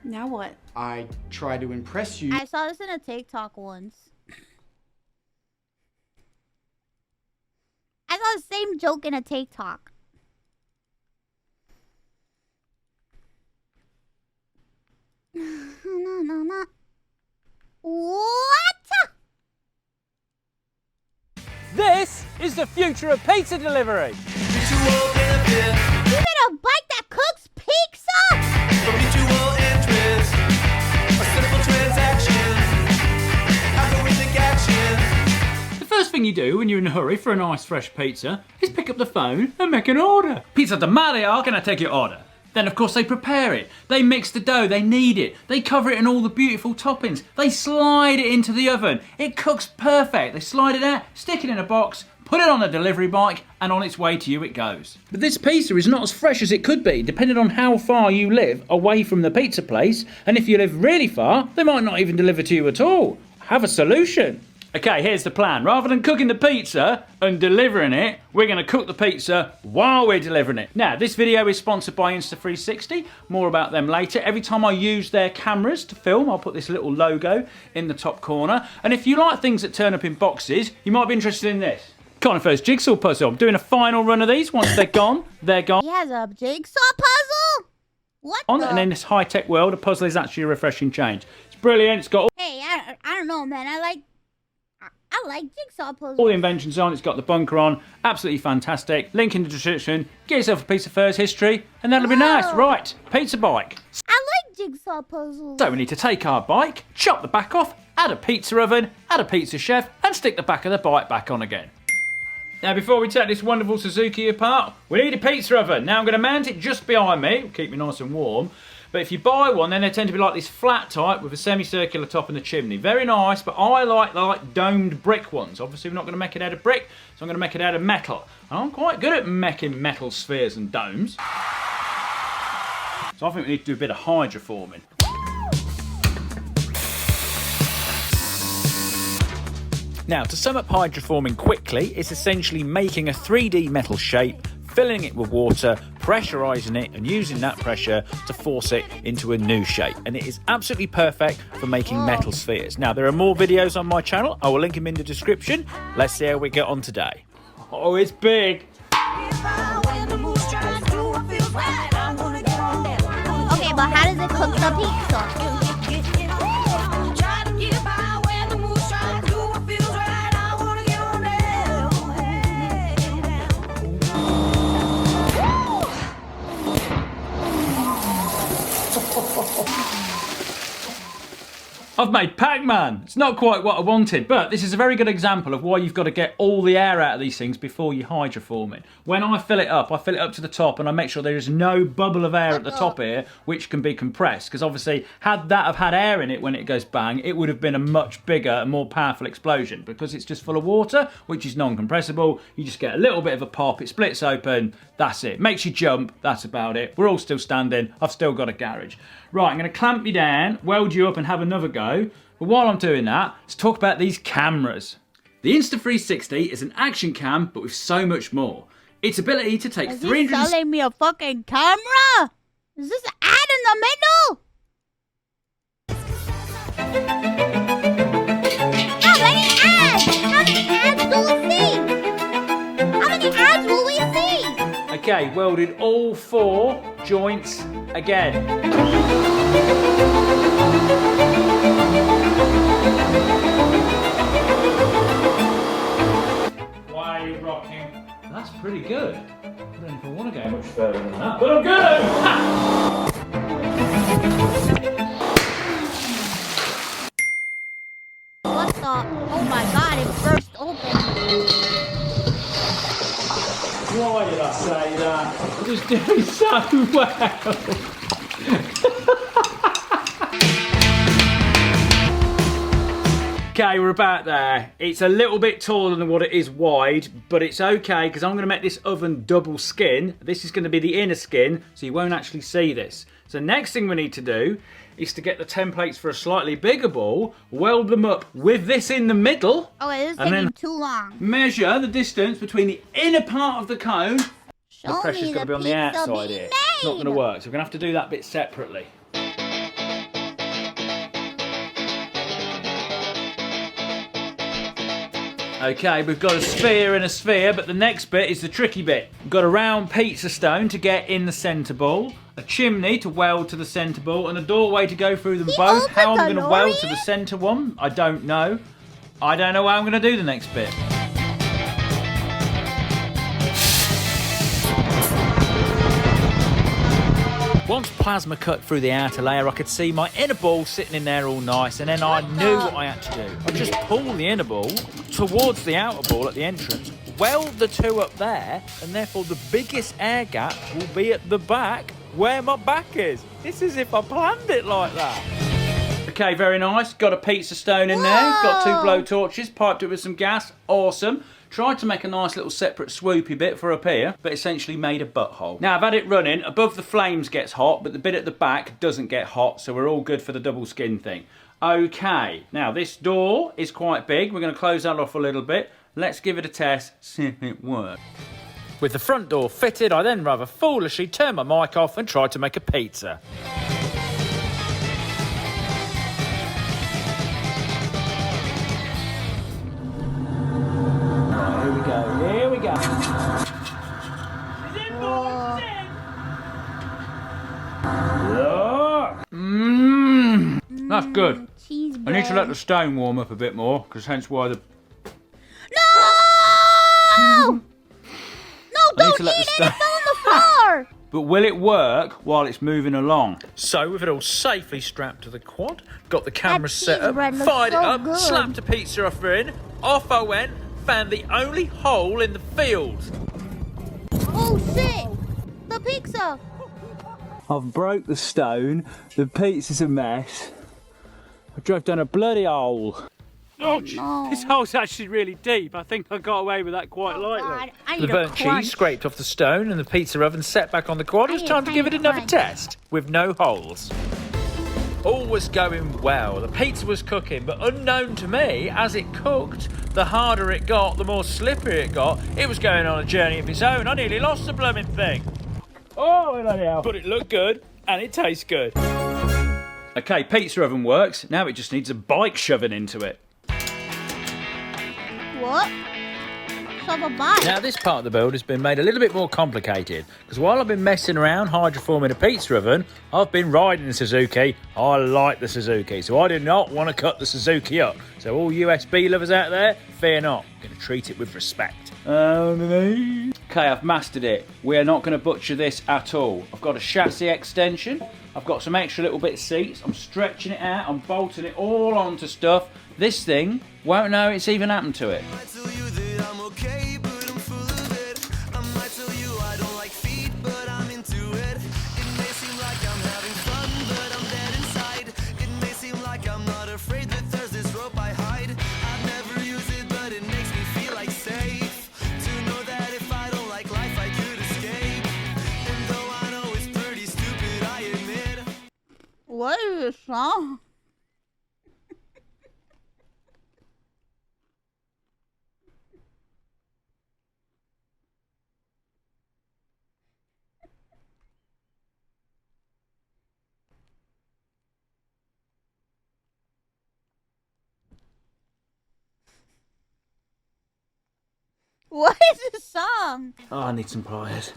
Now what? I try to impress you. I saw this in a TikTok once. I saw the same joke in a TikTok. No. What? This is the future of pizza delivery. You mean a bike that cooks pizza? The first thing you do when you're in a hurry for a nice fresh pizza is pick up the phone and make an order. Pizza de Mario, can I take your order? Then of course they prepare it, they mix the dough, they knead it, they cover it in all the beautiful toppings, they slide it into the oven, it cooks perfect, they slide it out, stick it in a box, put it on a delivery bike, and on its way to you it goes. But this pizza is not as fresh as it could be, depending on how far you live away from the pizza place, and if you live really far, they might not even deliver to you at all. Have a solution. Okay, here's the plan. Rather than cooking the pizza and delivering it, we're going to cook the pizza while we're delivering it. Now, this video is sponsored by Insta360. More about them later. Every time I use their cameras to film, I'll put this little logo in the top corner. And if you like things that turn up in boxes, you might be interested in this. Conifer's jigsaw puzzle. I'm doing a final run of these. Once they're gone, they're gone. He has a jigsaw puzzle? What And in this high-tech world, a puzzle is actually a refreshing change. It's brilliant. It's got all Hey, I don't know, man. I like jigsaw puzzles. all the inventions on. It's got the bunker on. Absolutely fantastic. Link in the description. Get yourself a piece of Furs history, and that'll be nice. Right, pizza bike. I like jigsaw puzzles. So we need to take our bike, chop the back off, add a pizza oven, add a pizza chef, and stick the back of the bike back on again. Now before we take this wonderful Suzuki apart, we need a pizza oven. Now I'm going to mount it just behind me, it'll keep me nice and warm. But if you buy one, then they tend to be like this flat type with a semicircular top and a chimney. Very nice, but I like domed brick ones. Obviously we're not going to make it out of brick, so I'm going to make it out of metal. And I'm quite good at making metal spheres and domes. So I think we need to do a bit of hydroforming. Now, to sum up hydroforming quickly, it's essentially making a 3D metal shape, filling it with water, pressurising it, and using that pressure to force it into a new shape. And it is absolutely perfect for making metal spheres. Now, there are more videos on my channel. I will link them in the description. Let's see how we get on today. Oh, it's big. Okay, but how does it cook the pizza? I've made Pac-Man. It's not quite what I wanted, but this is a very good example of why you've got to get all the air out of these things before you hydroform it. When I fill it up to the top and I make sure there is no bubble of air at the top here, which can be compressed, because obviously had that have had air in it when it goes bang, it would have been a much bigger and more powerful explosion. Because it's just full of water, which is non-compressible, you just get a little bit of a pop, it splits open, that's it. Makes you jump, that's about it. We're all still standing, I've still got a garage. Right, I'm going to clamp you down, weld you up and have another go. But while I'm doing that, let's talk about these cameras. The Insta360 is an action cam, but with so much more. Its ability to take 300... Is he selling me a fucking camera? Is this an ad in the middle? How many ads? How many ads will we see? How many ads will we see? Okay, welded all 4 joints again. Why are you rocking? That's pretty good. I don't know if I want to go much further than that, but I'm good! What the? Oh my god, it burst open. Why did I say that? I'm just doing so well. Okay, we're about there. It's a little bit taller than what it is wide, but it's okay because I'm going to make this oven double skin. This is going to be the inner skin, so you won't actually see this. So next thing we need to do is to get the templates for a slightly bigger ball, weld them up with this in the middle. Oh, it is taking too long. Measure the distance between the inner part of the cone. Show the pressure's got to be on the outside here. It's not going to work, so we're going to have to do that bit separately. Okay, we've got a sphere and a sphere, but the next bit is the tricky bit. We've got a round pizza stone to get in the centre ball, a chimney to weld to the centre ball, and a doorway to go through them both. How I'm going to weld to the centre one, I don't know. I don't know how I'm going to do the next bit. Once plasma cut through the outer layer, I could see my inner ball sitting in there all nice, and then I knew what I had to do. I just pull the inner ball towards the outer ball at the entrance, weld the two up there, and therefore the biggest air gap will be at the back where my back is. It's as if I planned it like that. Okay, very nice. Got a pizza stone in there. Got 2 blow torches, piped it with some gas. Awesome. Tried to make a nice little separate swoopy bit for up here, but essentially made a butthole. Now I've had it running, above the flames gets hot, but the bit at the back doesn't get hot, so we're all good for the double skin thing. Okay, now this door is quite big. We're going to close that off a little bit. Let's give it a test, see if it works. With the front door fitted, I then rather foolishly turned my mic off and tried to make a pizza. Here we go. That's good. I need to let the stone warm up a bit more, because hence why the... No! No, don't eat it! It's on the floor! But will it work while it's moving along? So, with it all safely strapped to the quad, got the camera set up, fired it up, slapped a pizza offer in, off I went, found the only hole in the field. Oh shit! The pizza! I've broke the stone, the pizza's a mess. I drove down a bloody hole. Oh, no. This hole's actually really deep. I think I got away with that quite lightly. The burnt cheese scraped off the stone and the pizza oven set back on the quad. It was time to give it another test with no holes. All was going well. The pizza was cooking, but unknown to me, as it cooked, the harder it got, the more slippery it got. It was going on a journey of its own. I nearly lost the blooming thing. Oh, anyhow. But it looked good, and it tastes good. Okay, pizza oven works. Now it just needs a bike shoving into it. What? Shove a bike? Now this part of the build has been made a little bit more complicated, because while I've been messing around hydroforming a pizza oven, I've been riding the Suzuki. I like the Suzuki, so I did not want to cut the Suzuki up. So all USB lovers out there, fear not. I'm going to treat it with respect. Okay, I've mastered it. We are not going to butcher this at all. I've got a chassis extension. I've got some extra little bit of seats. I'm stretching it out. I'm bolting it all onto stuff. This thing won't know it's even happened to it. What is this song? What is this song? Oh, I need some pliers.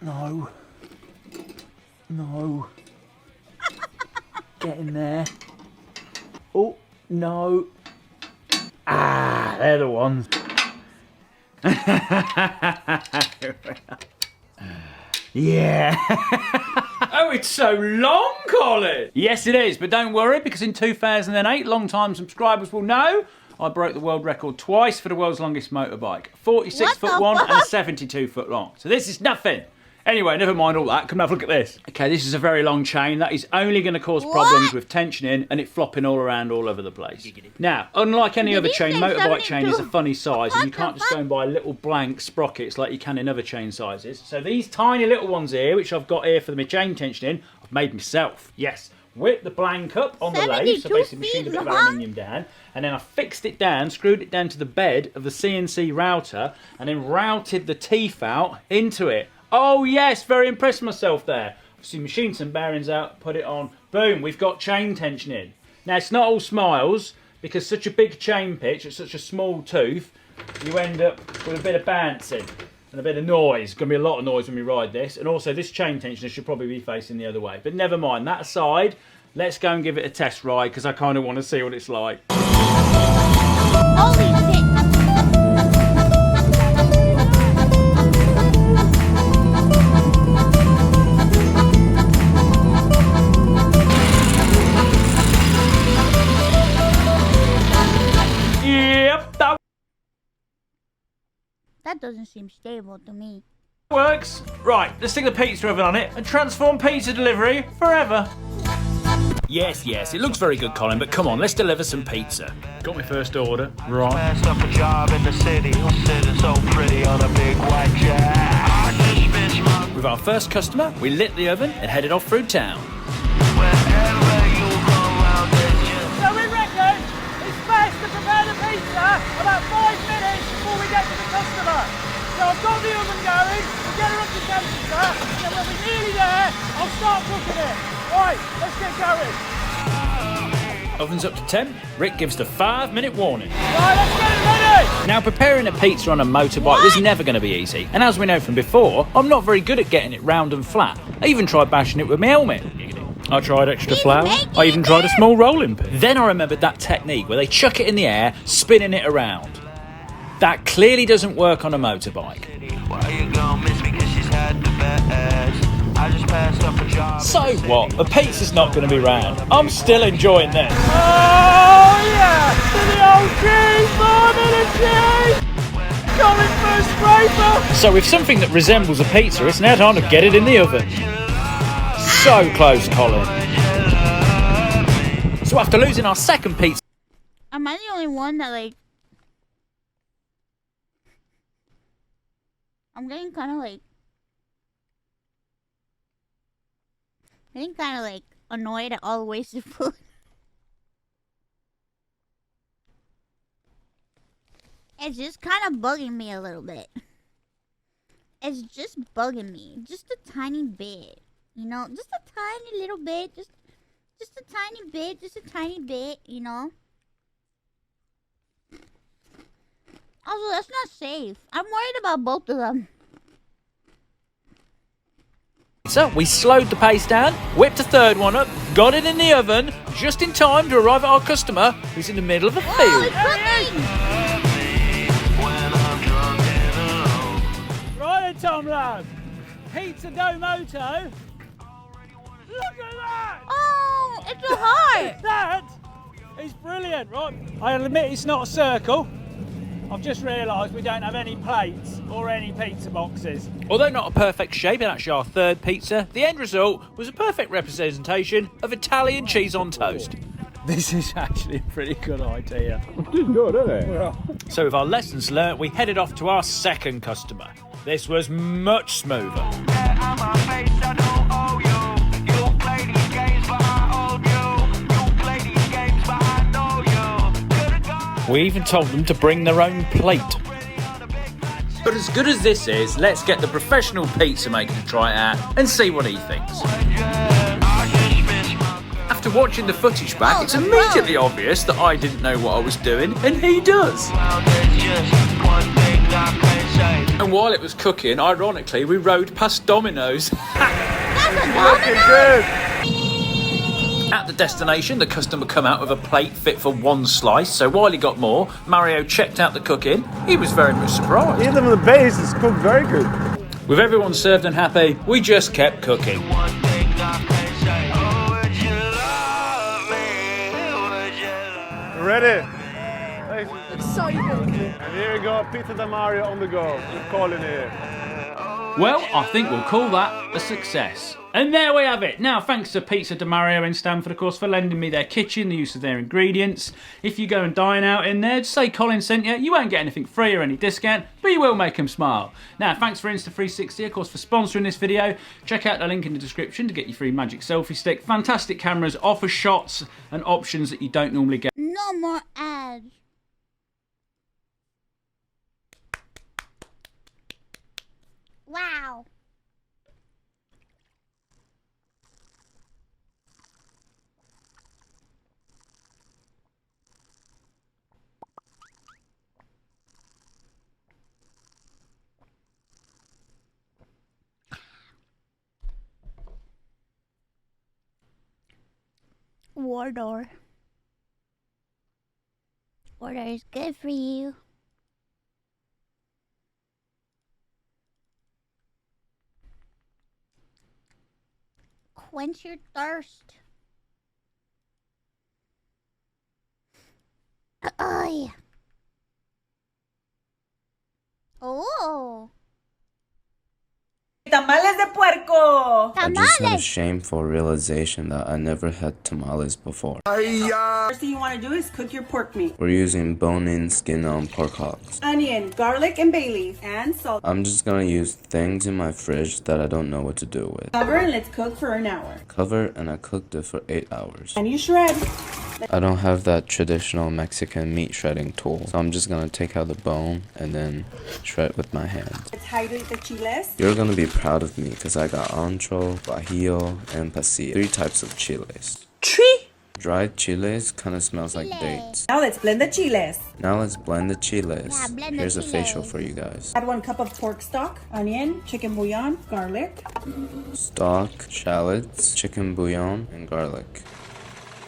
No. No. Get in there. Oh, no. Ah, they're the ones. Yeah. Oh, it's so long, Colin. Yes, it is, but don't worry, because in 2008, long-time subscribers will know, I broke the world record twice for the world's longest motorbike. 46 foot one and a 72 foot long. So this is nothing. Anyway, never mind all that. Come have a look at this. Okay, this is a very long chain. That is only going to cause problems with tensioning and it flopping all around all over the place. Now, unlike any other chain, motorbike chain is a funny size and you can't just go and buy little blank sprockets like you can in other chain sizes. So these tiny little ones here, which I've got here for my chain tensioning, I've made myself. Yes. Whipped the blank up on the lathe, so basically machined a bit of aluminium down, and then I fixed it down, screwed it down to the bed of the CNC router, and then routed the teeth out into it. Oh yes, very impressed with myself there. Obviously machined some bearings out, put it on, boom, we've got chain tensioning. Now it's not all smiles, because such a big chain pitch at such a small tooth, you end up with a bit of bouncing and a bit of noise. Going to be a lot of noise when we ride this, and also this chain tensioner should probably be facing the other way. But never mind, that aside, let's go and give it a test ride, because I kind of want to see what it's like. Holy shit! Yep, That doesn't seem stable to me. works. Right, let's stick the pizza oven on it and transform pizza delivery forever. Yes, it looks very good, Colin, but come on, let's deliver some pizza. Got my first order. Right. Passed up a job in the city, sitting so pretty on a big white jet. With our first customer, we lit the oven and headed off through town. So we reckon it's best to prepare the pizza about 5 minutes before we get to the customer. So I've got the oven going, we'll get her up to temperature, and then when we're nearly there, I'll start cooking it. Right, let's get going. Oven's up to temp. Rick gives the 5-minute warning. Right, let's get it ready. Now, preparing a pizza on a motorbike was never going to be easy. And as we know from before, I'm not very good at getting it round and flat. I even tried bashing it with my helmet. I tried extra flour. I even tried a small rolling pin. Then I remembered that technique where they chuck it in the air, spinning it around. That clearly doesn't work on a motorbike. So what? The pizza's not going to be round. I'm still enjoying this. Oh yeah! To the old cheese, more than a cheese! Coming for a scraper! So with something that resembles a pizza, it's now time to get it in the oven. So close, Colin. So after losing our second pizza... Am I the only one that, like... I'm getting kind of, like... annoyed at all the wasted food. It's just kind of bugging me a little bit. It's just bugging me. Just a tiny bit. You know? Just a tiny little bit. Just a tiny bit. Just a tiny bit, you know? Also, that's not safe. I'm worried about both of them. So we slowed the pace down, whipped a third one up, got it in the oven, just in time to arrive at our customer, who's in the middle of a field. Right, Tom Love. Pizza Domoto. Look at that! Oh, it's a heart. That is brilliant, right? I admit it's not a circle. I've just realised we don't have any plates or any pizza boxes. Although not a perfect shape in actually our third pizza, the end result was a perfect representation of Italian cheese on toast. This is actually a pretty good idea. It's good, isn't it? Yeah. So with our lessons learnt, we headed off to our second customer. This was much smoother. We even told them to bring their own plate. But as good as this is, let's get the professional pizza maker to try it out and see what he thinks. After watching the footage back, it's immediately obvious that I didn't know what I was doing, and he does. And while it was cooking, ironically, we rode past Domino's. At the destination, the customer come out with a plate fit for one slice, so while he got more, Mario checked out the cooking. He was very much surprised. Even the base is cooked very good. With everyone served and happy, we just kept cooking. Ready? So good. And here we go, Pizza da Mario on the go. We're calling it. Well, I think we'll call that a success. And there we have it. Now, thanks to Pizza da Mario in Stamford, of course, for lending me their kitchen, the use of their ingredients. If you go and dine out in there, just say Colin sent you. You won't get anything free or any discount, but you will make them smile. Now, thanks for Insta360, of course, for sponsoring this video. Check out the link in the description to get your free magic selfie stick. Fantastic cameras, offer shots and options that you don't normally get. No more ads. Wow. Water. Water is good for you. Quench your thirst. Oh. Oh. Tamales de puerco! I just had a shameful realization that I never had tamales before. First thing you want to do is cook your pork meat. We're using bone-in, skin-on pork hocks. Onion, garlic, and bay leaf, and salt. I'm just gonna use things in my fridge that I don't know what to do with. Cover and let's cook for an hour. Cover and I cooked it for 8 hours. And you shred. I don't have that traditional Mexican meat shredding tool, so I'm just gonna take out the bone and then shred with my hand. Let's hydrate the chiles. You're gonna be proud of me because I got ancho, guajillo, and pasilla. 3 types of chiles. Tree. Dried chiles kind of smells like dates. Now let's blend the chiles. Now let's blend the chiles. Yeah, blend the Here's a chiles. facial for you guys. Add 1 cup of pork stock, onion, chicken bouillon, garlic. Stock, shallots, chicken bouillon, and garlic.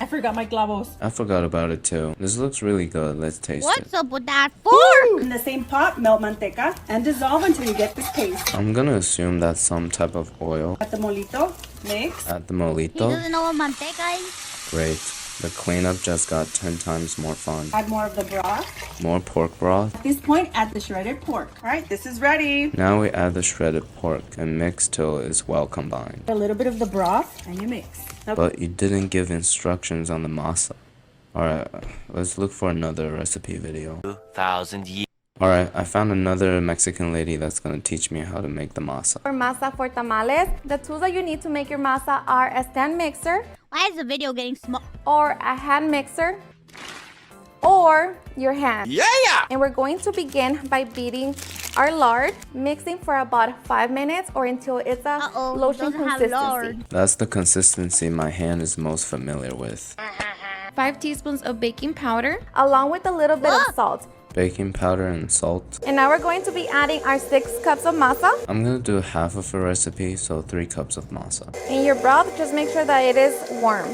I forgot my clavos. I forgot about it too. This looks really good. Let's taste it. What's up with that fork? In the same pot, melt manteca and dissolve until you get this paste. I'm gonna assume that's some type of oil. At the molito, mix. At the He molito. doesn't know what manteca is. Great. The cleanup just got 10 times more fun. Add more of the broth. More pork broth. At this point, add the shredded pork. All right, this is ready. Now we add the shredded pork and mix till it's well combined. A little bit of the broth and you mix. Now, But you didn't give instructions on the masa. Alright, let's look for another recipe video. 2,000 years. Alright, I found another Mexican lady that's gonna teach me how to make the masa. For masa for tamales, the tools that you need to make your masa are a stand mixer. Why is the video getting small? Or a hand mixer. Or your hand. Yeah! And we're going to begin by beating our lard, mixing for about 5 minutes or until it's a lotion consistency. That's the consistency my hand is most familiar with. 5 teaspoons of baking powder, along with a little bit of salt. Baking powder and salt. And now we're going to be adding our 6 cups of masa. I'm gonna do half of a recipe, so 3 cups of masa. In your broth, just make sure that it is warm.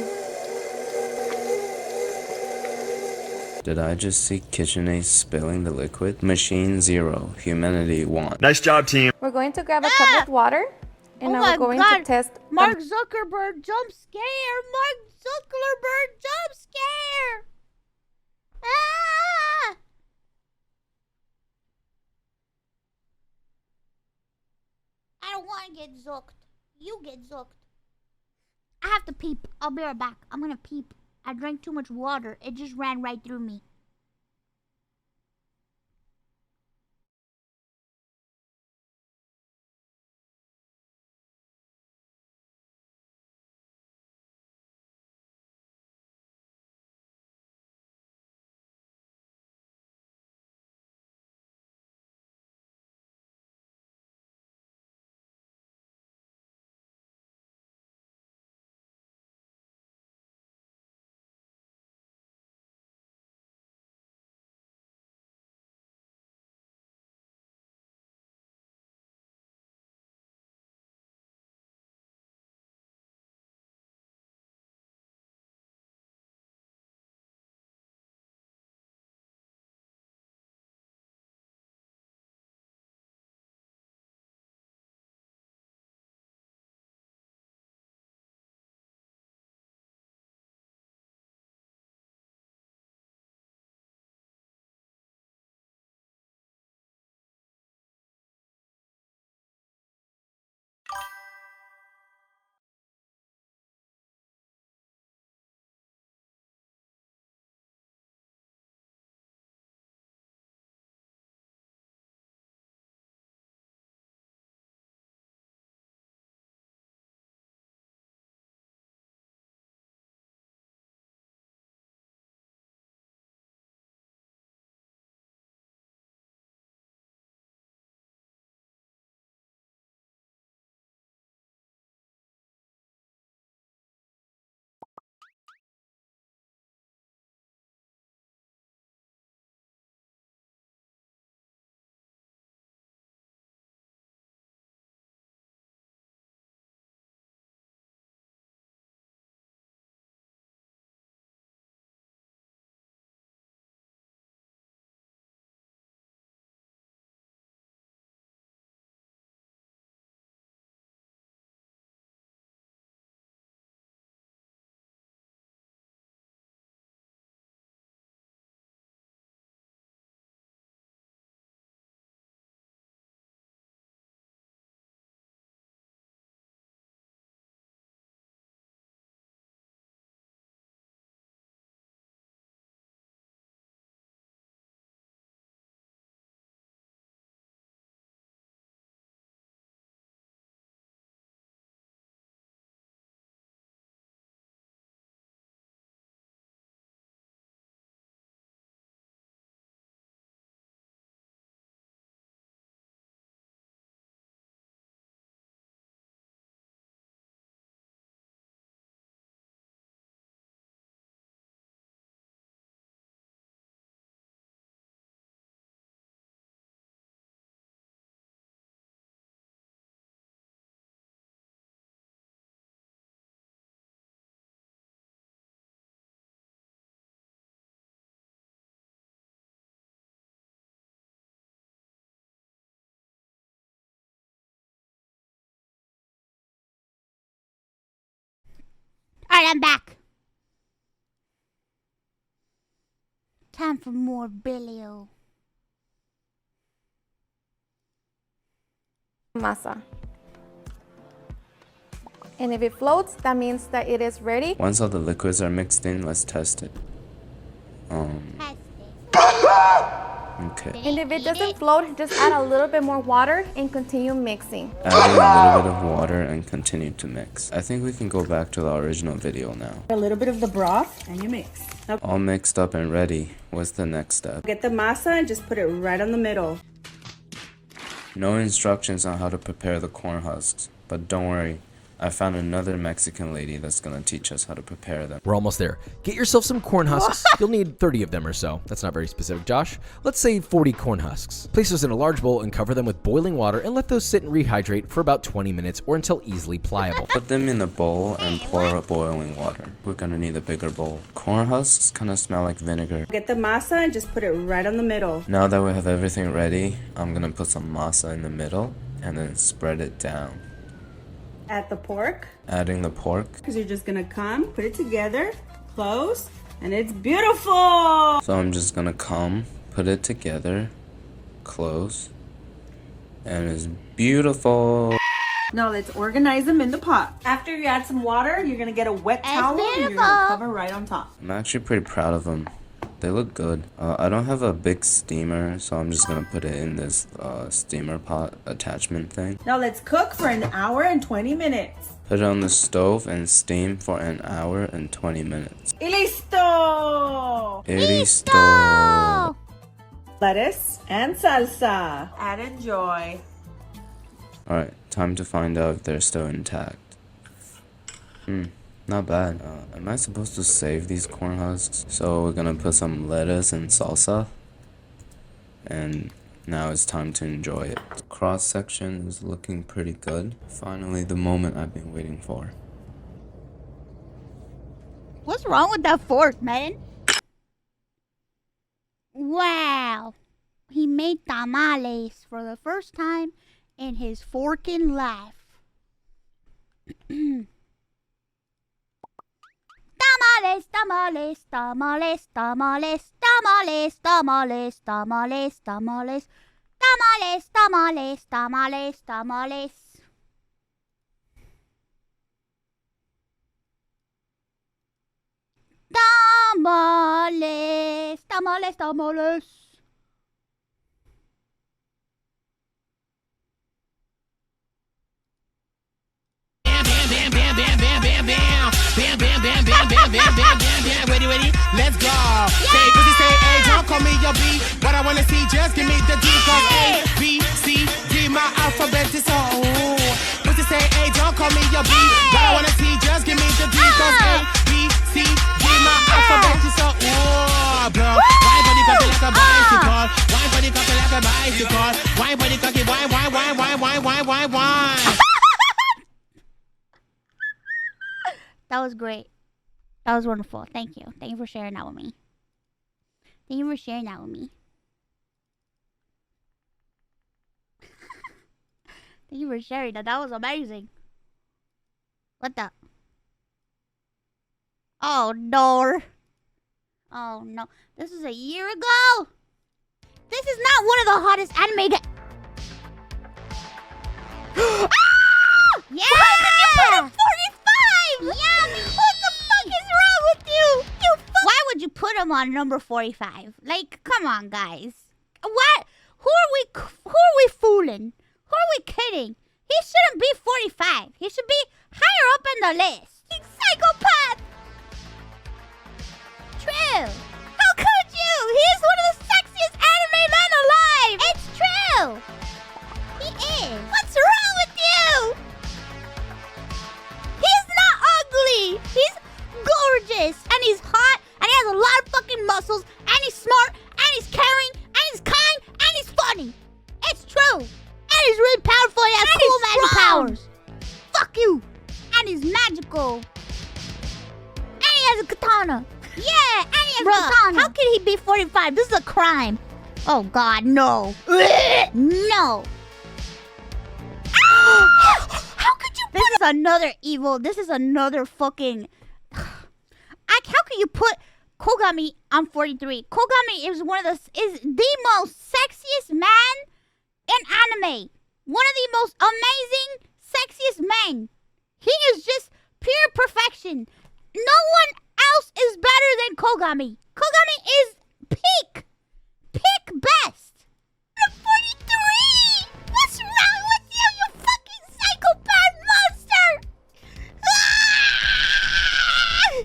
Did I just see KitchenAid spilling the liquid? Machine 0, humanity 1. Nice job, team. We're we're going to grab a cup with water, and now we're going to test. Mark Zuckerberg jump scare! Mark Zuckerberg jump scare! Ah! I don't want to get zooked. You get zooked. I have to peep. I'll be right back. I'm gonna peep. I drank too much water. It just ran right through me. Alright, I'm back. Time for more bilio. Masa. And if it floats, that means that it is ready. Once all the liquids are mixed in, let's test it. Okay. And if it doesn't float, just add a little bit more water and continue mixing. Adding a little bit of water and continue to mix. I think we can go back to the original video now. A little bit of the broth and you mix. Okay. All mixed up and ready. What's the next step? Get the masa and just put it right on the middle. No instructions on how to prepare the corn husks, but don't worry. I found another Mexican lady that's gonna teach us how to prepare them. We're almost there. Get yourself some corn husks. You'll need 30 of them or so. That's not very specific, Josh. Let's say 40 corn husks. Place those in a large bowl and cover them with boiling water and let those sit and rehydrate for about 20 minutes or until easily pliable. Put them in a bowl and pour boiling water. We're gonna need a bigger bowl. Corn husks kinda smell like vinegar. Get the masa and just put it right on the middle. Now that we have everything ready, I'm gonna put some masa in the middle and then spread it down. Add the pork. Adding the pork. Because you're just gonna come, put it together, close, and it's beautiful! So I'm just gonna come, put it together, close, and it's beautiful. Now let's organize them in the pot. After you add some water, you're gonna get a wet towel and you're gonna cover right on top. I'm actually pretty proud of them. They look good. I don't have a big steamer, so I'm just gonna put it in this steamer pot attachment thing. Now let's cook for an hour and 20 minutes. Put it on the stove and steam for an hour and 20 minutes. Y listo! Listo! Lettuce and salsa. Add enjoy. Alright, time to find out if they're still intact. Not bad. Am I supposed to save these corn husks? So we're gonna put some lettuce and salsa. And now it's time to enjoy it. The cross section is looking pretty good. Finally, the moment I've been waiting for. What's wrong with that fork, man? Wow. He made tamales for the first time in his forking life. Tamales, tamales, tamales, tamales, tamales, tamales, tamales, tamales, tamales, tamales, tamales, tamales. Tamales, tamales, tamales. Ready, let's go. Say, pussy say, hey, don't call me your B. What I wanna see, just give me the D. Cause A, B, C, D, my alphabet is all. Pussy say, hey, don't call me your B. What I wanna see, just give me the D. Cause A, B, C, D, my alphabet is all. Bro, why body cocky like a bicycle? Why body cocky like a bicycle? Why body cocky, why? That was great. That was wonderful. Thank you. Thank you for sharing that with me. Thank you for sharing that with me. Thank you for sharing that. That was amazing. What the? Oh, no. Oh, no. This is a year ago? This is not one of the hottest anime Ah! Yeah! Why did you put a 45? Yeah! What the fuck is wrong with you? Why would you put him on number 45? Like, come on, guys. What? Who are we fooling? Who are we kidding? He shouldn't be 45. He should be higher up in the list. He's psychopath. True. How could you? He is one of the sexiest anime men alive. It's true. He is. What's wrong with you? He's not ugly. He's gorgeous. And he's hot. And he has a lot of fucking muscles. And he's smart. And he's caring. And he's kind. And he's funny. It's true. And he's really powerful. He has cool magic powers. Fuck you. And he's magical. And he has a katana. Yeah, and he has a katana. How can he be 45? This is a crime. Oh, God, no. No. How could you This is another evil. This is another fucking... how can you put Kogami on 43? Kogami is the most sexiest man in anime. One of the most amazing, sexiest men. He is just pure perfection. No one else is better than Kogami. Kogami is peak best. 43! What's wrong with you, you fucking psychopath monster?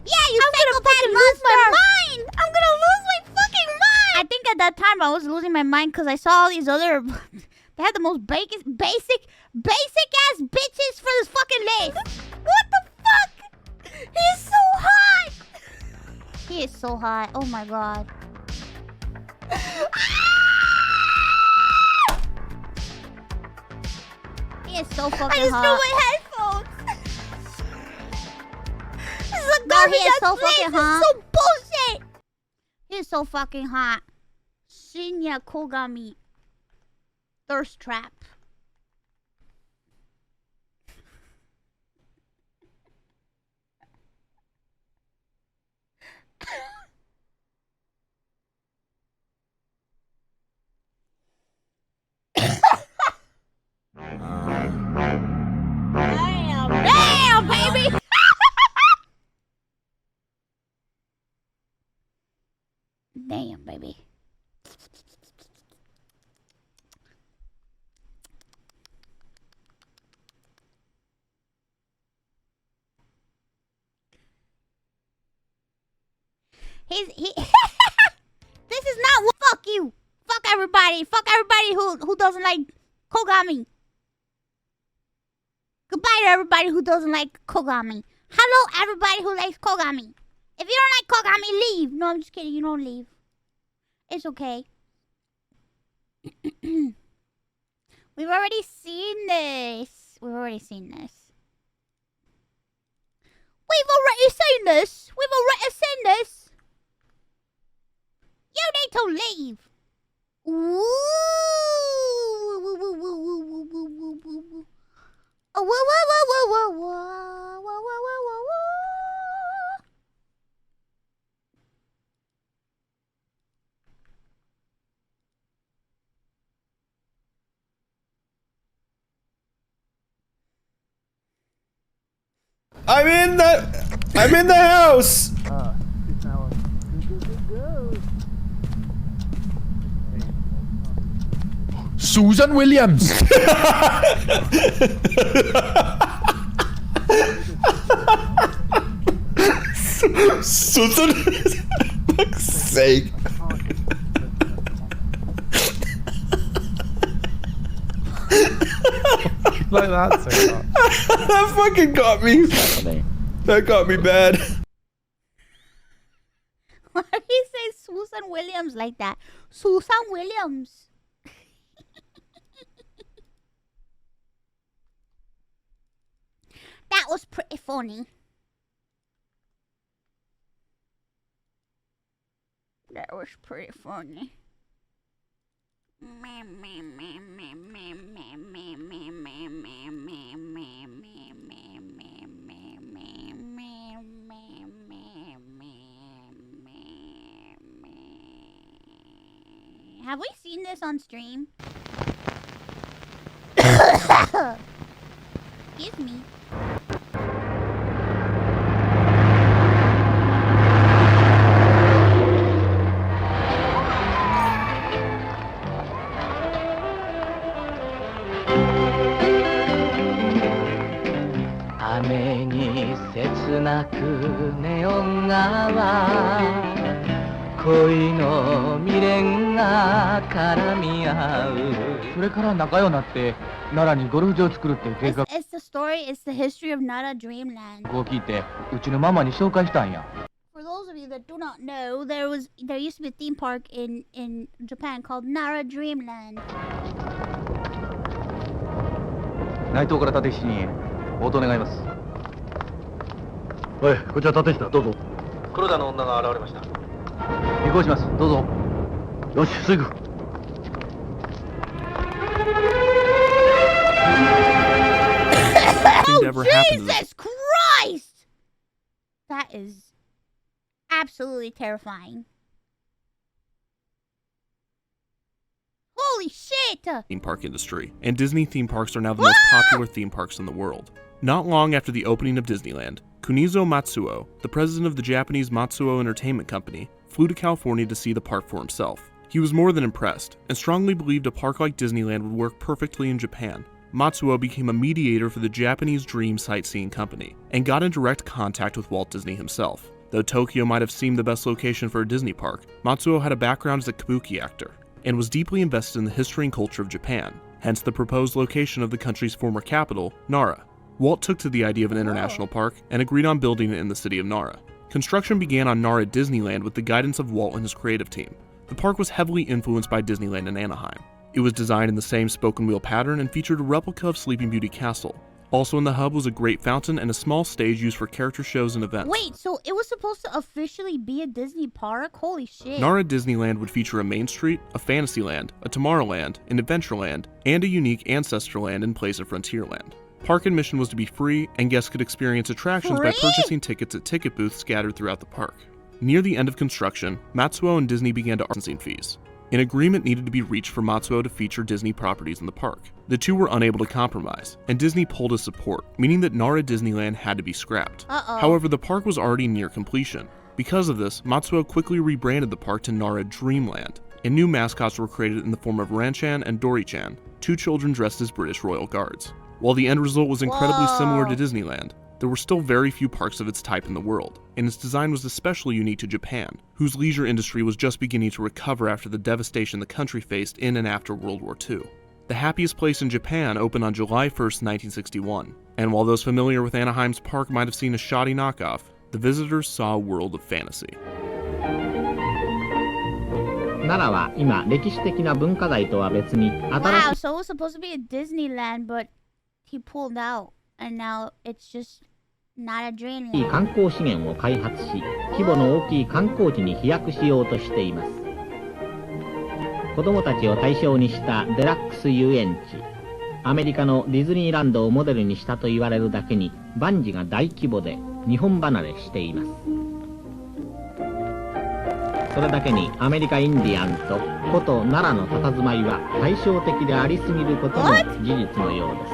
Yeah, you psychopath monster. I'm gonna lose my fucking mind. I think at that time I was losing my mind because I saw all these other... They had the most basic ass bitches for this fucking list. What the fuck? He's so hot. He is so hot. Oh my god. He is so fucking hot. I just threw my headphones. This is a garbage he is so fucking hot. This is so bullshit. He is so fucking hot. Shinya Kogami. Thirst trap. Damn, baby. He This is not what. Fuck you. Fuck everybody. Fuck everybody who doesn't like Kogami. Goodbye to everybody who doesn't like Kogami. Hello, everybody who likes Kogami. If you don't like Kogami, leave. No, I'm just kidding. You don't leave. It's okay. We've already seen this. We've already seen this. You need to leave. Woo! I'm in the house. Susan Williams. Susan, for fuck's sake. Like that, so that fucking got me. That got me bad. Why do you say Susan Williams like that? Susan Williams. That was pretty funny. That was pretty funny. Have we seen this on stream? Excuse me. It's the story, it's the history of Nara Dreamland. For those of you that do not know, there used to be a theme park in Japan called Nara Dreamland. 内藤から立石に応答願います。おい、こちら立石だ、どうぞ。黒田の女が現れました。尾行します、どうぞ。よし、すぐ。Oh, Jesus Christ! That is absolutely terrifying. Holy shit! Theme park industry, and Disney theme parks are now the most popular theme parks in the world. Not long after the opening of Disneyland, Kunizo Matsuo, the president of the Japanese Matsuo Entertainment Company, flew to California to see the park for himself. He was more than impressed, and strongly believed a park like Disneyland would work perfectly in Japan. Matsuo became a mediator for the Japanese Dream Sightseeing Company, and got in direct contact with Walt Disney himself. Though Tokyo might have seemed the best location for a Disney park, Matsuo had a background as a kabuki actor, and was deeply invested in the history and culture of Japan, hence the proposed location of the country's former capital, Nara. Walt took to the idea of an international park, and agreed on building it in the city of Nara. Construction began on Nara Disneyland with the guidance of Walt and his creative team. The park was heavily influenced by Disneyland in Anaheim. It was designed in the same spoken wheel pattern and featured a replica of Sleeping Beauty Castle. Also in the hub was a great fountain and a small stage used for character shows and events. Wait, so it was supposed to officially be a Disney park? Holy shit. Nara Disneyland would feature a Main Street, a Fantasyland, a Tomorrowland, an Adventureland, and a unique Ancestorland in place of Frontierland. Park admission was to be free, and guests could experience attractions by purchasing tickets at ticket booths scattered throughout the park. Near the end of construction, Matsuo and Disney began to licensing fees. An agreement needed to be reached for Matsuo to feature Disney properties in the park. The two were unable to compromise, and Disney pulled his support, meaning that Nara Disneyland had to be scrapped. However, the park was already near completion. Because of this, Matsuo quickly rebranded the park to Nara Dreamland, and new mascots were created in the form of Ranchan and Dory-chan, two children dressed as British royal guards. While the end result was incredibly similar to Disneyland, there were still very few parks of its type in the world, and its design was especially unique to Japan, whose leisure industry was just beginning to recover after the devastation the country faced in and after World War II. The Happiest Place in Japan opened on July 1st, 1961, and while those familiar with Anaheim's park might have seen a shoddy knockoff, the visitors saw a world of fantasy. Wow, so it was supposed to be a Disneyland, but he pulled out, and now it's just not a Dreamland. 観光資源を開発し、規模の大きい観光地に飛躍しようとしています。子供たちを対象にしたデラックス遊園地、アメリカのディズニーランドをモデルにしたと言われるだけに、万事が大規模で日本離れしています。それだけにアメリカインディアンと古都奈良の佇まいは対照的でありすぎることも事実のようです。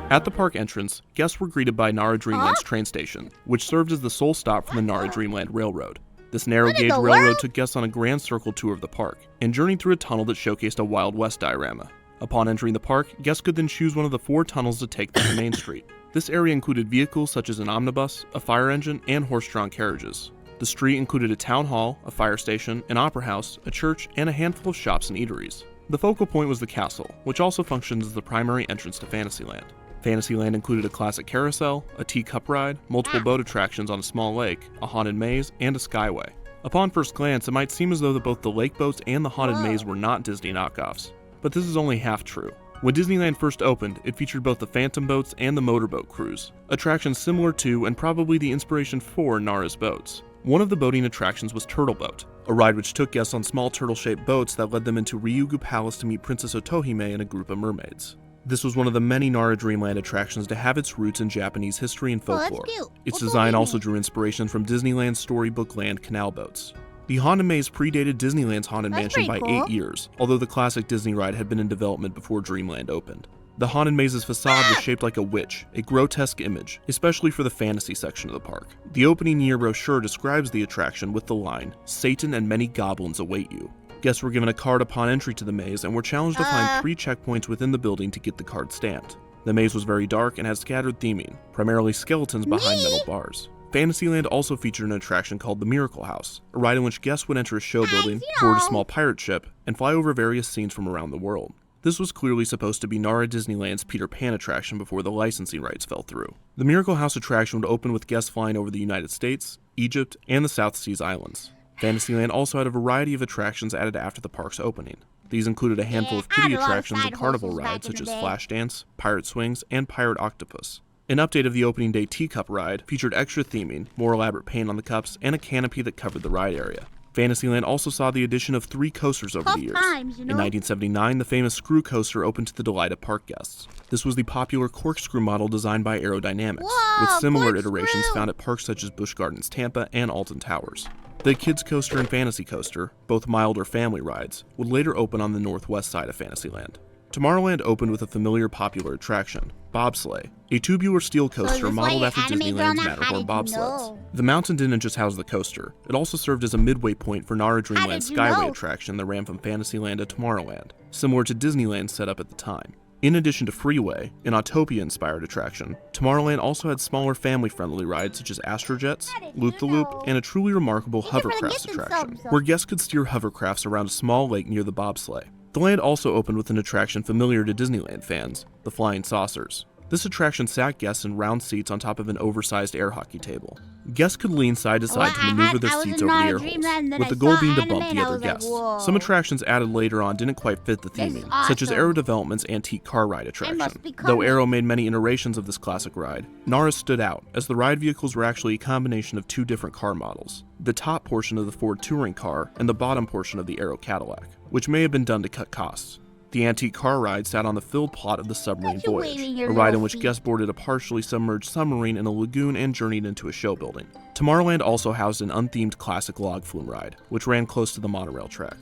At the park entrance, guests were greeted by Nara Dreamland's train station, which served as the sole stop for the Nara Dreamland Railroad. This narrow-gauge railroad took guests on a grand circle tour of the park, and journeyed through a tunnel that showcased a Wild West diorama. Upon entering the park, guests could then choose one of the 4 tunnels to take them to Main Street. This area included vehicles such as an omnibus, a fire engine, and horse-drawn carriages. The street included a town hall, a fire station, an opera house, a church, and a handful of shops and eateries. The focal point was the castle, which also functioned as the primary entrance to Fantasyland. Fantasyland included a classic carousel, a teacup ride, multiple boat attractions on a small lake, a haunted maze, and a skyway. Upon first glance, it might seem as though both the lake boats and the haunted maze were not Disney knockoffs. But this is only half true. When Disneyland first opened, it featured both the Phantom boats and the motorboat cruise, attractions similar to and probably the inspiration for Nara's boats. One of the boating attractions was Turtle Boat, a ride which took guests on small turtle-shaped boats that led them into Ryugu Palace to meet Princess Otohime and a group of mermaids. This was one of the many Nara Dreamland attractions to have its roots in Japanese history and folklore. Its design also drew inspiration from Disneyland's storybook land canal boats. The Haunted Maze predated Disneyland's Haunted Mansion by 8 years, although the classic Disney ride had been in development before Dreamland opened. The Haunted Maze's facade was shaped like a witch, a grotesque image, especially for the fantasy section of the park. The opening year brochure describes the attraction with the line, "Satan and many goblins await you." Guests were given a card upon entry to the maze and were challenged to find 3 checkpoints within the building to get the card stamped. The maze was very dark and had scattered theming, primarily skeletons behind metal bars. Fantasyland also featured an attraction called the Miracle House, a ride in which guests would enter a show building, board a small pirate ship, and fly over various scenes from around the world. This was clearly supposed to be Nara Disneyland's Peter Pan attraction before the licensing rights fell through. The Miracle House attraction would open with guests flying over the United States, Egypt, and the South Seas Islands. Fantasyland also had a variety of attractions added after the park's opening. These included a handful of kiddie attractions and carnival rides such as Flashdance, Pirate Swings, and Pirate Octopus. An update of the opening day teacup ride featured extra theming, more elaborate paint on the cups, and a canopy that covered the ride area. Fantasyland also saw the addition of 3 coasters over the years. In 1979, the famous Screw Coaster opened to the delight of park guests. This was the popular corkscrew model designed by Aerodynamics, with similar iterations found at parks such as Busch Gardens Tampa and Alton Towers. The Kids Coaster and Fantasy Coaster, both milder family rides, would later open on the northwest side of Fantasyland. Tomorrowland opened with a familiar popular attraction, Bobsleigh, a tubular steel coaster modeled after Disneyland's Matterhorn bobsleds. The mountain didn't just house the coaster, it also served as a midway point for Nara Dreamland's Skyway attraction that ran from Fantasyland to Tomorrowland, similar to Disneyland's setup at the time. In addition to Freeway, an Autopia-inspired attraction, Tomorrowland also had smaller family-friendly rides such as Astrojets, Loop-the-Loop, and a truly remarkable hovercrafts attraction, where guests could steer hovercrafts around a small lake near the bobsleigh. The land also opened with an attraction familiar to Disneyland fans, the Flying Saucers. This attraction sat guests in round seats on top of an oversized air hockey table. Guests could lean side to side to maneuver their seats over the air holes, with the goal being to bump the other guests. Some attractions added later on didn't quite fit the theming, such as Aero Development's antique car ride attraction. Though Aero made many iterations of this classic ride, Nara stood out, as the ride vehicles were actually a combination of 2 different car models, the top portion of the Ford Touring car and the bottom portion of the Aero Cadillac, which may have been done to cut costs. The antique car ride sat on the filled plot of the Submarine Voyage, a ride in which guests boarded a partially submerged submarine in a lagoon and journeyed into a show building. Tomorrowland also housed an unthemed classic log flume ride, which ran close to the monorail track.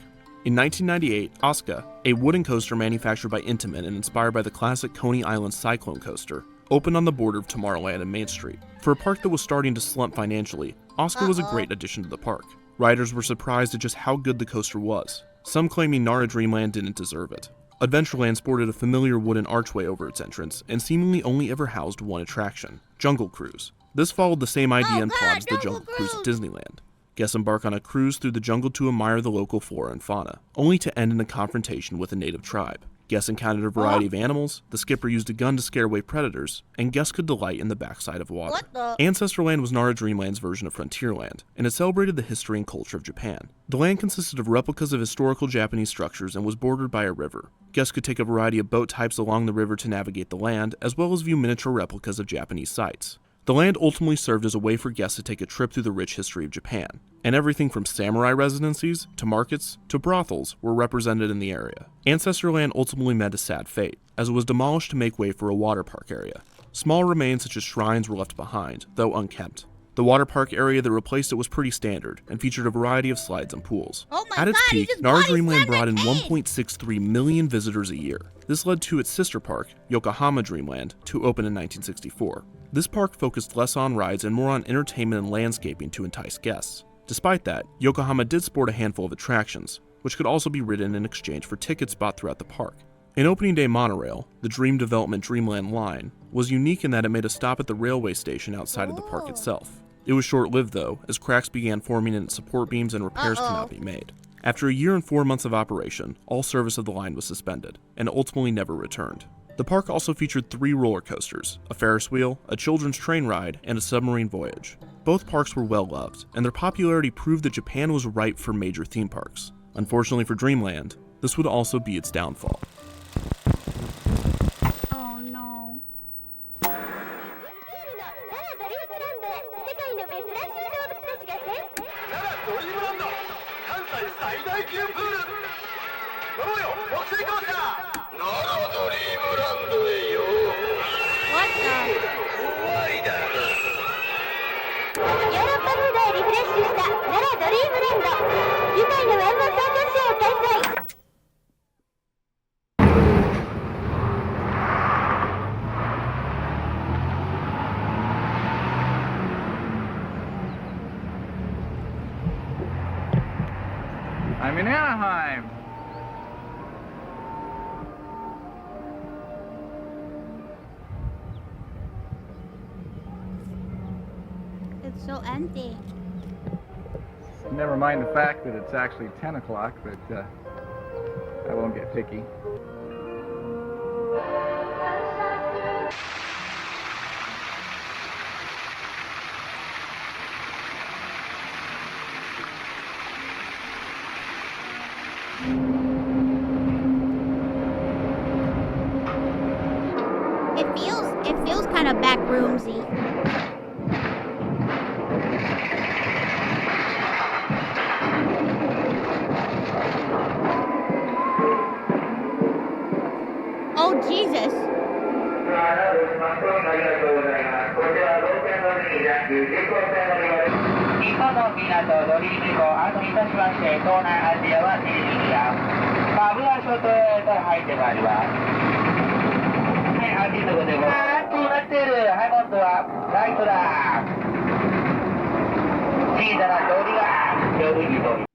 In 1998, Asuka, a wooden coaster manufactured by Intamin and inspired by the classic Coney Island Cyclone coaster, opened on the border of Tomorrowland and Main Street. For a park that was starting to slump financially, Oscar was a great addition to the park. Riders were surprised at just how good the coaster was, some claiming Nara Dreamland didn't deserve it. Adventureland sported a familiar wooden archway over its entrance and seemingly only ever housed one attraction, Jungle Cruise. This followed the same idea and plot as the Jungle Cruise at Disneyland. Guests embark on a cruise through the jungle to admire the local flora and fauna, only to end in a confrontation with a native tribe. Guests encountered a variety of animals, the skipper used a gun to scare away predators, and guests could delight in the backside of water. Ancestorland was Nara Dreamland's version of Frontierland, and it celebrated the history and culture of Japan. The land consisted of replicas of historical Japanese structures and was bordered by a river. Guests could take a variety of boat types along the river to navigate the land, as well as view miniature replicas of Japanese sites. The land ultimately served as a way for guests to take a trip through the rich history of Japan, and everything from samurai residencies, to markets, to brothels were represented in the area. Ancestorland ultimately met a sad fate, as it was demolished to make way for a water park area. Small remains such as shrines were left behind, though unkempt. The water park area that replaced it was pretty standard, and featured a variety of slides and pools. At its peak, Nara Dreamland brought in 1.63 million visitors a year. This led to its sister park, Yokohama Dreamland, to open in 1964. This park focused less on rides and more on entertainment and landscaping to entice guests. Despite that, Yokohama did sport a handful of attractions, which could also be ridden in exchange for tickets bought throughout the park. An opening day monorail, the Dream Development Dreamland Line, was unique in that it made a stop at the railway station outside of the park itself. It was short-lived though, as cracks began forming in its support beams and repairs could not be made. After a year and 4 months of operation, all service of the line was suspended, and ultimately never returned. The park also featured 3 roller coasters, a Ferris wheel, a children's train ride, and a submarine voyage. Both parks were well loved, and their popularity proved that Japan was ripe for major theme parks. Unfortunately for Dreamland, this would also be its downfall. Oh no. I'm in Anaheim. It's so empty. Never mind the fact that it's actually 10 o'clock, but I won't get picky. It feels kind of backroomsy. Oh Jesus.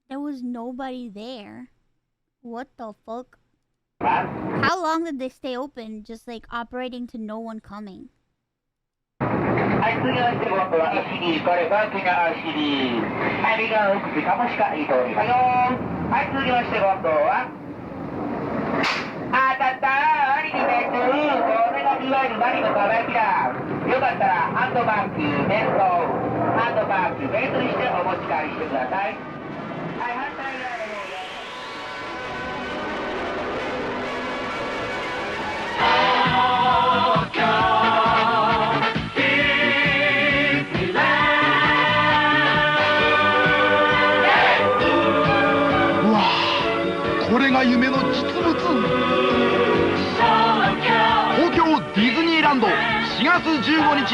There was nobody there. What the fuck? How long did they stay open, just like operating to no one coming?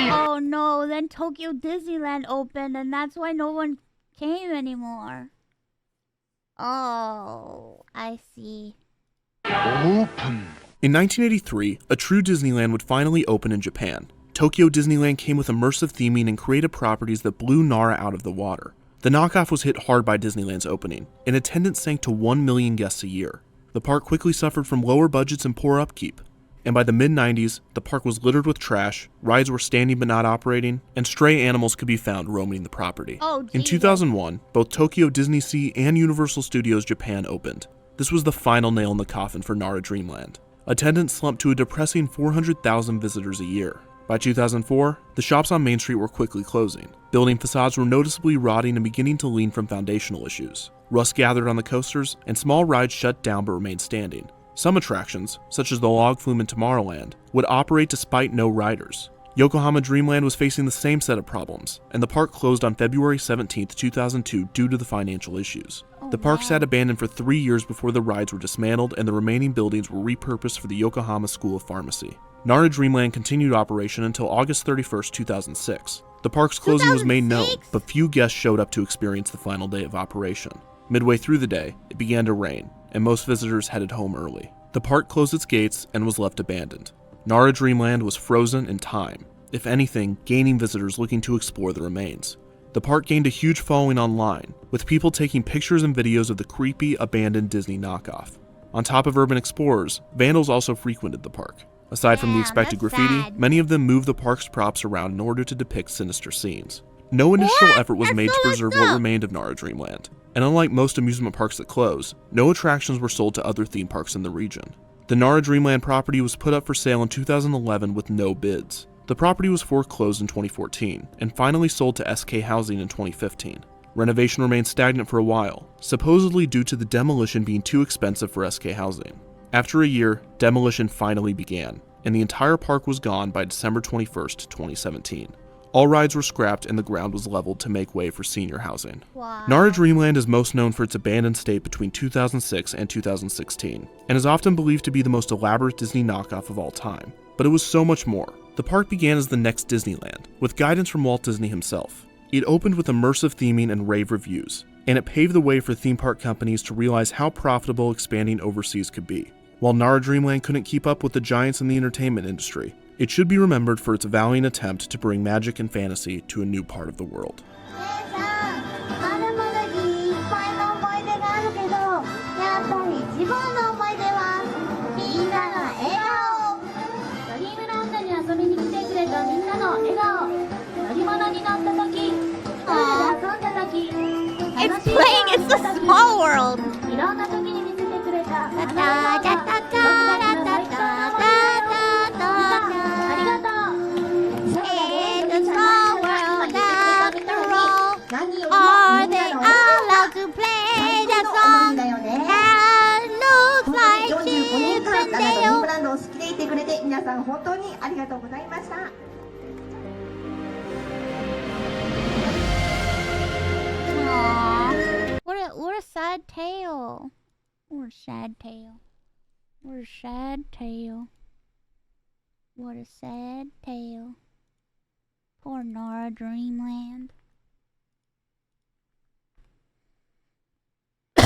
Oh no, then Tokyo Disneyland opened and that's why no one came anymore. Oh, I see. Open. In 1983, a true Disneyland would finally open in Japan. Tokyo Disneyland came with immersive theming and creative properties that blew Nara out of the water. The knockoff was hit hard by Disneyland's opening, and attendance sank to 1 million guests a year. The park quickly suffered from lower budgets and poor upkeep, and by the mid-90s, the park was littered with trash, rides were standing but not operating, and stray animals could be found roaming the property. In 2001, both Tokyo Disney Sea and Universal Studios Japan opened. This was the final nail in the coffin for Nara Dreamland. Attendance slumped to a depressing 400,000 visitors a year. By 2004, the shops on Main Street were quickly closing. Building facades were noticeably rotting and beginning to lean from foundational issues. Rust gathered on the coasters, and small rides shut down but remained standing. Some attractions, such as the log flume in Tomorrowland, would operate despite no riders. Yokohama Dreamland was facing the same set of problems, and the park closed on February 17, 2002 due to the financial issues. The park sat abandoned for 3 years before the rides were dismantled and the remaining buildings were repurposed for the Yokohama School of Pharmacy. Nara Dreamland continued operation until August 31, 2006. The park's closing was made known, but few guests showed up to experience the final day of operation. Midway through the day, it began to rain, and most visitors headed home early. The park closed its gates and was left abandoned. Nara Dreamland was frozen in time, if anything, gaining visitors looking to explore the remains. The park gained a huge following online, with people taking pictures and videos of the creepy, abandoned Disney knockoff. On top of urban explorers, vandals also frequented the park. Aside from the expected graffiti, many of them moved the park's props around in order to depict sinister scenes. No initial effort was made to preserve what remained of Nara Dreamland, and unlike most amusement parks that close, no attractions were sold to other theme parks in the region. The Nara Dreamland property was put up for sale in 2011 with no bids. The property was foreclosed in 2014, and finally sold to SK Housing in 2015. Renovation remained stagnant for a while, supposedly due to the demolition being too expensive for SK Housing. After a year, demolition finally began, and the entire park was gone by December 21, 2017. All rides were scrapped and the ground was leveled to make way for senior housing. Wow. Nara Dreamland is most known for its abandoned state between 2006 and 2016, and is often believed to be the most elaborate Disney knockoff of all time. But it was so much more. The park began as the next Disneyland, with guidance from Walt Disney himself. It opened with immersive theming and rave reviews, and it paved the way for theme park companies to realize how profitable expanding overseas could be. While Nara Dreamland couldn't keep up with the giants in the entertainment industry, it should be remembered for its valiant attempt to bring magic and fantasy to a new part of the world. It's playing, it's the small world. Are they allowed to play that song? That looks like Chip and Dale. Aww. What a sad tale. What a sad tale. What a sad tale. What a sad tale. Poor Nara Dreamland. Do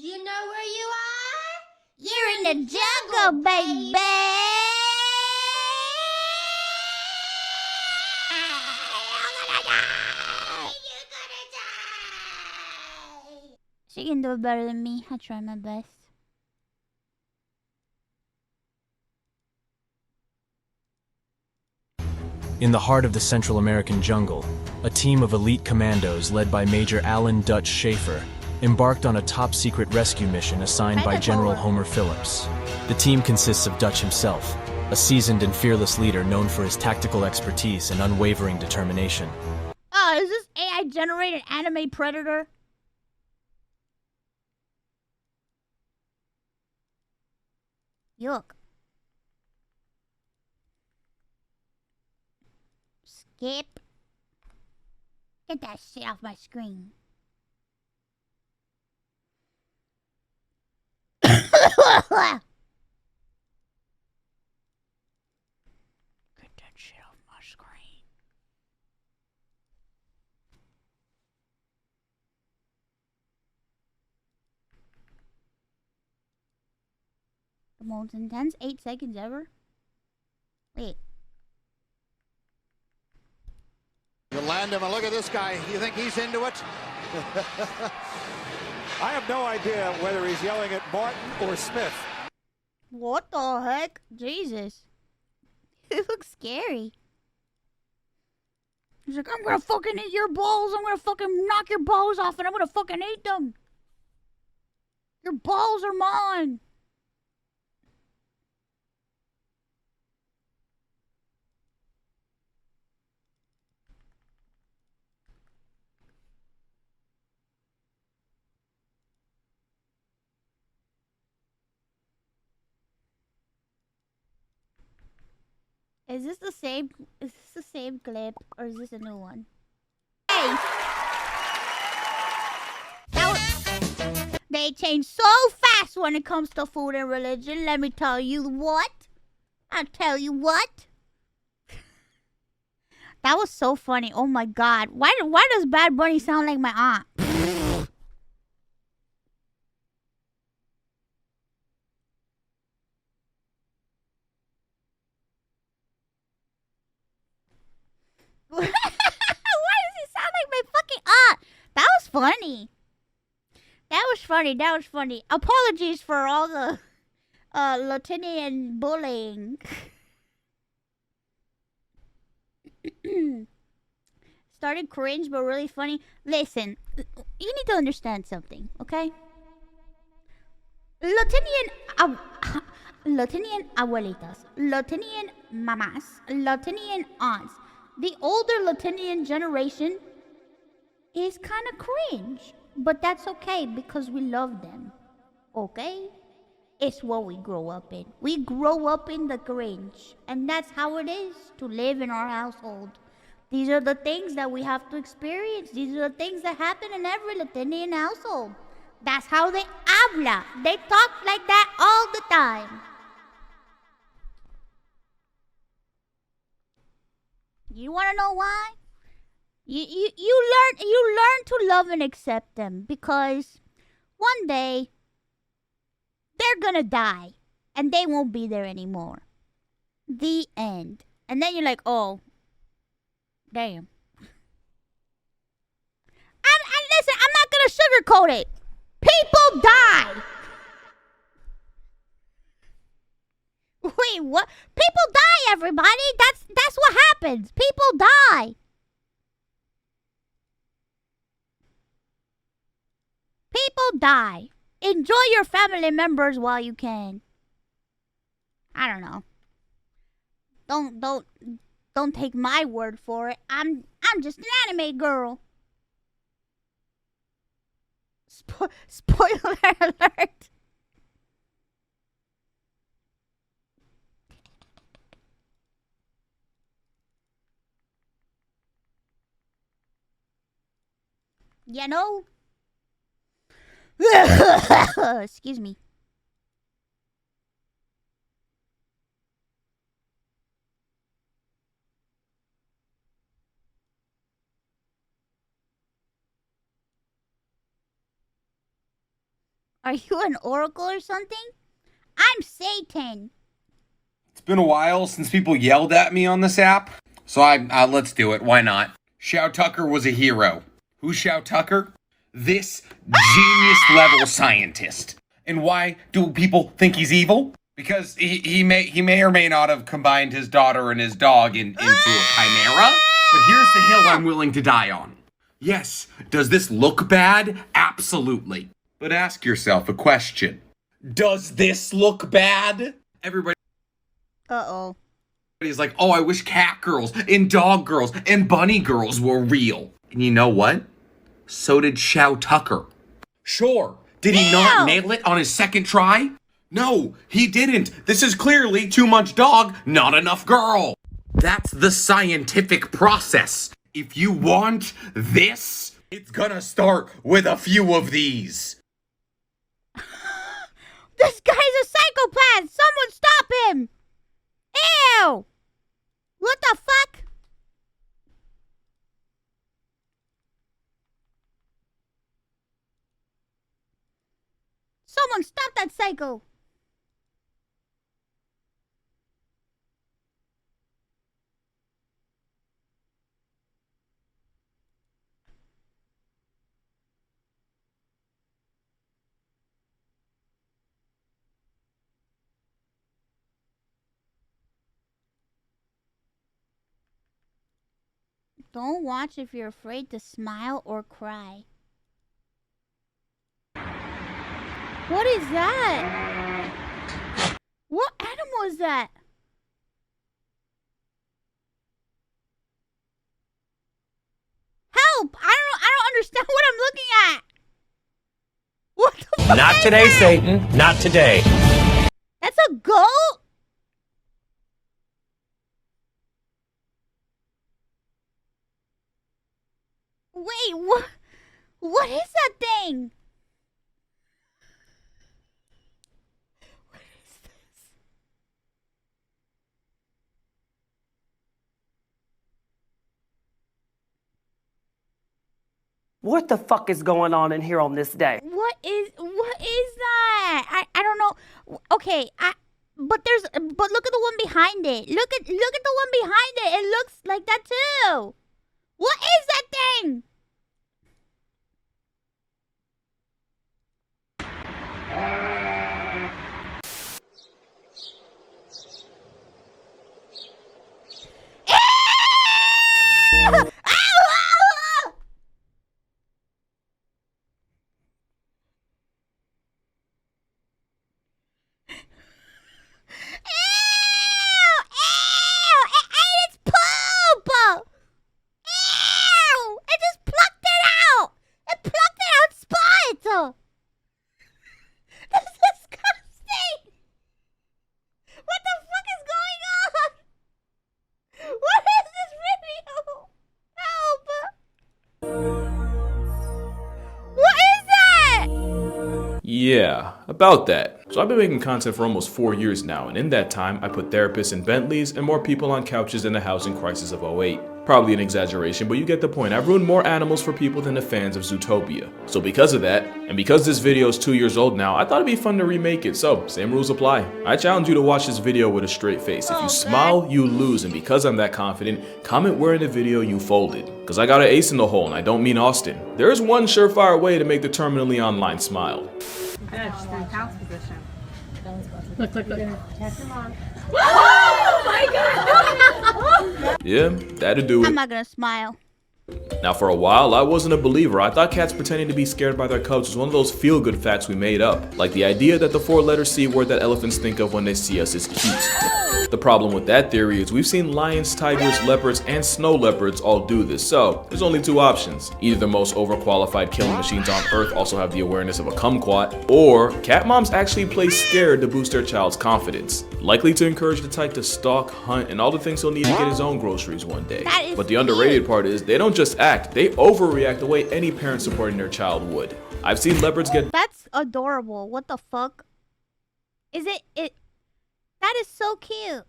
you know where you are? You're in the jungle, baby! She can do it better than me. I try my best. In the heart of the Central American jungle, a team of elite commandos led by Major Alan Dutch Schaefer embarked on a top-secret rescue mission assigned by General Homer Phillips. The team consists of Dutch himself, a seasoned and fearless leader known for his tactical expertise and unwavering determination. Oh, is this AI-generated anime predator? Yuck. Skip. Get that shit off my screen. Get that shit off my screen. The most intense 8 seconds ever? Wait. You land him, and look at this guy. You think he's into it? I have no idea whether he's yelling at Martin or Smith. What the heck? Jesus. It looks scary. He's like, I'm gonna fucking eat your balls. I'm gonna fucking knock your balls off and I'm gonna fucking eat them. Your balls are mine. Is this the same clip or is this a new one? Hey! They change so fast when it comes to food and religion, let me tell you what. I'll tell you what. That was so funny. Oh my god. Why does Bad Bunny sound like my aunt? Why does he sound like my fucking aunt? That was funny. That was funny. That was funny. Apologies for all the Latinian bullying. Started cringe, but really funny. Listen, you need to understand something, okay? Latinian abuelitas, Latinian mamas, Latinian aunts. The older Latinian generation is kind of cringe, but that's okay because we love them, okay? It's what we grow up in. We grow up in the cringe, and that's how it is to live in our household. These are the things that we have to experience. These are the things that happen in every Latinian household. That's how they habla. They talk like that all the time. You want to know why? You learn to love and accept them because one day they're gonna die and they won't be there anymore. The end. And then you're like, oh, damn. And listen, I'm not gonna sugarcoat it. People die. Wait, what? People die, everybody. That's what happens. People die. People die. Enjoy your family members while you can. I don't know. Don't take my word for it. I'm just an anime girl. Spoiler alert. You know? Excuse me. Are you an oracle or something? I'm Satan. It's been a while since people yelled at me on this app, so let's do it. Why not? Shao Tucker was a hero. Who's Shao Tucker? This genius-level scientist. And why do people think he's evil? Because he may or may not have combined his daughter and his dog into a chimera. But here's the hill I'm willing to die on. Yes, does this look bad? Absolutely. But ask yourself a question. Does this look bad? Everybody. Uh-oh. Everybody's like, oh, I wish cat girls and dog girls and bunny girls were real. And you know what? So did Shao Tucker. Sure. Did he not nail it on his second try? No, he didn't. This is clearly too much dog, not enough girl. That's the scientific process. If you want this, it's gonna start with a few of these. This guy's a psychopath! Someone stop him! Ew! What the fuck? Someone stop that psycho! Don't watch if you're afraid to smile or cry. What is that? What animal is that? Help! I don't understand what I'm looking at. What the fuck? Not today, Satan. Not today. That's a goat? Wait, what is that thing? What is this? What the fuck is going on in here on this day? What is that? I don't know. Okay, but look at the one behind it. Look at the one behind it. It looks like that too. What is that thing? Yeah, about that. So I've been making content for almost 4 years now, and in that time, I put therapists in Bentleys and more people on couches in the housing crisis of '08. Probably an exaggeration, but you get the point. I've ruined more animals for people than the fans of Zootopia. So because of that, and because this video is 2 years old now, I thought it'd be fun to remake it, so same rules apply. I challenge you to watch this video with a straight face. If you smile, you lose, and because I'm that confident, comment where in the video you folded. Cause I got an ace in the hole, and I don't mean Austin. There is one surefire way to make the terminally online smile. Yeah, just in couch position. Look. Oh my god! Yeah, that'd do it. I'm not gonna smile. Now for a while, I wasn't a believer. I thought cats pretending to be scared by their cubs was one of those feel-good facts we made up. Like the idea that the 4-letter C word that elephants think of when they see us is cute. The problem with that theory is we've seen lions, tigers, leopards, and snow leopards all do this, so there's only two options. Either the most overqualified killing machines on earth also have the awareness of a kumquat, or cat moms actually play scared to boost their child's confidence. Likely to encourage the tyke to stalk, hunt, and all the things he'll need to get his own groceries one day. But the underrated part is they don't just act, they overreact the way any parent supporting their child would. I've seen leopards get— That's adorable. What the fuck? Is it? That is so cute.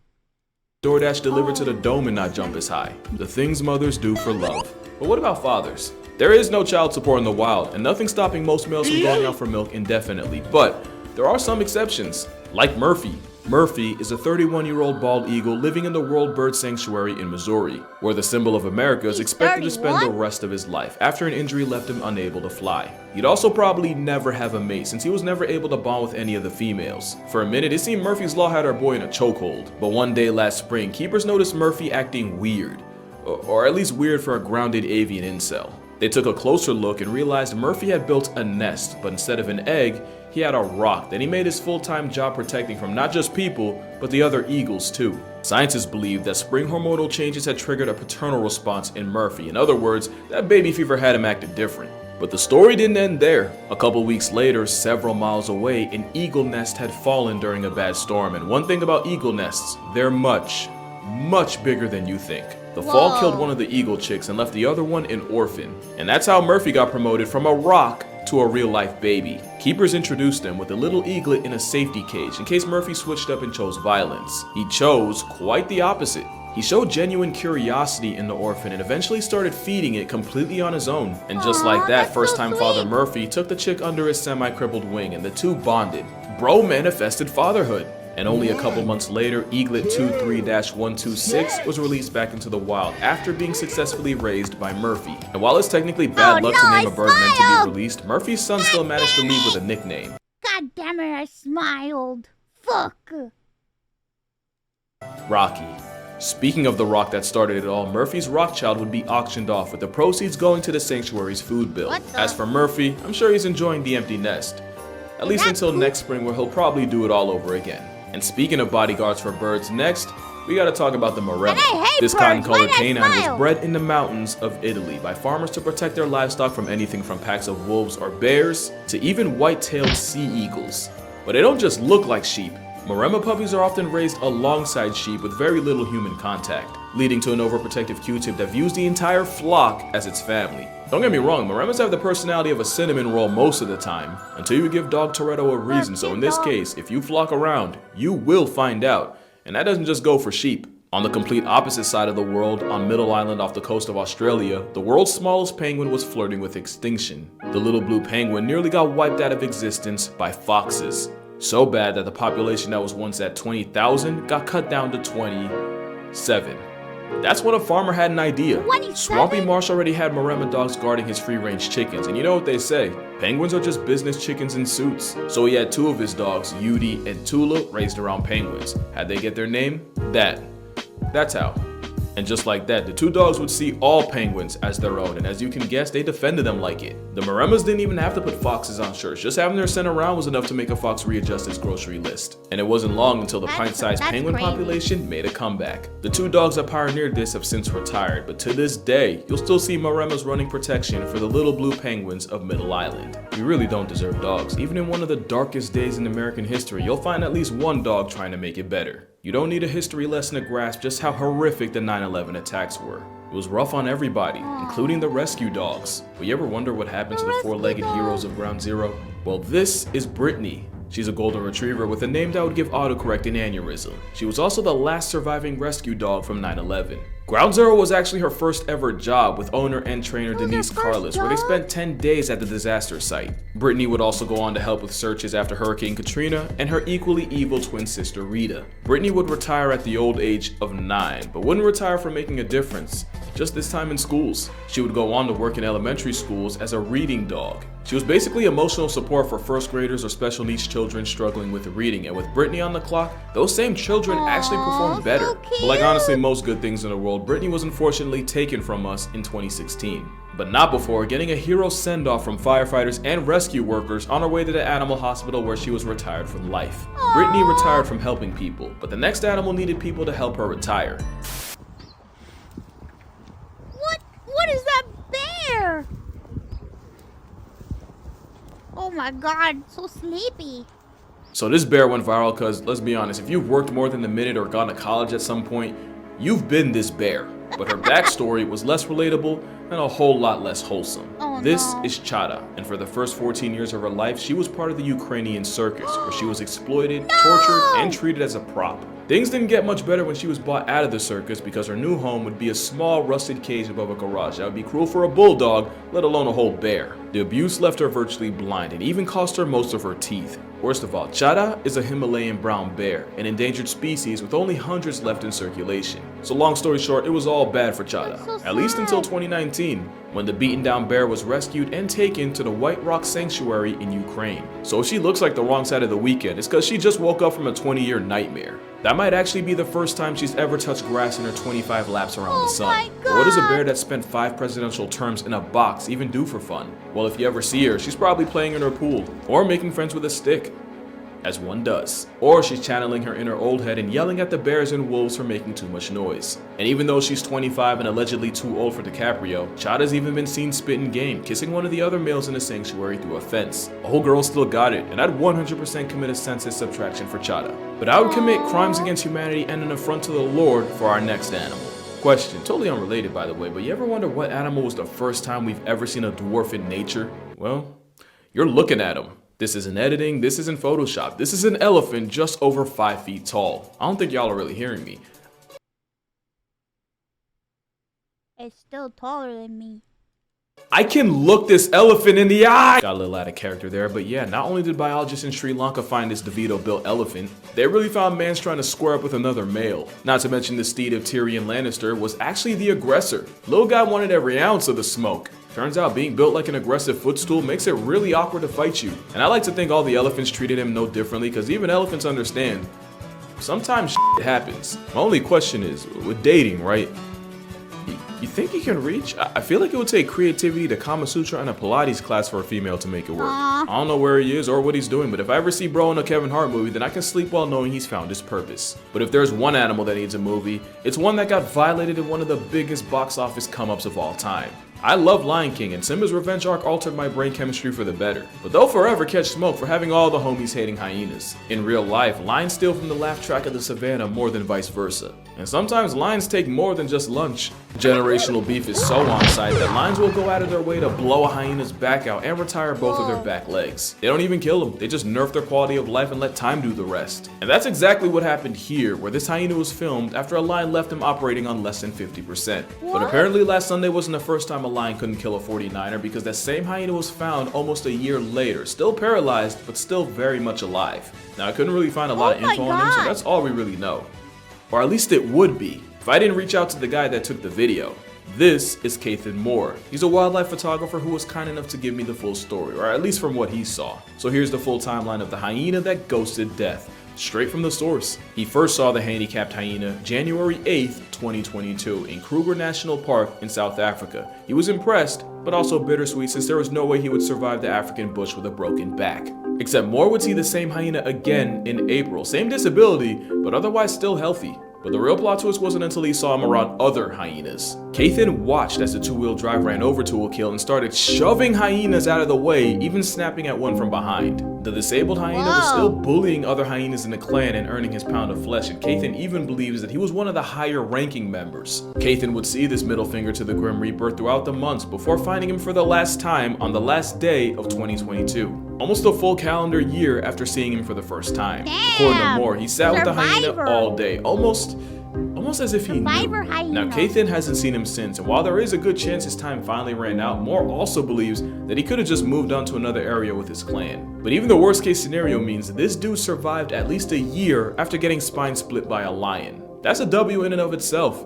DoorDash delivered to the dome and not jump as high. The things mothers do for love. But what about fathers? There is no child support in the wild, and nothing stopping most males from going out for milk indefinitely. But there are some exceptions, like Murphy. Murphy is a 31-year-old bald eagle living in the World Bird Sanctuary in Missouri, where the symbol of America is expected to spend the rest of his life after an injury left him unable to fly. He'd also probably never have a mate since he was never able to bond with any of the females. For a minute, it seemed Murphy's law had our boy in a chokehold, but one day last spring, keepers noticed Murphy acting weird, or at least weird for a grounded avian incel. They took a closer look and realized Murphy had built a nest, but instead of an egg, he had a rock that he made his full-time job protecting from not just people, but the other eagles too. Scientists believe that spring hormonal changes had triggered a paternal response in Murphy. In other words, that baby fever had him acting different. But the story didn't end there. A couple weeks later, several miles away, an eagle nest had fallen during a bad storm. And one thing about eagle nests, they're much bigger than you think. The fall killed one of the eagle chicks and left the other one an orphan. And that's how Murphy got promoted from a rock to a real-life baby. Keepers introduced him with a little eaglet in a safety cage in case Murphy switched up and chose violence. He chose quite the opposite. He showed genuine curiosity in the orphan and eventually started feeding it completely on his own. And just like that, first-time father Murphy took the chick under his semi-crippled wing and the two bonded. Bro manifested fatherhood. And only a couple months later, Eaglet 23-126 was released back into the wild after being successfully raised by Murphy. And while it's technically bad luck to name a bird meant to be released, Murphy's son still managed to leave with a nickname. God damn it, I smiled. Fuck. Rocky. Speaking of the rock that started it all, Murphy's Rockchild would be auctioned off with the proceeds going to the sanctuary's food bill. As for Murphy, I'm sure he's enjoying the empty nest. At least until next spring, where he'll probably do it all over again. And speaking of bodyguards for birds, next, we gotta talk about the Maremma. This cotton-colored canine was bred in the mountains of Italy by farmers to protect their livestock from anything from packs of wolves or bears to even white-tailed sea eagles. But they don't just look like sheep. Maremma puppies are often raised alongside sheep with very little human contact, leading to an overprotective Q-tip that views the entire flock as its family. Don't get me wrong, Maremmas have the personality of a cinnamon roll most of the time, until you give dog Toretto a reason. So in this case, if you flock around, you will find out. And that doesn't just go for sheep. On the complete opposite side of the world, on Middle Island off the coast of Australia, the world's smallest penguin was flirting with extinction. The little blue penguin nearly got wiped out of existence by foxes. So bad that the population that was once at 20,000 got cut down to 27. That's when a farmer had an idea. 27? Swampy Marsh already had Maremma dogs guarding his free-range chickens, and you know what they say, penguins are just business chickens in suits. So he had two of his dogs, Yudi and Tula, raised around penguins. How'd they get their name? That's how. And just like that, the two dogs would see all penguins as their own, and as you can guess, they defended them like it. The Maremmas didn't even have to put foxes on shirts, just having their scent around was enough to make a fox readjust his grocery list. And it wasn't long until the pint-sized penguin population made a comeback. The two dogs that pioneered this have since retired, but to this day, you'll still see Maremmas running protection for the little blue penguins of Middle Island. We really don't deserve dogs. Even in one of the darkest days in American history, you'll find at least one dog trying to make it better. You don't need a history lesson to grasp just how horrific the 9/11 attacks were. It was rough on everybody, including the rescue dogs. But you ever wonder what happened to the four-legged heroes of Ground Zero? Well, this is Brittany. She's a golden retriever with a name that would give autocorrect an aneurysm. She was also the last surviving rescue dog from 9/11. Ground Zero was actually her first ever job with owner and trainer Denise Carlos, where they spent 10 days at the disaster site. Brittany would also go on to help with searches after Hurricane Katrina and her equally evil twin sister Rita. Brittany would retire at the old age of 9, but wouldn't retire from making a difference, just this time in schools. She would go on to work in elementary schools as a reading dog. She was basically emotional support for first graders or special needs children struggling with reading, and with Brittany on the clock, those same children actually performed better. But like honestly most good things in the world, Brittany was unfortunately taken from us in 2016. But not before getting a hero send-off from firefighters and rescue workers on her way to the animal hospital where she was retired from life. Brittany retired from helping people, but the next animal needed people to help her retire. What is that bear? Oh my god, so sleepy. So this bear went viral because, let's be honest, if you've worked more than a minute or gone to college at some point, you've been this bear. But her backstory was less relatable and a whole lot less wholesome. This is Chada, and for the first 14 years of her life, she was part of the Ukrainian circus, where she was exploited, tortured, and treated as a prop. Things didn't get much better when she was bought out of the circus because her new home would be a small rusted cage above a garage. That would be cruel for a bulldog, let alone a whole bear. The abuse left her virtually blind and even cost her most of her teeth. Worst of all, Chada is a Himalayan brown bear, an endangered species with only hundreds left in circulation. So long story short, it was all bad for Chada, at least until 2019, when the beaten down bear was rescued and taken to the White Rock Sanctuary in Ukraine. So if she looks like the wrong side of the weekend, it's because she just woke up from a 20-year nightmare. That might actually be the first time she's ever touched grass in her 25 laps around the sun. But what does a bear that spent 5 presidential terms in a box even do for fun? Well, if you ever see her, she's probably playing in her pool, or making friends with a stick, as one does. Or she's channeling her inner old head and yelling at the bears and wolves for making too much noise. And even though she's 25 and allegedly too old for DiCaprio, Chada's even been seen spitting game, kissing one of the other males in the sanctuary through a fence. A whole girl still got it, and I'd 100% commit a census subtraction for Chada. But I would commit crimes against humanity and an affront to the Lord for our next animal. Question, totally unrelated by the way, but you ever wonder what animal was the first time we've ever seen a dwarf in nature? Well, you're looking at him. This isn't editing, this isn't Photoshop. This is an elephant just over 5 feet tall. I don't think y'all are really hearing me. It's still taller than me. I can look this elephant in the eye! Got a little out of character there, but yeah, not only did biologists in Sri Lanka find this DeVito-built elephant, they really found mans trying to square up with another male. Not to mention the steed of Tyrion Lannister was actually the aggressor. Little guy wanted every ounce of the smoke. Turns out being built like an aggressive footstool makes it really awkward to fight you. And I like to think all the elephants treated him no differently, because even elephants understand Sometimes shit happens. My only question is, with dating, right? You think you can reach? I feel like it would take creativity to Kama Sutra and a Pilates class for a female to make it work. I don't know where he is or what he's doing, but if I ever see bro in a Kevin Hart movie, then I can sleep well knowing he's found his purpose. But if there's one animal that needs a movie, it's one that got violated in one of the biggest box office come-ups of all time. I love Lion King, and Simba's revenge arc altered my brain chemistry for the better, but they'll forever catch smoke for having all the homies hating hyenas. In real life, lions steal from the laugh track of the savannah more than vice versa. And sometimes lions take more than just lunch. Generational beef is so on site that lions will go out of their way to blow a hyena's back out and retire both of their back legs. They don't even kill them, they just nerf their quality of life and let time do the rest. And that's exactly what happened here, where this hyena was filmed after a lion left him operating on less than 50%. But apparently last Sunday wasn't the first time a lion couldn't kill a 49er, because that same hyena was found almost a year later, still paralyzed, but still very much alive. Now I couldn't really find a lot of info on him, so that's all we really know. Or at least it would be, if I didn't reach out to the guy that took the video. This is Kathan Moore. He's a wildlife photographer who was kind enough to give me the full story, or at least from what he saw. So here's the full timeline of the hyena that ghosted death, straight from the source. He first saw the handicapped hyena January 8th, 2022 in Kruger National Park in South Africa. He was impressed, but also bittersweet since there was no way he would survive the African bush with a broken back. Except Moore would see the same hyena again in April. Same disability, but otherwise still healthy. But the real plot twist wasn't until he saw him around other hyenas. Kathan watched as the two-wheel drive ran over Toolkill and started shoving hyenas out of the way, even snapping at one from behind. The disabled hyena was still bullying other hyenas in the clan and earning his pound of flesh, and Kathan even believes that he was one of the higher ranking members. Kathan would see this middle finger to the Grim Reaper throughout the months before finding him for the last time on the last day of 2022. Almost a full calendar year after seeing him for the first time. According to Moore, he sat with the hyena all day, almost as if he knew. Now, Kathan hasn't seen him since, and while there is a good chance his time finally ran out, Moore also believes that he could have just moved on to another area with his clan. But even the worst case scenario means this dude survived at least a year after getting spine split by a lion. That's a W in and of itself.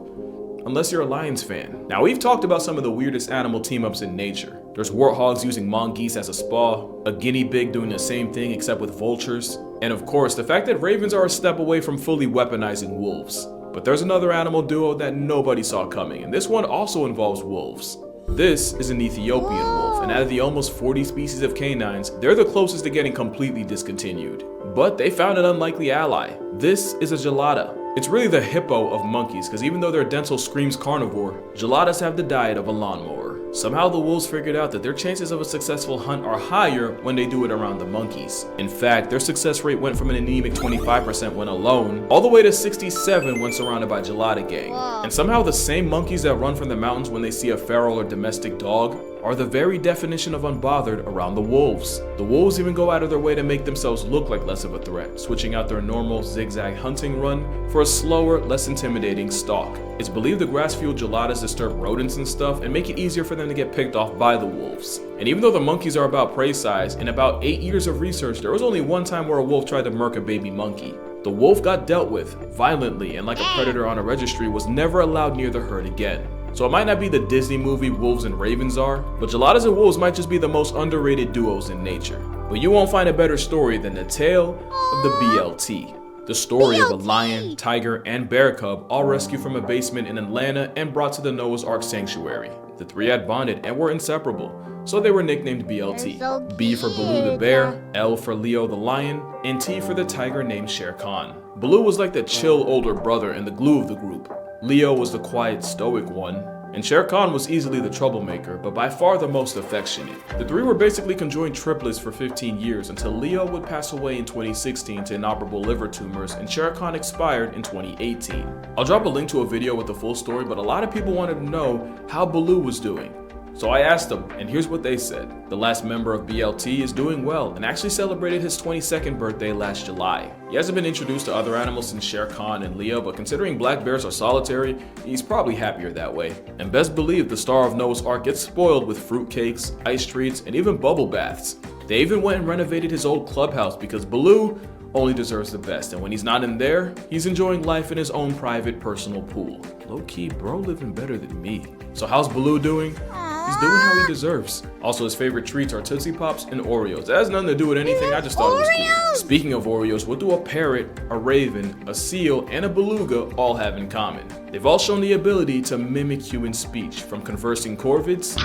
Unless you're a Lions fan. Now, we've talked about some of the weirdest animal team-ups in nature. There's warthogs using mongoose as a spa, a guinea pig doing the same thing except with vultures, and of course, the fact that ravens are a step away from fully weaponizing wolves. But there's another animal duo that nobody saw coming, and this one also involves wolves. This is an Ethiopian wolf, and out of the almost 40 species of canines, they're the closest to getting completely discontinued. But they found an unlikely ally. This is a gelada. It's really the hippo of monkeys, because even though their dental screams carnivore, geladas have the diet of a lawnmower. Somehow the wolves figured out that their chances of a successful hunt are higher when they do it around the monkeys. In fact, their success rate went from an anemic 25% when alone, all the way to 67% when surrounded by gelada gang. And somehow the same monkeys that run from the mountains when they see a feral or domestic dog are the very definition of unbothered around the wolves. The wolves even go out of their way to make themselves look like less of a threat, switching out their normal zigzag hunting run for a slower, less intimidating stalk. It's believed the grass-fueled geladas disturb rodents and stuff and make it easier for them to get picked off by the wolves. And even though the monkeys are about prey size, in about 8 years of research, there was only one time where a wolf tried to murk a baby monkey. The wolf got dealt with violently and like a predator on a registry was never allowed near the herd again. So it might not be the Disney movie Wolves and Ravens are, but geladas and wolves might just be the most underrated duos in nature. But you won't find a better story than the tale of the BLT. The story of a lion, tiger, and bear cub all rescued from a basement in Atlanta and brought to the Noah's Ark Sanctuary. The three had bonded and were inseparable, so they were nicknamed BLT. So B for Baloo the bear, L for Leo the lion, and T for the tiger named Shere Khan. Baloo was like the chill older brother and the glue of the group. Leo was the quiet, stoic one, and Shere Khan was easily the troublemaker, but by far the most affectionate. The three were basically conjoined triplets for 15 years until Leo would pass away in 2016 to inoperable liver tumors, and Shere Khan expired in 2018. I'll drop a link to a video with the full story, but a lot of people wanted to know how Baloo was doing. So I asked them, and here's what they said. The last member of BLT is doing well and actually celebrated his 22nd birthday last July. He hasn't been introduced to other animals since Shere Khan and Leo, but considering black bears are solitary, he's probably happier that way. And best believe the star of Noah's Ark gets spoiled with fruitcakes, ice treats, and even bubble baths. They even went and renovated his old clubhouse because Baloo only deserves the best, and when he's not in there, he's enjoying life in his own private personal pool. Low-key, bro living better than me. So how's Baloo doing? He's doing how he deserves. Also, his favorite treats are Tootsie Pops and Oreos. That has nothing to do with anything, I just thought it was cool. Speaking of Oreos, what do a parrot, a raven, a seal, and a beluga all have in common? They've all shown the ability to mimic human speech, from conversing corvids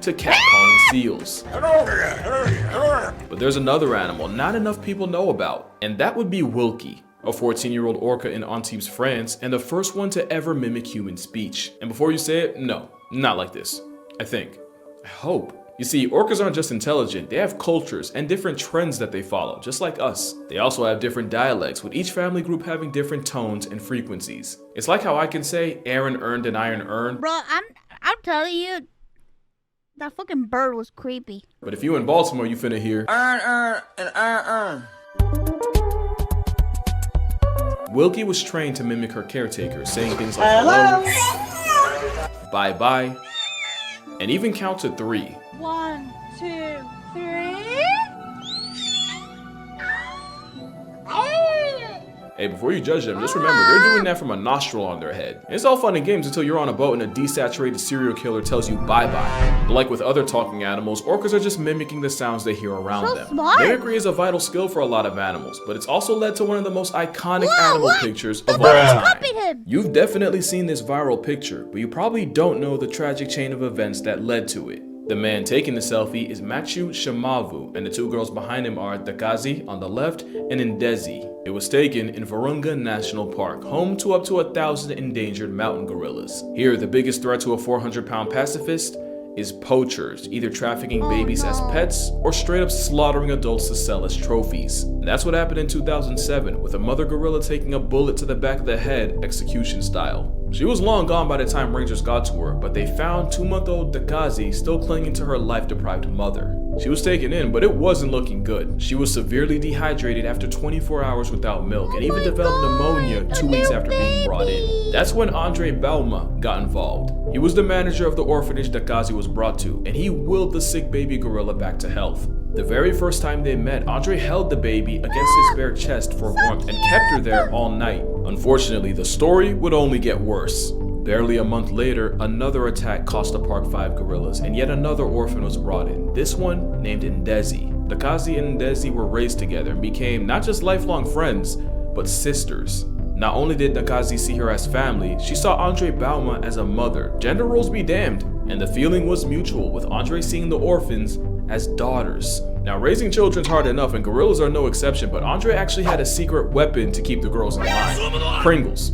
to catcalling seals. But there's another animal not enough people know about, and that would be Wilkie, a 14-year-old orca in Antibes, France, and the first one to ever mimic human speech. And before you say it, no, not like this. I think. I hope. You see, orcas aren't just intelligent, they have cultures and different trends that they follow, just like us. They also have different dialects, with each family group having different tones and frequencies. It's like how I can say Aaron earned an iron urn. Bro, I'm telling you, that fucking bird was creepy. But if you in Baltimore, you finna hear Earn, and earn. Wilkie was trained to mimic her caretaker, saying things like hello, bye-bye, and even count to 3. 1, 2, 3. Hey, before you judge them, just remember, they're doing that from a nostril on their head. And it's all fun and games until you're on a boat and a desaturated serial killer tells you bye-bye. But like with other talking animals, orcas are just mimicking the sounds they hear around them. Smart. Mimicry is a vital skill for a lot of animals, but it's also led to one of the most iconic animal pictures of all time. You've definitely seen this viral picture, but you probably don't know the tragic chain of events that led to it. The man taking the selfie is Machu Shamavu, and the 2 girls behind him are Dakazi on the left and Ndezi. It was taken in Virunga National Park, home to up to 1,000 endangered mountain gorillas. Here, the biggest threat to a 400-pound pacifist is poachers, either trafficking babies as pets or straight up slaughtering adults to sell as trophies. And that's what happened in 2007, with a mother gorilla taking a bullet to the back of the head, execution style. She was long gone by the time rangers got to her, but they found 2-month-old Dakazi still clinging to her life-deprived mother. She was taken in, but it wasn't looking good. She was severely dehydrated after 24 hours without milk and even developed pneumonia 2 weeks after being brought in. That's when Andre Bauma got involved. He was the manager of the orphanage Dakazi was brought to, and he willed the sick baby gorilla back to health. The very first time they met, Andre held the baby against his bare chest for warmth and kept her there all night. Unfortunately, the story would only get worse. Barely a month later, another attack cost the park 5 gorillas, and yet another orphan was brought in, this one named Ndezi. Dakazi and Ndezi were raised together and became not just lifelong friends, but sisters. Not only did Dakazi see her as family, she saw Andre Bauma as a mother. Gender roles be damned, and the feeling was mutual, with Andre seeing the orphans as daughters. Now, raising children's hard enough, and gorillas are no exception, but Andre actually had a secret weapon to keep the girls in line. Pringles.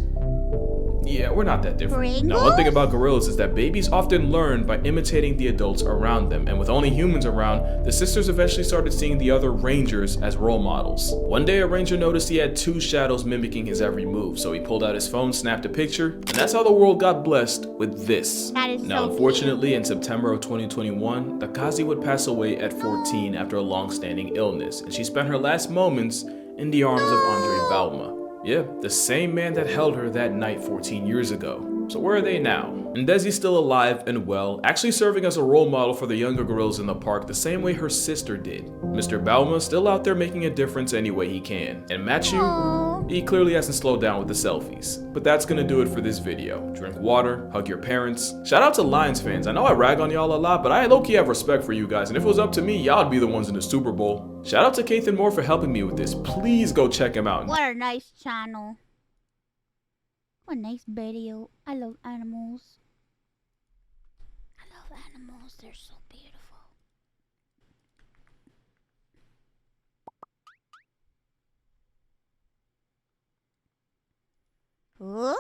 Yeah, we're not that different. Pringles? Now, one thing about gorillas is that babies often learn by imitating the adults around them, and with only humans around, the sisters eventually started seeing the other rangers as role models. One day, a ranger noticed he had 2 shadows mimicking his every move, so he pulled out his phone, snapped a picture, and that's how the world got blessed with this. Now, unfortunately, in September of 2021, Dakazi would pass away at 14 after a long-standing illness, and she spent her last moments in the arms of Andre Bauma. Yeah, the same man that held her that night 14 years ago. So where are they now? Ndezi's still alive and well, actually serving as a role model for the younger gorillas in the park the same way her sister did. Mr. Bauma still out there making a difference any way he can. And Machu, he clearly hasn't slowed down with the selfies. But that's gonna do it for this video. Drink water, hug your parents. Shout out to Lions fans. I know I rag on y'all a lot, but I low-key have respect for you guys, and if it was up to me, y'all'd be the ones in the Super Bowl. Shout out to Kathan Moore for helping me with this. Please go check him out. What a nice channel. What a nice video. I love animals. I love animals. They're so beautiful. Huh?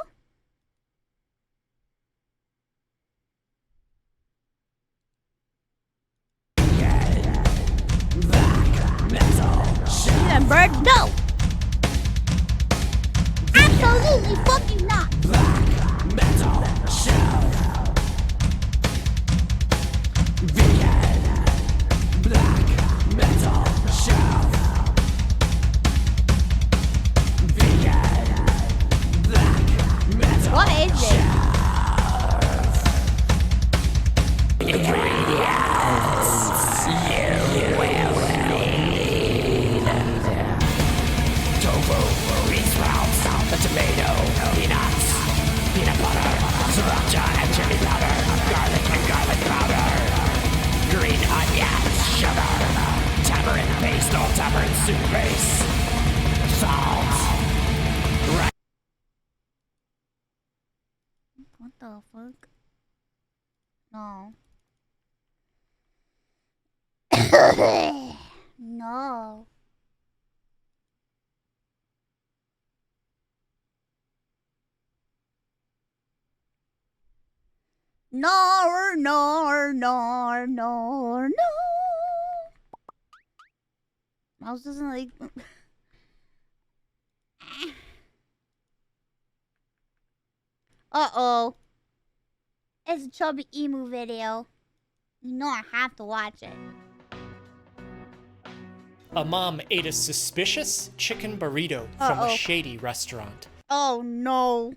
That bird, no! Absolutely fucking not! Black metal show. Vegan. Black metal show. Vegan. Black metal. What is it? Tomato, peanuts, peanut butter, sriracha and chili powder, garlic and garlic powder. the fuck? No. No. No, no, no, no, no. Mouse doesn't like. Uh-oh. It's a chubby emu video. You know I have to watch it. A mom ate a suspicious chicken burrito from a shady restaurant. Oh no.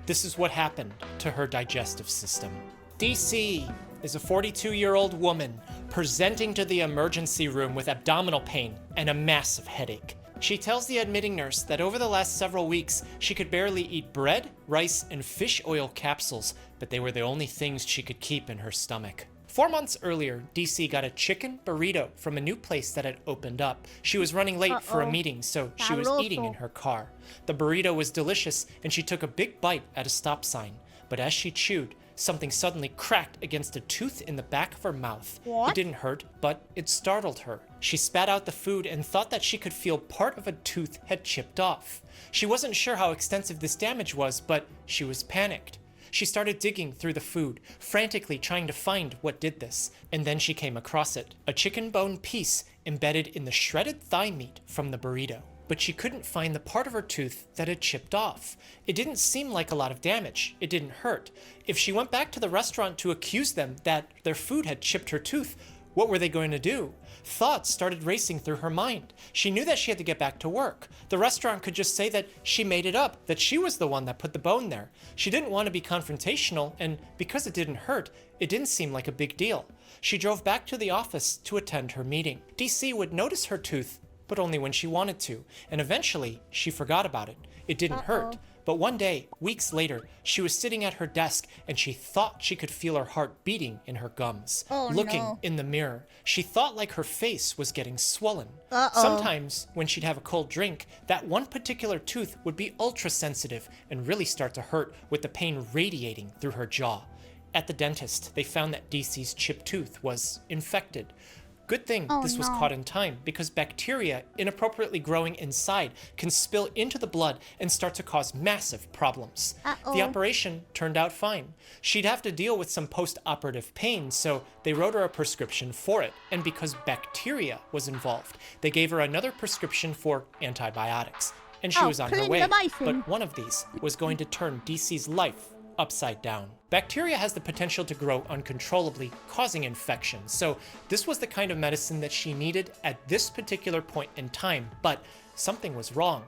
This is what happened to her digestive system. DC is a 42-year-old woman presenting to the emergency room with abdominal pain and a massive headache. She tells the admitting nurse that over the last several weeks, she could barely eat bread, rice, and fish oil capsules, but they were the only things she could keep in her stomach. 4 months earlier, DC got a chicken burrito from a new place that had opened up. She was running late for a meeting, so she was eating in her car. The burrito was delicious, and she took a big bite at a stop sign. But as she chewed, something suddenly cracked against a tooth in the back of her mouth. It didn't hurt, but it startled her. She spat out the food and thought that she could feel part of a tooth had chipped off. She wasn't sure how extensive this damage was, but she was panicked. She started digging through the food, frantically trying to find what did this, and then she came across it, a chicken bone piece embedded in the shredded thigh meat from the burrito. But she couldn't find the part of her tooth that had chipped off. It didn't seem like a lot of damage. It didn't hurt. If she went back to the restaurant to accuse them that their food had chipped her tooth, what were they going to do? Thoughts started racing through her mind. She knew that she had to get back to work. The restaurant could just say that she made it up, that she was the one that put the bone there. She didn't want to be confrontational, and because it didn't hurt, it didn't seem like a big deal. She drove back to the office to attend her meeting. DC would notice her tooth, but only when she wanted to, and eventually she forgot about it. It didn't hurt. But one day, weeks later, she was sitting at her desk and she thought she could feel her heart beating in her gums. Looking in the mirror, she thought like her face was getting swollen. Sometimes, when she'd have a cold drink, that one particular tooth would be ultra sensitive and really start to hurt with the pain radiating through her jaw. At the dentist, they found that DC's chipped tooth was infected. Good thing this was caught in time, because bacteria inappropriately growing inside can spill into the blood and start to cause massive problems. The operation turned out fine. She'd have to deal with some post-operative pain, so they wrote her a prescription for it. And because bacteria was involved, they gave her another prescription for antibiotics. And she was on her way. But one of these was going to turn DC's life upside down. Bacteria has the potential to grow uncontrollably, causing infection. So this was the kind of medicine that she needed at this particular point in time, but something was wrong.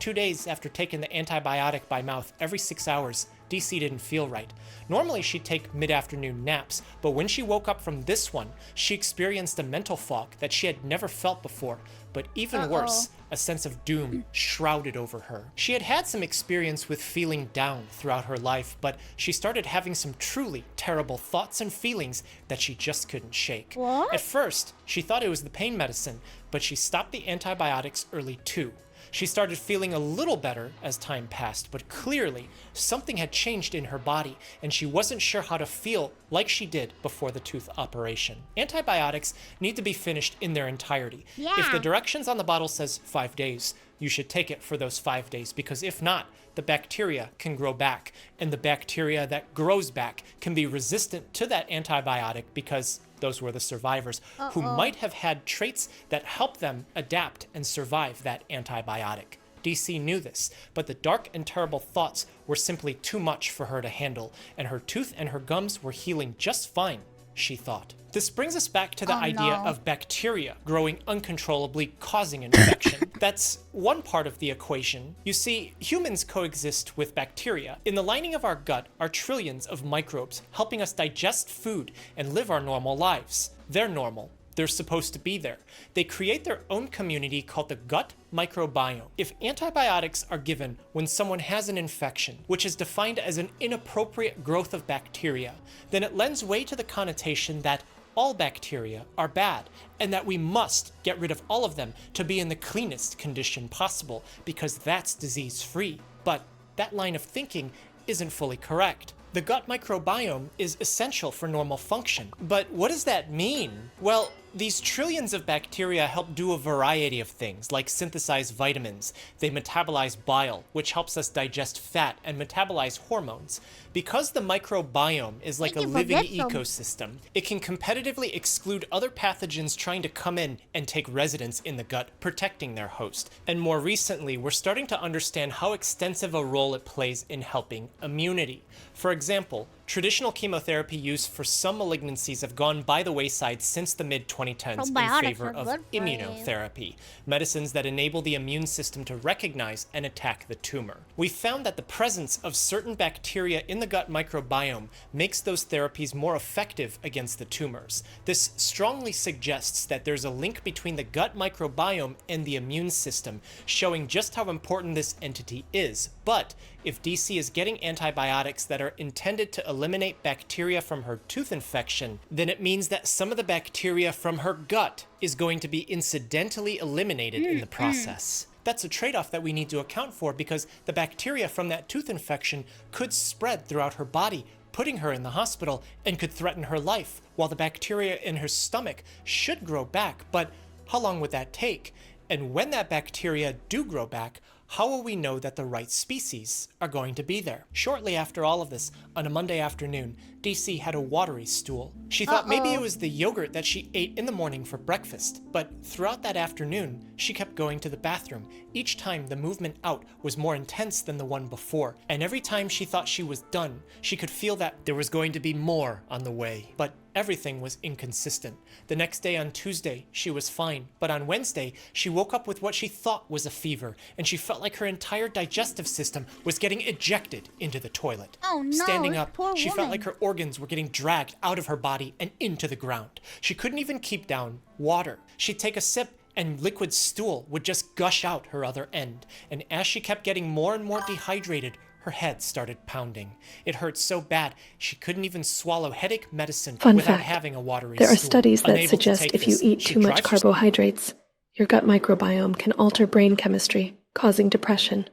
2 days after taking the antibiotic by mouth every 6 hours, DC didn't feel right. Normally she'd take mid-afternoon naps, but when she woke up from this one, she experienced a mental fog that she had never felt before. But even worse, a sense of doom shrouded over her. She had had some experience with feeling down throughout her life, but she started having some truly terrible thoughts and feelings that she just couldn't shake. At first, she thought it was the pain medicine, but she stopped the antibiotics early too. She started feeling a little better as time passed, but clearly something had changed in her body and she wasn't sure how to feel like she did before the tooth operation. Antibiotics need to be finished in their entirety. If the directions on the bottle says 5 days, you should take it for those 5 days, because if not, the bacteria can grow back, and the bacteria that grows back can be resistant to that antibiotic because those were the survivors who might have had traits that help them adapt and survive that antibiotic. DC knew this, but the dark and terrible thoughts were simply too much for her to handle, and her tooth and her gums were healing just fine, she thought. This brings us back to the idea of bacteria growing uncontrollably, causing infection. That's one part of the equation. You see, humans coexist with bacteria. In the lining of our gut are trillions of microbes helping us digest food and live our normal lives. They're normal. They're supposed to be there. They create their own community called the gut microbiome. If antibiotics are given when someone has an infection, which is defined as an inappropriate growth of bacteria, then it lends way to the connotation that all bacteria are bad, and that we must get rid of all of them to be in the cleanest condition possible, because that's disease-free. But that line of thinking isn't fully correct. The gut microbiome is essential for normal function. But what does that mean? Well, these trillions of bacteria help do a variety of things, like synthesize vitamins. They metabolize bile, which helps us digest fat and metabolize hormones. Because the microbiome is like a living ecosystem, it can competitively exclude other pathogens trying to come in and take residence in the gut, protecting their host. And more recently, we're starting to understand how extensive a role it plays in helping immunity. For example, traditional chemotherapy used for some malignancies have gone by the wayside since the mid-2010s in favor of immunotherapy, medicines that enable the immune system to recognize and attack the tumor. We found that the presence of certain bacteria in the gut microbiome makes those therapies more effective against the tumors. This strongly suggests that there's a link between the gut microbiome and the immune system, showing just how important this entity is. But if DC is getting antibiotics that are intended to eliminate bacteria from her tooth infection, then it means that some of the bacteria from her gut is going to be incidentally eliminated in the process. That's a trade-off that we need to account for, because the bacteria from that tooth infection could spread throughout her body, putting her in the hospital, and could threaten her life, while the bacteria in her stomach should grow back. But how long would that take? And when that bacteria do grow back, how will we know that the right species are going to be there? Shortly after all of this, on a Monday afternoon, DC had a watery stool. She thought maybe it was the yogurt that she ate in the morning for breakfast, but throughout that afternoon, she kept going to the bathroom. Each time, the movement out was more intense than the one before, and every time she thought she was done, she could feel that there was going to be more on the way. But everything was inconsistent. The next day, on Tuesday, she was fine, but on Wednesday, she woke up with what she thought was a fever, and she felt like her entire digestive system was getting ejected into the toilet. Oh no, Standing up, poor she woman. felt like her organs were getting dragged out of her body and into the ground. She couldn't even keep down water. She'd take a sip and liquid stool would just gush out her other end. And as she kept getting more and more dehydrated, her head started pounding. It hurt so bad, she couldn't even swallow headache medicine Fun without fact, having a watery there are stool. studies that Unable to suggest take if you this, eat she too much drives herself- carbohydrates, your gut microbiome can alter brain chemistry, causing depression.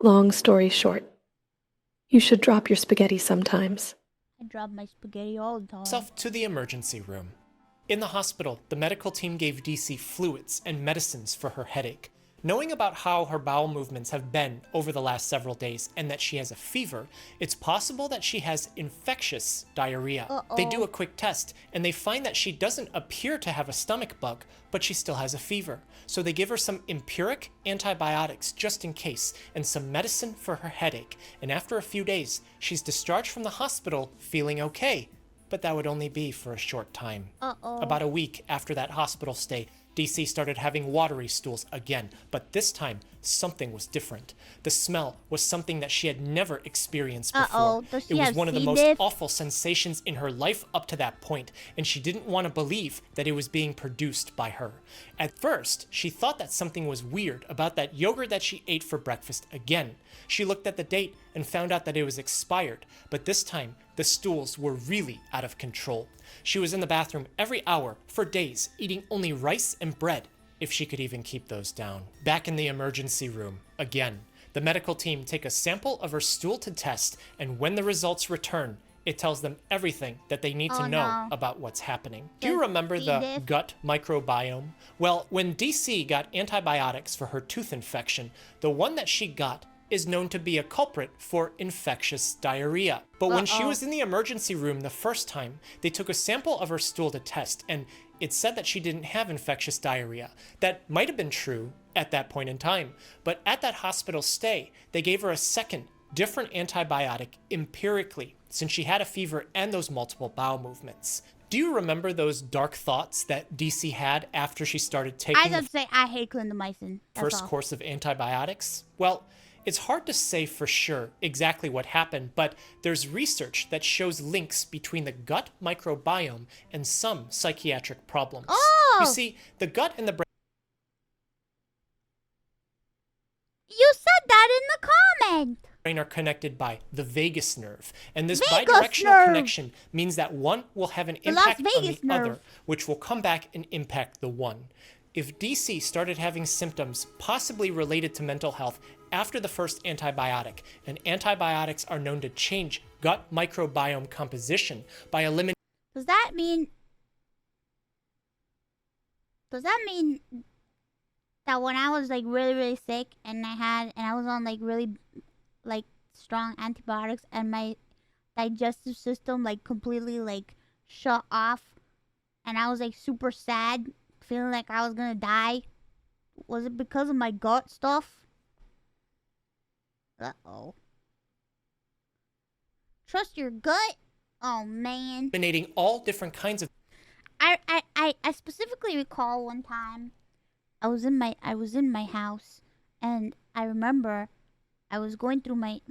Long story short, you should drop your spaghetti sometimes. I drop my spaghetti all the time. Herself to the emergency room. In the hospital, the medical team gave DC fluids and medicines for her headache. Knowing about how her bowel movements have been over the last several days and that she has a fever, it's possible that she has infectious diarrhea. They do a quick test, and they find that she doesn't appear to have a stomach bug, but she still has a fever. So they give her some empiric antibiotics just in case, and some medicine for her headache. And after a few days, she's discharged from the hospital feeling okay. But that would only be for a short time. About a week after that hospital stay, DC started having watery stools again, but this time, something was different. The smell was something that she had never experienced before. Does she It was have one of the C. most diff? awful sensations in her life up to that point, and she didn't want to believe that it was being produced by her. At first, she thought that something was weird about that yogurt that she ate for breakfast again. She looked at the date and found out that it was expired, but this time, the stools were really out of control. She was in the bathroom every hour for days, eating only rice and bread, if she could even keep those down. Back in the emergency room, again, the medical team take a sample of her stool to test, and when the results return, it tells them everything that they need to know about what's happening. Do you remember the gut microbiome? Well, when DC got antibiotics for her tooth infection, the one that she got is known to be a culprit for infectious diarrhea. But when she was in the emergency room the first time, they took a sample of her stool to test, and it said that she didn't have infectious diarrhea. That might have been true at that point in time, but at that hospital stay, they gave her a second, different antibiotic empirically, since she had a fever and those multiple bowel movements. Do you remember those dark thoughts that DC had after she started taking I just say I hate clindamycin. first course of antibiotics? Well, it's hard to say for sure exactly what happened, but there's research that shows links between the gut microbiome and some psychiatric problems. You see, the gut and the brain... You said that in the comment. Are connected by the vagus nerve, and this Vagus bidirectional nerve. connection means that one will have an The Las impact on the Vegas nerve. other, which will come back and impact the one. If DC started having symptoms possibly related to mental health after the first antibiotic, and antibiotics are known to change gut microbiome composition by eliminating. Does that mean that when I was like really sick and I was on like really like strong antibiotics and my digestive system like completely like shut off and I was like super sad, feeling like I was gonna die? Was it because of my gut stuff? Uh-oh. Trust your gut? Oh man. Eliminating all different kinds of. I specifically recall one time I was in my house and I remember I was going through my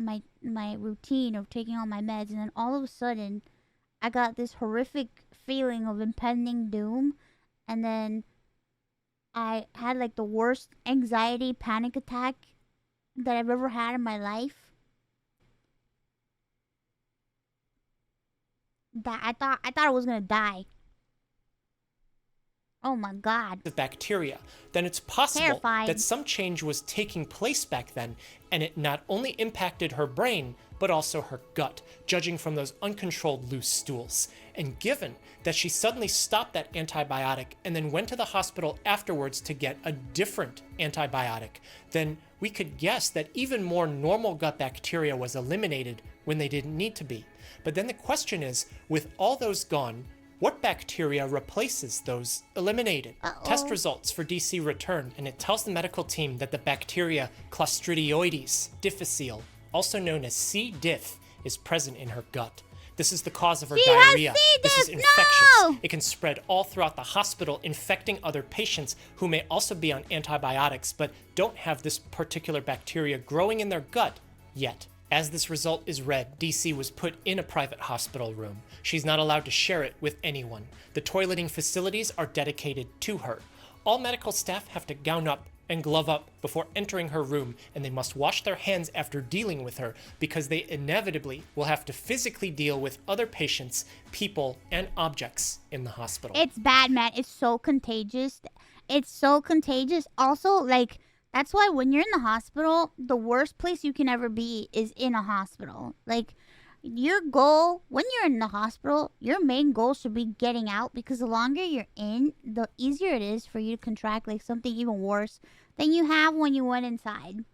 routine of taking all my meds, and then all of a sudden I got this horrific feeling of impending doom, and then I had like the worst anxiety panic attack that I've ever had in my life. That I thought I was gonna die. Oh my god. Of bacteria, then it's possible Terrified. that some change was taking place back then, and it not only impacted her brain, but also her gut, judging from those uncontrolled loose stools. And given that she suddenly stopped that antibiotic and then went to the hospital afterwards to get a different antibiotic, then we could guess that even more normal gut bacteria was eliminated when they didn't need to be. But then the question is, with all those gone, what bacteria replaces those eliminated? Test results for DC return, and it tells the medical team that the bacteria Clostridioides difficile, also known as C. diff, is present in her gut. This is the cause of her diarrhea. This is infectious. No! It can spread all throughout the hospital, infecting other patients who may also be on antibiotics, but don't have this particular bacteria growing in their gut yet. As this result is read, DC was put in a private hospital room. She's not allowed to share it with anyone. The toileting facilities are dedicated to her. All medical staff have to gown up and glove up before entering her room, and they must wash their hands after dealing with her because they inevitably will have to physically deal with other patients, people, and objects in the hospital. It's bad, man. It's so contagious. It's so contagious. Also, like, that's why when you're in the hospital, the worst place you can ever be is in a hospital. Like, your goal, when you're in the hospital, your main goal should be getting out, because the longer you're in, the easier it is for you to contract, like, something even worse than you have when you went inside.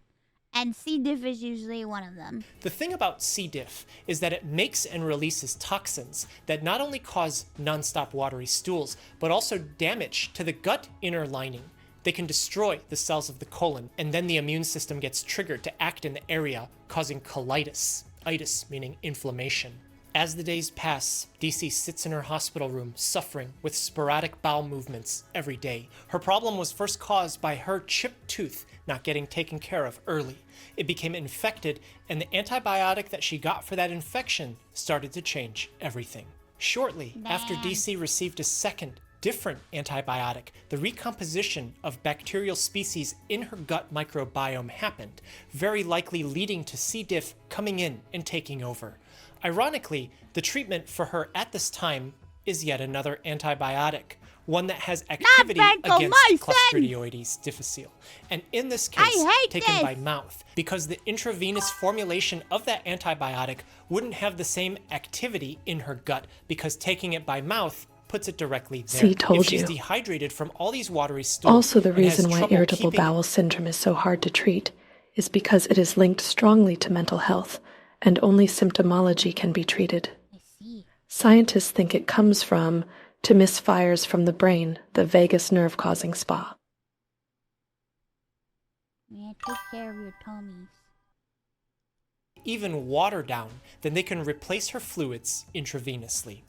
And C. diff is usually one of them. The thing about C. diff is that it makes and releases toxins that not only cause nonstop watery stools, but also damage to the gut inner lining. They can destroy the cells of the colon, and then the immune system gets triggered to act in the area, causing colitis. Itis meaning inflammation. As the days pass, DC sits in her hospital room, suffering with sporadic bowel movements every day. Her problem was first caused by her chipped tooth not getting taken care of early. It became infected, and the antibiotic that she got for that infection started to change everything. Shortly after DC received a second, different antibiotic, the recomposition of bacterial species in her gut microbiome happened, very likely leading to C. diff coming in and taking over. Ironically, the treatment for her at this time is yet another antibiotic, one that has activity against Clostridioides difficile, and in this case, taken by mouth, because the intravenous formulation of that antibiotic wouldn't have the same activity in her gut, because taking it by mouth puts it directly there. See, told if she's you. dehydrated from all these watery stools, Also, the and has reason why trouble irritable keeping bowel syndrome is so hard to treat is because it is linked strongly to mental health, and only symptomology can be treated. Scientists think it comes from, to misfires from the brain, the vagus nerve causing SPA. Yeah, take care of your tummies. even water down, then they can replace her fluids intravenously.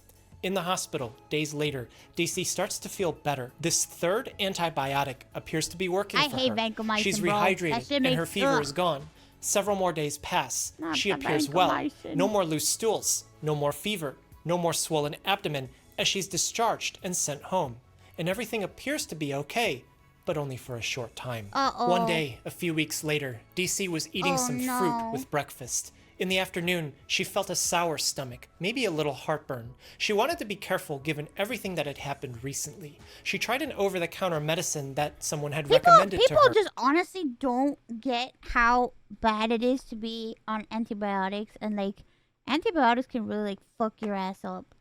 In the hospital, days later, DC starts to feel better. This third antibiotic appears to be working for her. I hate vancomycin, She's bro. rehydrated and her fever is gone. Several more days pass. Not She the appears well. vancomycin. No more loose stools, no more fever, no more swollen abdomen, as she's discharged and sent home. And everything appears to be okay, but only for a short time. Uh-oh. One day, a few weeks later, DC was eating some fruit with breakfast. In the afternoon, she felt a sour stomach, maybe a little heartburn. She wanted to be careful given everything that had happened recently. She tried an over-the-counter medicine that someone had recommended to her. People just honestly don't get how bad it is to be on antibiotics, and like antibiotics can really like fuck your ass up.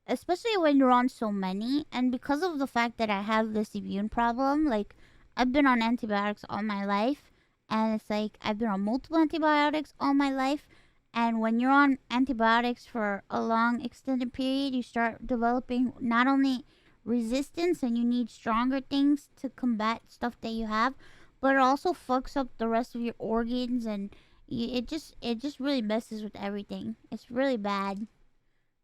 Especially when you're on so many, and because of the fact that I have this immune problem, like I've been on antibiotics all my life, and it's like I've been on multiple antibiotics all my life, and when you're on antibiotics for a long extended period, you start developing not only resistance and you need stronger things to combat stuff that you have, but it also fucks up the rest of your organs, and it just really messes with everything. It's really bad.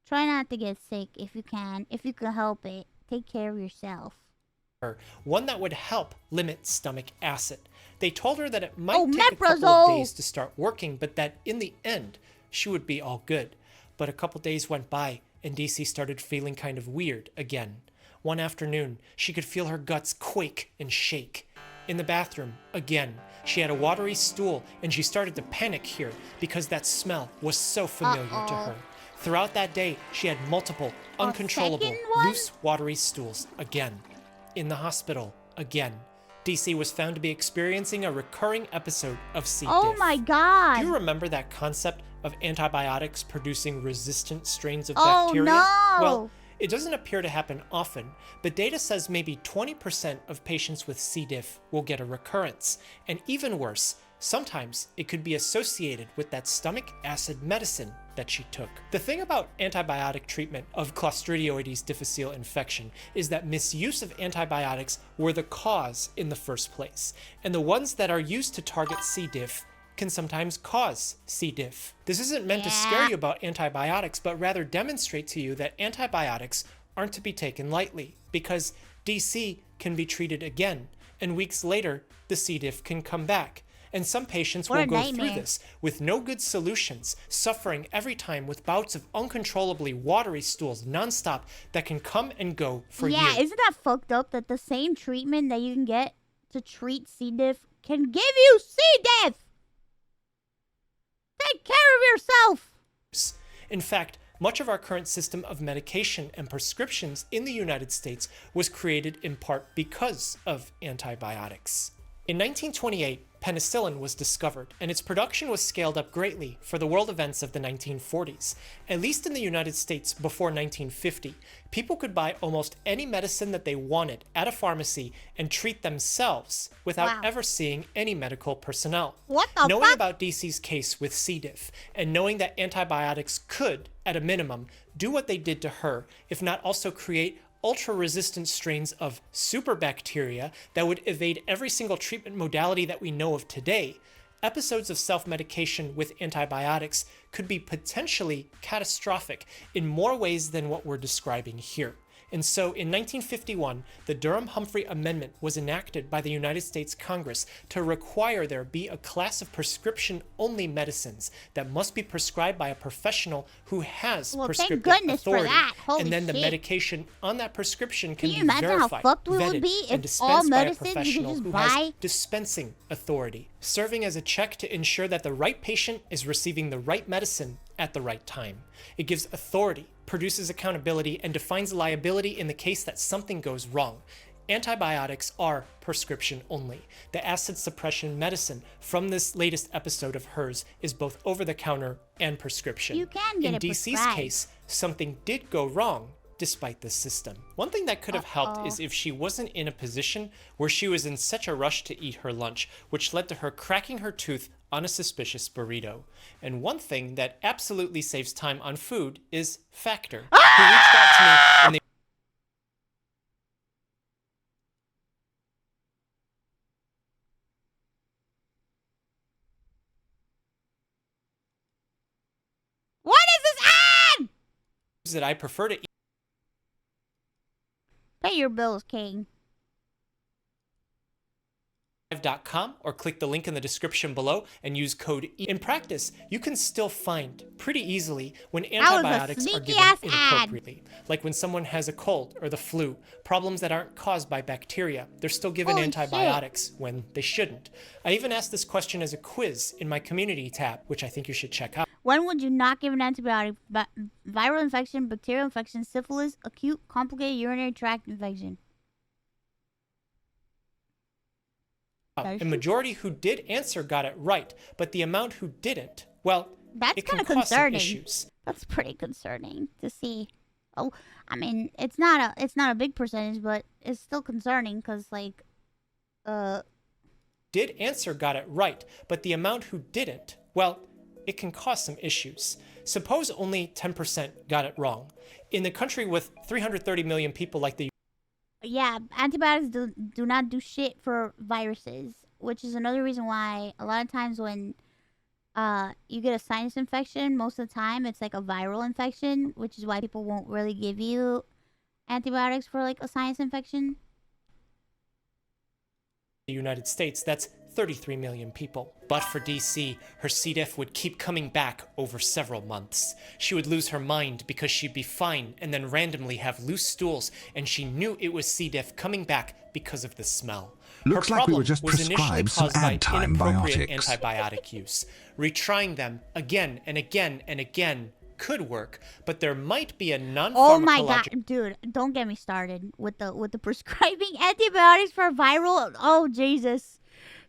Try not to get sick if you can. If you can help it, take care of yourself. One that would help limit stomach acid. They told her that it might take a couple Meprazole! of days to start working, but that in the end, she would be all good. But a couple days went by, and DC started feeling kind of weird again. One afternoon, she could feel her guts quake and shake. In the bathroom, again, she had a watery stool, and she started to panic here because that smell was so familiar to her. Throughout that day, she had multiple, uncontrollable, loose, watery stools again. In the hospital, again. DC was found to be experiencing a recurring episode of C. diff. Oh my god! Do you remember that concept of antibiotics producing resistant strains of Oh bacteria? no! Well, it doesn't appear to happen often, but data says maybe 20% of patients with C. diff will get a recurrence. And even worse, sometimes it could be associated with that stomach acid medicine that she took. The thing about antibiotic treatment of Clostridioides difficile infection is that misuse of antibiotics were the cause in the first place, and the ones that are used to target C. diff can sometimes cause C. diff. This isn't meant to scare you about antibiotics, but rather demonstrate to you that antibiotics aren't to be taken lightly, because DC can be treated again, and weeks later, the C. diff can come back. And some patients will go through this with no good solutions, suffering every time with bouts of uncontrollably watery stools nonstop that can come and go for years. Yeah, isn't that fucked up that the same treatment that you can get to treat C. diff can give you C. diff? Take care of yourself! In fact, much of our current system of medication and prescriptions in the United States was created in part because of antibiotics. In 1928, penicillin was discovered, and its production was scaled up greatly for the world events of the 1940s. At least in the United States before 1950, people could buy almost any medicine that they wanted at a pharmacy and treat themselves without ever seeing any medical personnel. What the Knowing fuck? about DC's case with C. diff, and knowing that antibiotics could, at a minimum, do what they did to her, if not also create ultra-resistant strains of superbacteria that would evade every single treatment modality that we know of today, episodes of self-medication with antibiotics could be potentially catastrophic in more ways than what we're describing here. And so in 1951, the Durham-Humphrey Amendment was enacted by the United States Congress to require there be a class of prescription-only medicines that must be prescribed by a professional who has prescriptive authority. And then the medication on that prescription can be verified, vetted, and dispensed by a professional who has dispensing authority, serving as a check to ensure that the right patient is receiving the right medicine at the right time. It gives authority, produces accountability, and defines liability in the case that something goes wrong. Antibiotics are prescription only. The acid suppression medicine from this latest episode of hers is both over-the-counter and prescription. You can get in it DC's prescribed. case, something did go wrong despite this system. One thing that could have helped is if she wasn't in a position where she was in such a rush to eat her lunch, which led to her cracking her tooth on a suspicious burrito. And one thing that absolutely saves time on food is Factor, who reached out to me and they What is this ad? that I prefer to eat. Pay your bills, King. or click the link in the description below and use code E. In practice, you can still find pretty easily when antibiotics are given inappropriately. Like when someone has a cold or the flu, problems that aren't caused by bacteria. They're still given antibiotics when they shouldn't. I even asked this question as a quiz in my community tab, which I think you should check out. When would you not give an antibiotic? Viral infection, bacterial infection, syphilis, acute complicated urinary tract infection. A majority who did answer got it right, but the amount who didn't, well, that's kind of concerning. That's pretty concerning to see. Oh, I mean, it's not a big percentage, but it's still concerning because like, did answer got it right, but the amount who didn't, well, it can cause some issues. Suppose only 10% got it wrong. In the country with 330 million people like the yeah, antibiotics do not do shit for viruses, which is another reason why a lot of times when you get a sinus infection, most of the time it's like a viral infection, which is why people won't really give you antibiotics for like a sinus infection. The United States, that's 33 million people. But for DC, her C. diff would keep coming back over several months. She would lose her mind because she'd be fine and then randomly have loose stools, and she knew it was C. diff coming back because of the smell. Looks like we were just prescribed some ad-time biotics. Antibiotic use. Retrying them again and again and again could work, but there might be a non-pharmacological... Oh my god, dude, don't get me started with the prescribing antibiotics for viral... Oh, Jesus.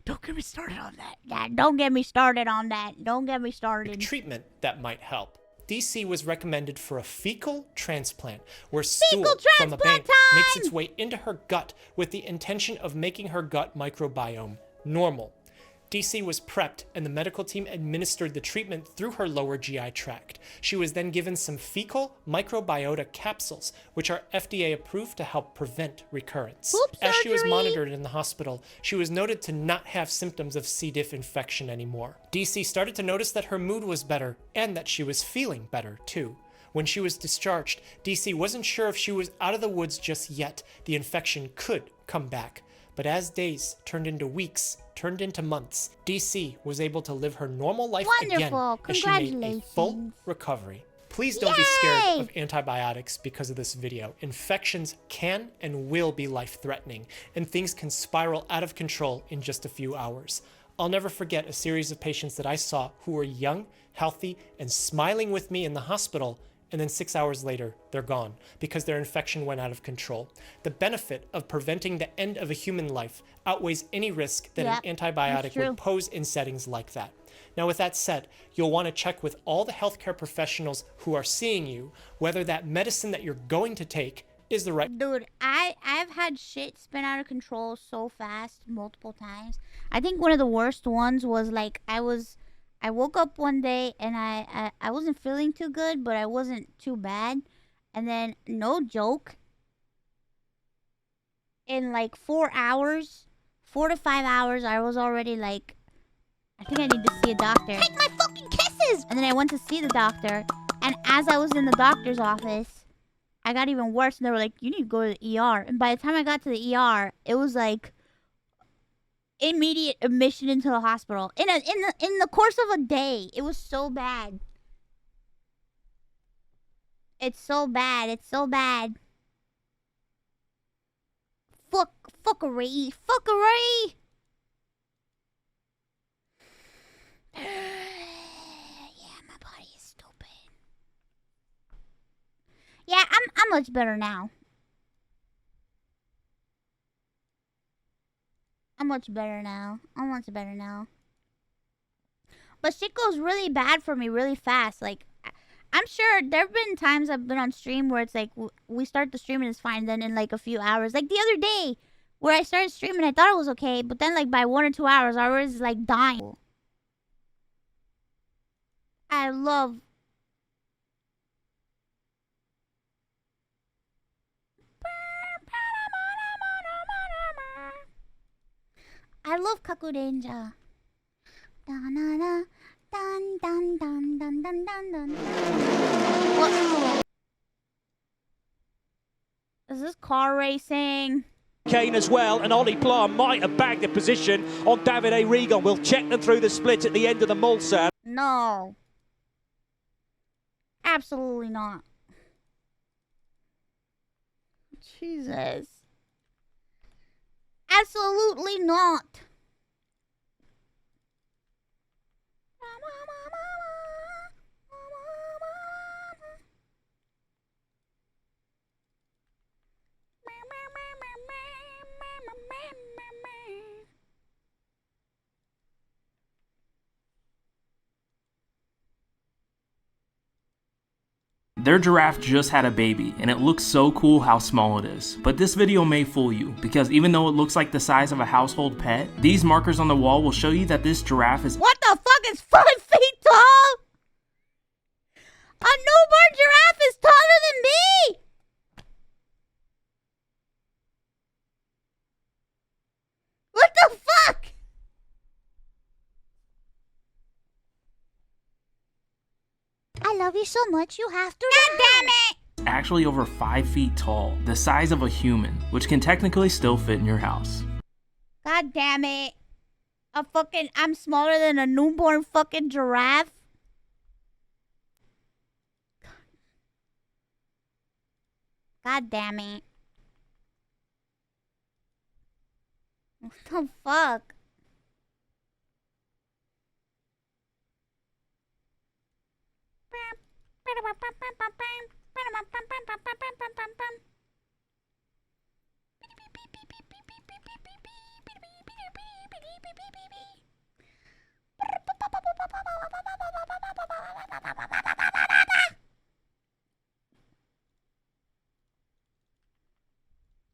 Don't get me started on that. Yeah, don't get me started on that. Don't get me started. Treatment that might help. DC was recommended for a fecal transplant, where stool from a bank makes its way into her gut with the intention of making her gut microbiome normal. DC was prepped, and the medical team administered the treatment through her lower GI tract. She was then given some fecal microbiota capsules, which are FDA approved to help prevent recurrence. As she was monitored in the hospital, she was noted to not have symptoms of C. diff infection anymore. DC started to notice that her mood was better, and that she was feeling better, too. When she was discharged, DC wasn't sure if she was out of the woods just yet. The infection could come back. But as days turned into weeks, turned into months, DC was able to live her normal life again as she made a full recovery. Please don't be scared of antibiotics because of this video. Infections can and will be life-threatening, and things can spiral out of control in just a few hours. I'll never forget a series of patients that I saw who were young, healthy, and smiling with me in the hospital, and then 6 hours later, they're gone because their infection went out of control. The benefit of preventing the end of a human life outweighs any risk that an antibiotic would pose in settings like that. Now, with that said, you'll want to check with all the healthcare professionals who are seeing you whether that medicine that you're going to take is the right... Dude, I've had shit spin out of control so fast multiple times. I think one of the worst ones was like I woke up one day and I wasn't feeling too good, but I wasn't too bad. And then, no joke, in like 4 hours, 4 to 5 hours, I was already like, I think I need to see a doctor. Take my fucking kisses! And then I went to see the doctor. And as I was in the doctor's office, I got even worse. And they were like, you need to go to the ER. And by the time I got to the ER, it was like immediate admission into the hospital in the course of a day. It was so bad. It's so bad. It's so bad. Fuckery. Yeah, my body is stupid. Yeah, I'm much better now. I'm much better now. But shit goes really bad for me really fast. Like, I'm sure there have been times I've been on stream where it's like, we start the stream and it's fine. Then in like a few hours, like the other day where I started streaming, I thought it was okay. But then like by 1 or 2 hours, I was like dying. I love... Kakurenja. Da-na-na. Dun dun dun dun dun dun dun. What? Is this car racing? Kane as well, and Ollie Plam might have bagged a position on Davide Regon. We'll check them through the split at the end of the Mulsanne. No. Absolutely not. Jesus. Absolutely not. Their giraffe just had a baby, and it looks so cool how small it is. But this video may fool you, because even though it looks like the size of a household pet, these markers on the wall will show you that this giraffe is— What the fuck is 5 feet tall? A newborn giraffe is taller than me! What the fuck? I love you so much, you have to. God damn it! actually over 5 feet tall, the size of a human, which can technically still fit in your house. God damn it. I'm smaller than a newborn fucking giraffe. God damn it. What the fuck?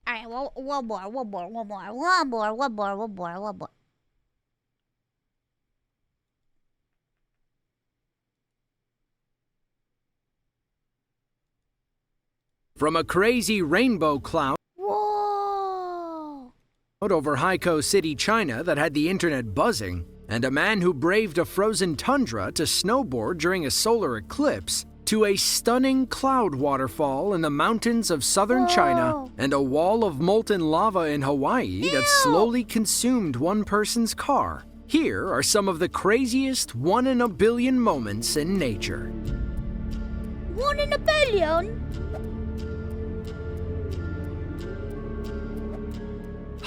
Alright, well, one more. From a crazy rainbow cloud Whoa! over Haikou City, China that had the internet buzzing, and a man who braved a frozen tundra to snowboard during a solar eclipse, to a stunning cloud waterfall in the mountains of southern China, and a wall of molten lava in Hawaii that slowly consumed one person's car. Here are some of the craziest 1 in a billion moments in nature. 1 in a billion?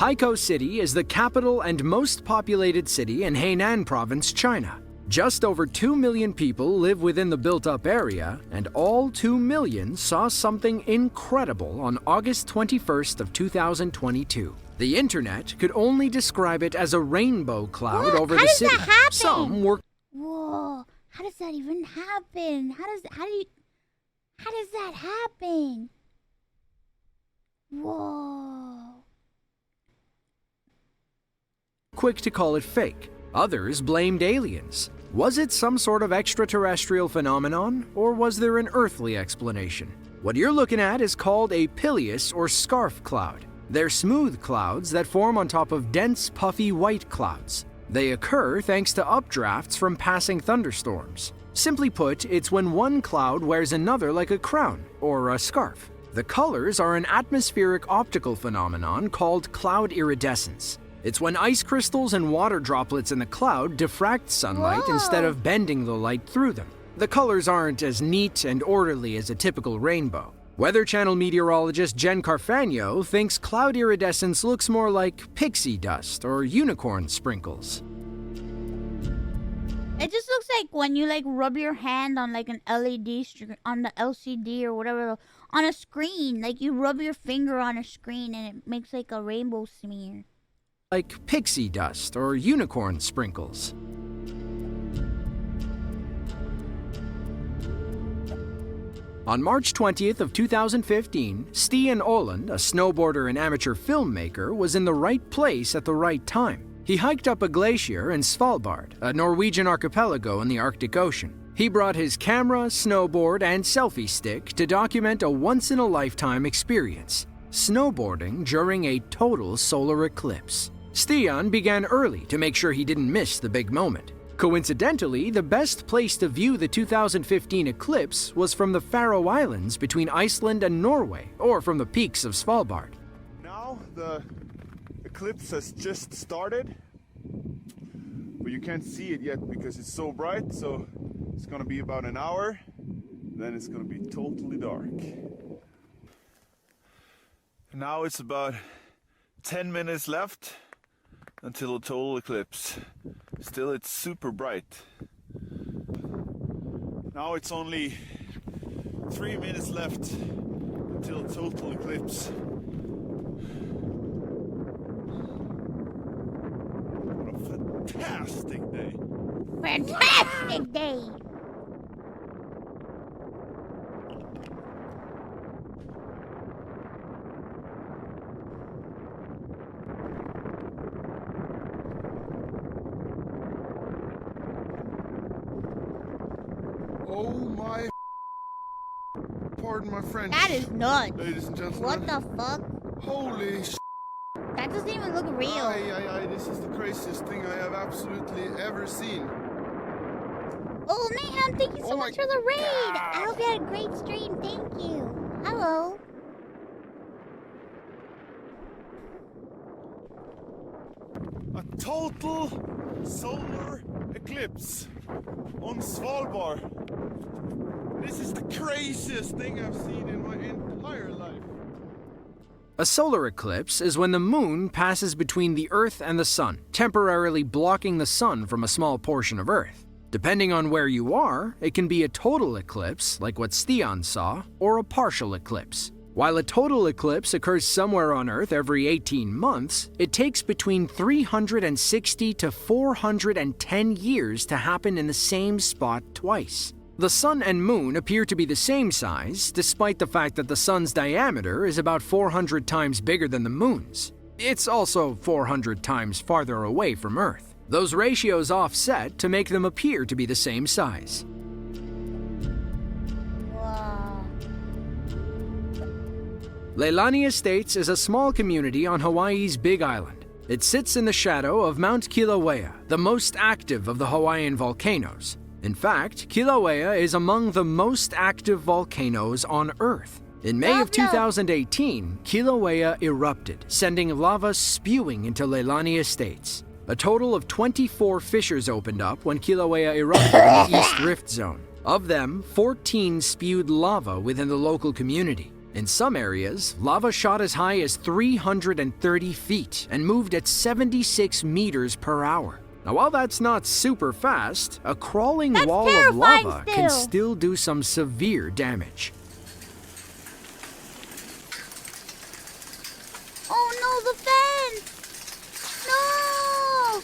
Haikou City is the capital and most populated city in Hainan Province, China. Just over 2 million people live within the built-up area, and all 2 million saw something incredible on August 21st of 2022. The internet could only describe it as a rainbow cloud over the city. How does that happen? Some were— Whoa! How does that even happen? How does that happen? Whoa! quick to call it fake. Others blamed aliens. Was it some sort of extraterrestrial phenomenon, or was there an earthly explanation? What you're looking at is called a pileus or scarf cloud. They're smooth clouds that form on top of dense, puffy white clouds. They occur thanks to updrafts from passing thunderstorms. Simply put, it's when one cloud wears another like a crown or a scarf. The colors are an atmospheric optical phenomenon called cloud iridescence. It's when ice crystals and water droplets in the cloud diffract sunlight instead of bending the light through them. The colors aren't as neat and orderly as a typical rainbow. Weather Channel meteorologist Jen Carfagno thinks cloud iridescence looks more like pixie dust or unicorn sprinkles. It just looks like when you rub your hand on an LED on the LCD or whatever on a screen. Like you rub your finger on a screen and it makes like a rainbow smear. Like pixie dust or unicorn sprinkles. On March 20th of 2015, Stian Oland, a snowboarder and amateur filmmaker, was in the right place at the right time. He hiked up a glacier in Svalbard, a Norwegian archipelago in the Arctic Ocean. He brought his camera, snowboard, and selfie stick to document a once-in-a-lifetime experience, snowboarding during a total solar eclipse. Stian began early to make sure he didn't miss the big moment. Coincidentally, the best place to view the 2015 eclipse was from the Faroe Islands between Iceland and Norway, or from the peaks of Svalbard. Now now the eclipse has just started, but you can't see it yet because it's so bright. So it's gonna be about an hour, then it's gonna be totally dark. Now it's about 10 minutes left until a total eclipse. Still, it's super bright. Now it's only 3 minutes left until total eclipse. What a fantastic day! Fantastic day! Oh my! Pardon my French. That is nuts. Ladies and gentlemen. What the fuck? Holy sh**. That doesn't even look real. This is the craziest thing I have absolutely ever seen. Oh man, thank you so much for the raid. I hope you had a great stream. Thank you. Hello. A total solar eclipse on Svalbard. This is the craziest thing I've seen in my entire life. A solar eclipse is when the moon passes between the Earth and the sun, temporarily blocking the sun from a small portion of Earth. Depending on where you are, it can be a total eclipse, like what Stian saw, or a partial eclipse. While a total eclipse occurs somewhere on Earth every 18 months, it takes between 360 to 410 years to happen in the same spot twice. The sun and moon appear to be the same size, despite the fact that the sun's diameter is about 400 times bigger than the moon's. It's also 400 times farther away from Earth. Those ratios offset to make them appear to be the same size. Leilani Estates is a small community on Hawaii's Big Island. It sits in the shadow of Mount Kilauea, the most active of the Hawaiian volcanoes. In fact, Kilauea is among the most active volcanoes on Earth. In May of 2018, Kilauea erupted, sending lava spewing into Leilani Estates. A total of 24 fissures opened up when Kilauea erupted in the East Rift Zone. Of them, 14 spewed lava within the local community. In some areas, lava shot as high as 330 feet and moved at 76 meters per hour. Now, while that's not super fast, a crawling wall of lava can still do some severe damage. Oh no, the fence! No!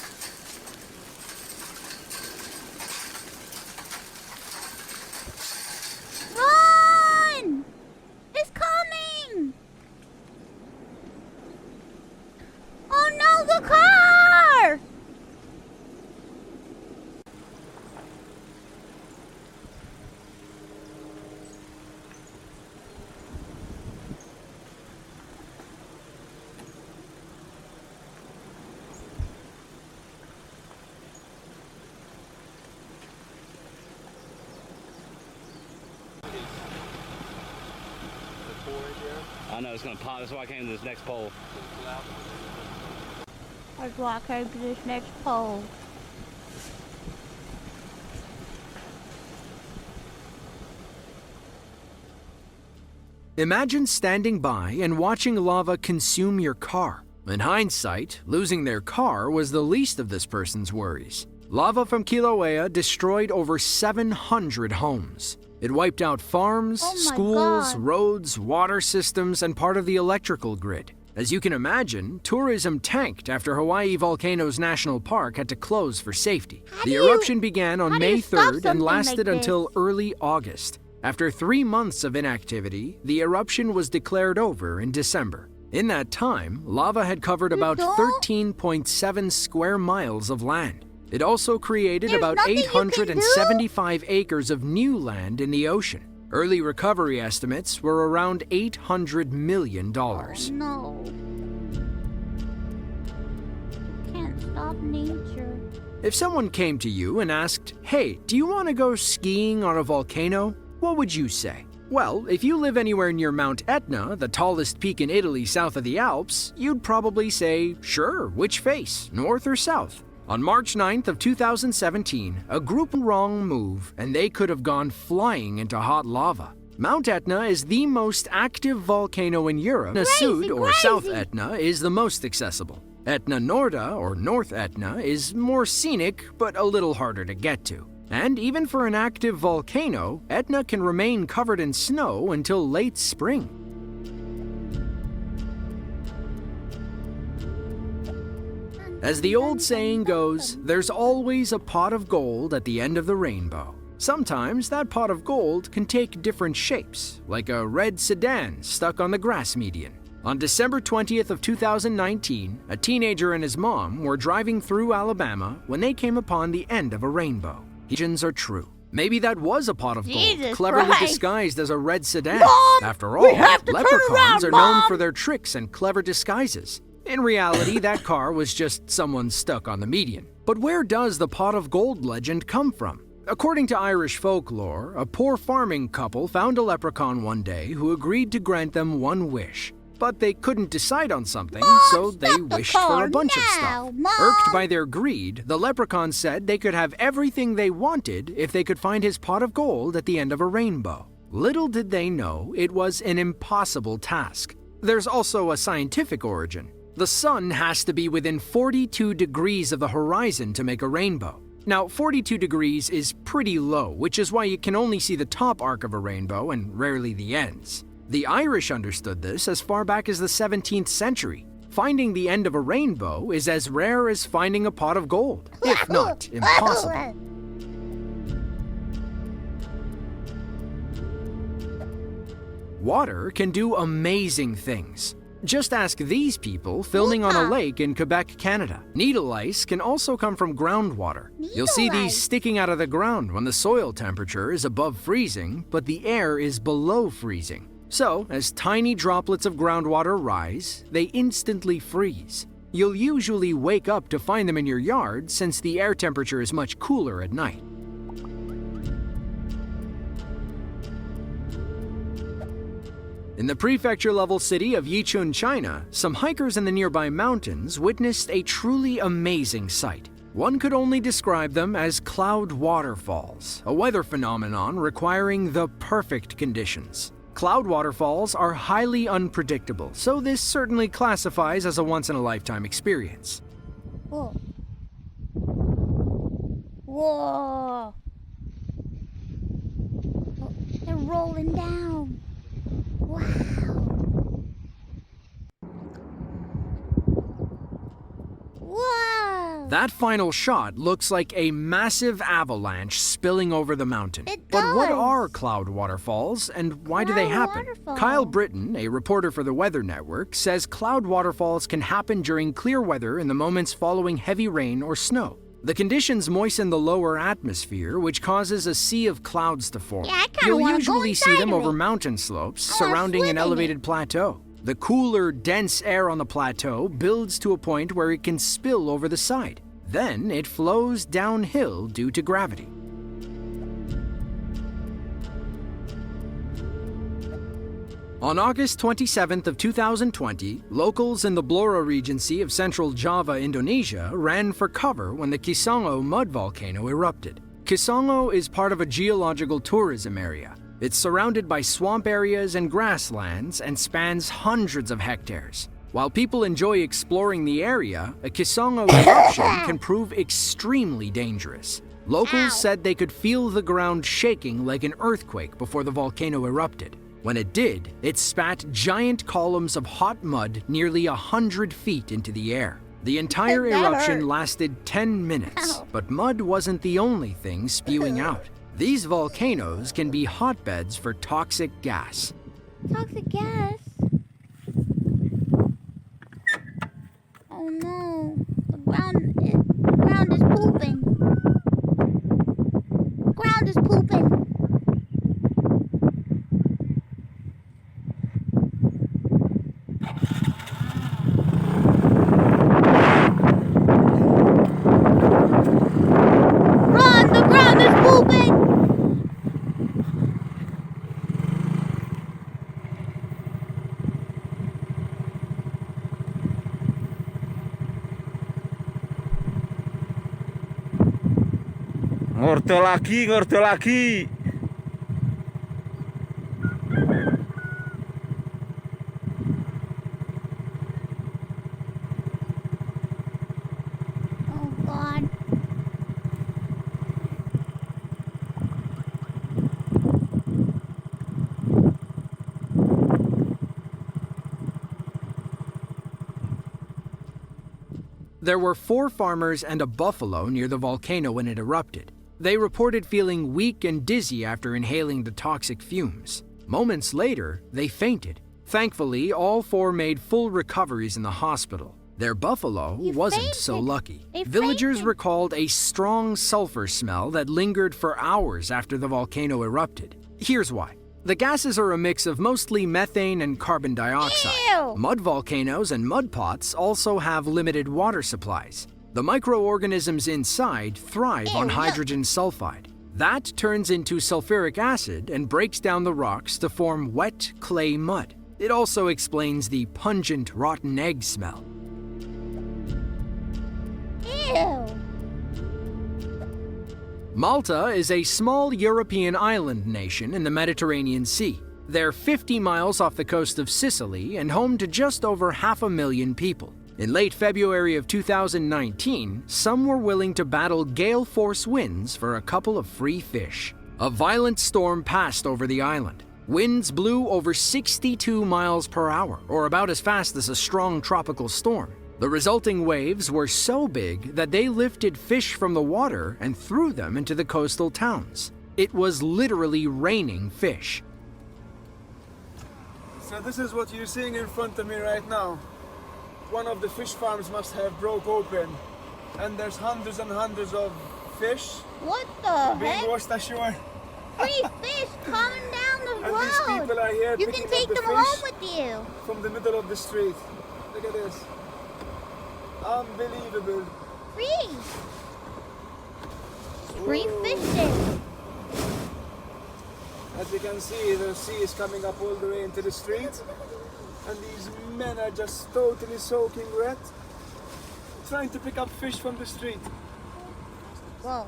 Run! It's coming! Oh no, the car! I know it's gonna pop. That's why I came to this next pole. That's why I came to this next pole. Imagine standing by and watching lava consume your car. In hindsight, losing their car was the least of this person's worries. Lava from Kilauea destroyed over 700 homes. It wiped out farms, schools, roads, water systems, and part of the electrical grid. As you can imagine, tourism tanked after Hawaii Volcanoes National Park had to close for safety. The eruption began on May 3rd and lasted until early August. After 3 months of inactivity, the eruption was declared over in December. In that time, lava had covered about 13.7 square miles of land. It also created about 875 acres of new land in the ocean. Early recovery estimates were around $800 million. Oh, no. Can't stop nature. If someone came to you and asked, "Hey, do you want to go skiing on a volcano?" what would you say? Well, if you live anywhere near Mount Etna, the tallest peak in Italy south of the Alps, you'd probably say, sure, which face, north or south? On March 9th of 2017, a group wrong move, and they could have gone flying into hot lava. Mount Etna is the most active volcano in Europe. Etna Sud, or South Etna, is the most accessible. Etna Norda, or North Etna, is more scenic, but a little harder to get to. And even for an active volcano, Etna can remain covered in snow until late spring. As the old saying goes, there's always a pot of gold at the end of the rainbow. Sometimes that pot of gold can take different shapes, like a red sedan stuck on the grass median. On December 20th of 2019, a teenager and his mom were driving through Alabama when they came upon the end of a rainbow. Legends are true. Maybe that was a pot of gold, cleverly disguised as a red sedan. Mom, After all, leprechauns are known for their tricks and clever disguises. In reality, that car was just someone stuck on the median. But where does the pot of gold legend come from? According to Irish folklore, a poor farming couple found a leprechaun one day who agreed to grant them one wish. But they couldn't decide on something, so they wished for a bunch of stuff. Irked by their greed, the leprechaun said they could have everything they wanted if they could find his pot of gold at the end of a rainbow. Little did they know it was an impossible task. There's also a scientific origin. The sun has to be within 42 degrees of the horizon to make a rainbow. Now, 42 degrees is pretty low, which is why you can only see the top arc of a rainbow and rarely the ends. The Irish understood this as far back as the 17th century. Finding the end of a rainbow is as rare as finding a pot of gold, if not impossible. Water can do amazing things. Just ask these people filming on a lake in Quebec, Canada. Needle ice can also come from groundwater. You'll see these sticking out of the ground when the soil temperature is above freezing, but the air is below freezing. So, as tiny droplets of groundwater rise, they instantly freeze. You'll usually wake up to find them in your yard since the air temperature is much cooler at night. In the prefecture-level city of Yichun, China, some hikers in the nearby mountains witnessed a truly amazing sight. One could only describe them as cloud waterfalls, a weather phenomenon requiring the perfect conditions. Cloud waterfalls are highly unpredictable, so this certainly classifies as a once-in-a-lifetime experience. Whoa. Whoa. Oh, they're rolling down. Wow. Whoa. That final shot looks like a massive avalanche spilling over the mountain. But what are cloud waterfalls and why do they happen? Kyle Britton, a reporter for the Weather Network, says cloud waterfalls can happen during clear weather in the moments following heavy rain or snow. The conditions moisten the lower atmosphere, which causes a sea of clouds to form. You'll usually see them over mountain slopes surrounding an elevated plateau. The cooler, dense air on the plateau builds to a point where it can spill over the side. Then it flows downhill due to gravity. On August 27th of 2020, locals in the Blora Regency of Central Java, Indonesia, ran for cover when the Kisongo mud volcano erupted. Kisongo is part of a geological tourism area. It's surrounded by swamp areas and grasslands and spans hundreds of hectares. While people enjoy exploring the area, a Kisongo eruption can prove extremely dangerous. Locals said they could feel the ground shaking like an earthquake before the volcano erupted. When it did, it spat giant columns of hot mud nearly 100 feet into the air. The entire eruption lasted 10 minutes, but mud wasn't the only thing spewing out. These volcanoes can be hotbeds for toxic gas. Toxic gas? Oh no, the ground is pooping. The ground is pooping. Run, the ground is pooping. Ngorto lagi. Oh God. There were 4 farmers and a buffalo near the volcano when it erupted. They reported feeling weak and dizzy after inhaling the toxic fumes. Moments later, they fainted. Thankfully, all 4 made full recoveries in the hospital. Their buffalo wasn't so lucky. Villagers recalled a strong sulfur smell that lingered for hours after the volcano erupted. Here's why. The gases are a mix of mostly methane and carbon dioxide. Ew. Mud volcanoes and mud pots also have limited water supplies. The microorganisms inside thrive on hydrogen sulfide. That turns into sulfuric acid and breaks down the rocks to form wet clay mud. It also explains the pungent rotten egg smell. Ew. Malta is a small European island nation in the Mediterranean Sea. They're 50 miles off the coast of Sicily and home to just over 500,000 people. In late February of 2019, some were willing to battle gale force winds for a couple of free fish. A violent storm passed over the island. Winds blew over 62 miles per hour, or about as fast as a strong tropical storm. The resulting waves were so big that they lifted fish from the water and threw them into the coastal towns. It was literally raining fish. So this is what you're seeing in front of me right now. One of the fish farms must have broke open, and there's hundreds and hundreds of fish. What the being heck? washed ashore. Free fish coming down the And road. these people are here You picking can up take the them fish home with you. from the middle of the street. Look at this. Unbelievable. Free. Free fishing. As you can see, the sea is coming up all the way into the street, and these men are just totally soaking wet, trying to pick up fish from the street. Whoa.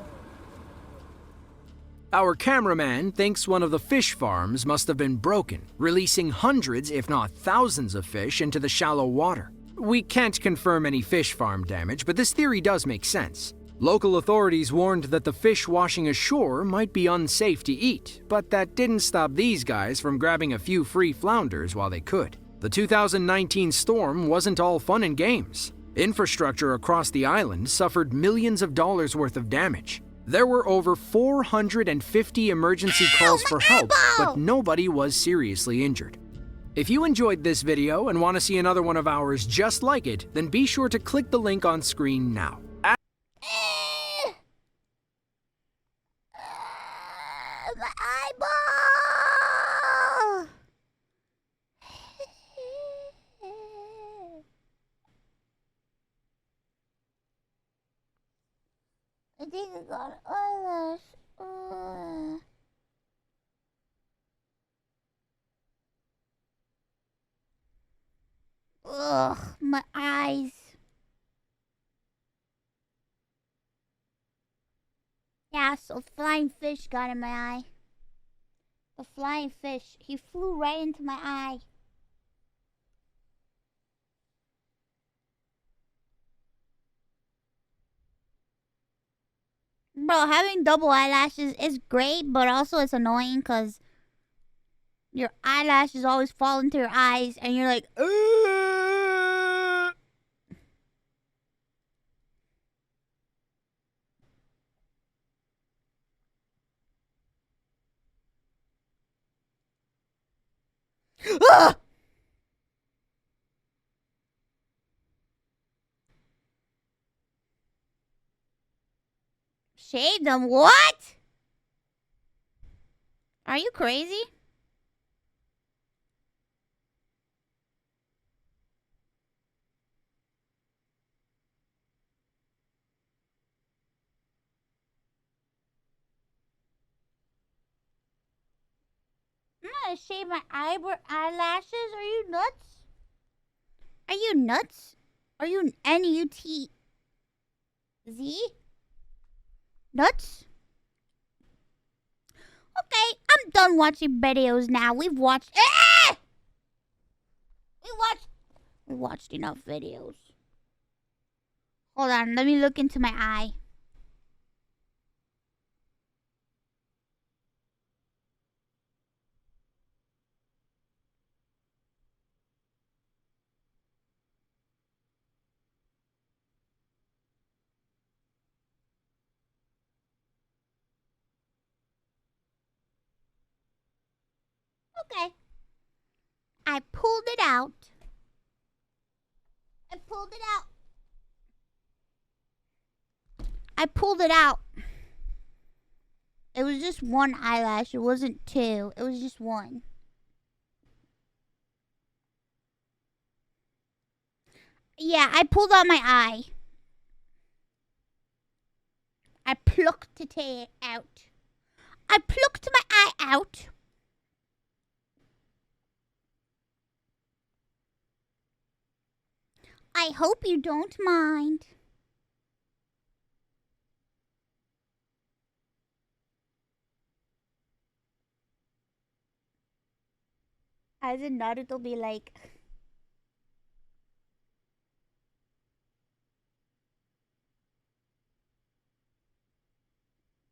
Our cameraman thinks one of the fish farms must have been broken, releasing hundreds, if not thousands of fish into the shallow water. We can't confirm any fish farm damage, but this theory does make sense. Local authorities warned that the fish washing ashore might be unsafe to eat, but that didn't stop these guys from grabbing a few free flounders while they could. The 2019 storm wasn't all fun and games. Infrastructure across the island suffered millions of dollars worth of damage. There were over 450 emergency calls for help, but nobody was seriously injured. If you enjoyed this video and want to see another one of ours just like it, then be sure to click the link on screen now. My eyeball. I think I got an eyelash. Ugh, my eyes. Yeah, so flying fish got in my eye. The flying fish, he flew right into my eye. Bro, having double eyelashes is great, but also it's annoying because your eyelashes always fall into your eyes and you're like, ugh. Ah! Shave them? What? Are you crazy? I'm not gonna shave my eyelashes. Are you nuts? Are you nuts? Are you N-U-T-Z? Nuts? Okay, I'm done watching videos now. We've watched. We watched enough videos. Hold on, let me look into my eye. Okay. I pulled it out. I pulled it out. I pulled it out. It was just one eyelash. It wasn't two. It was just one. Yeah, I pulled out my eye. I plucked it out. I plucked my eye out. I hope you don't mind. As in Naruto be like,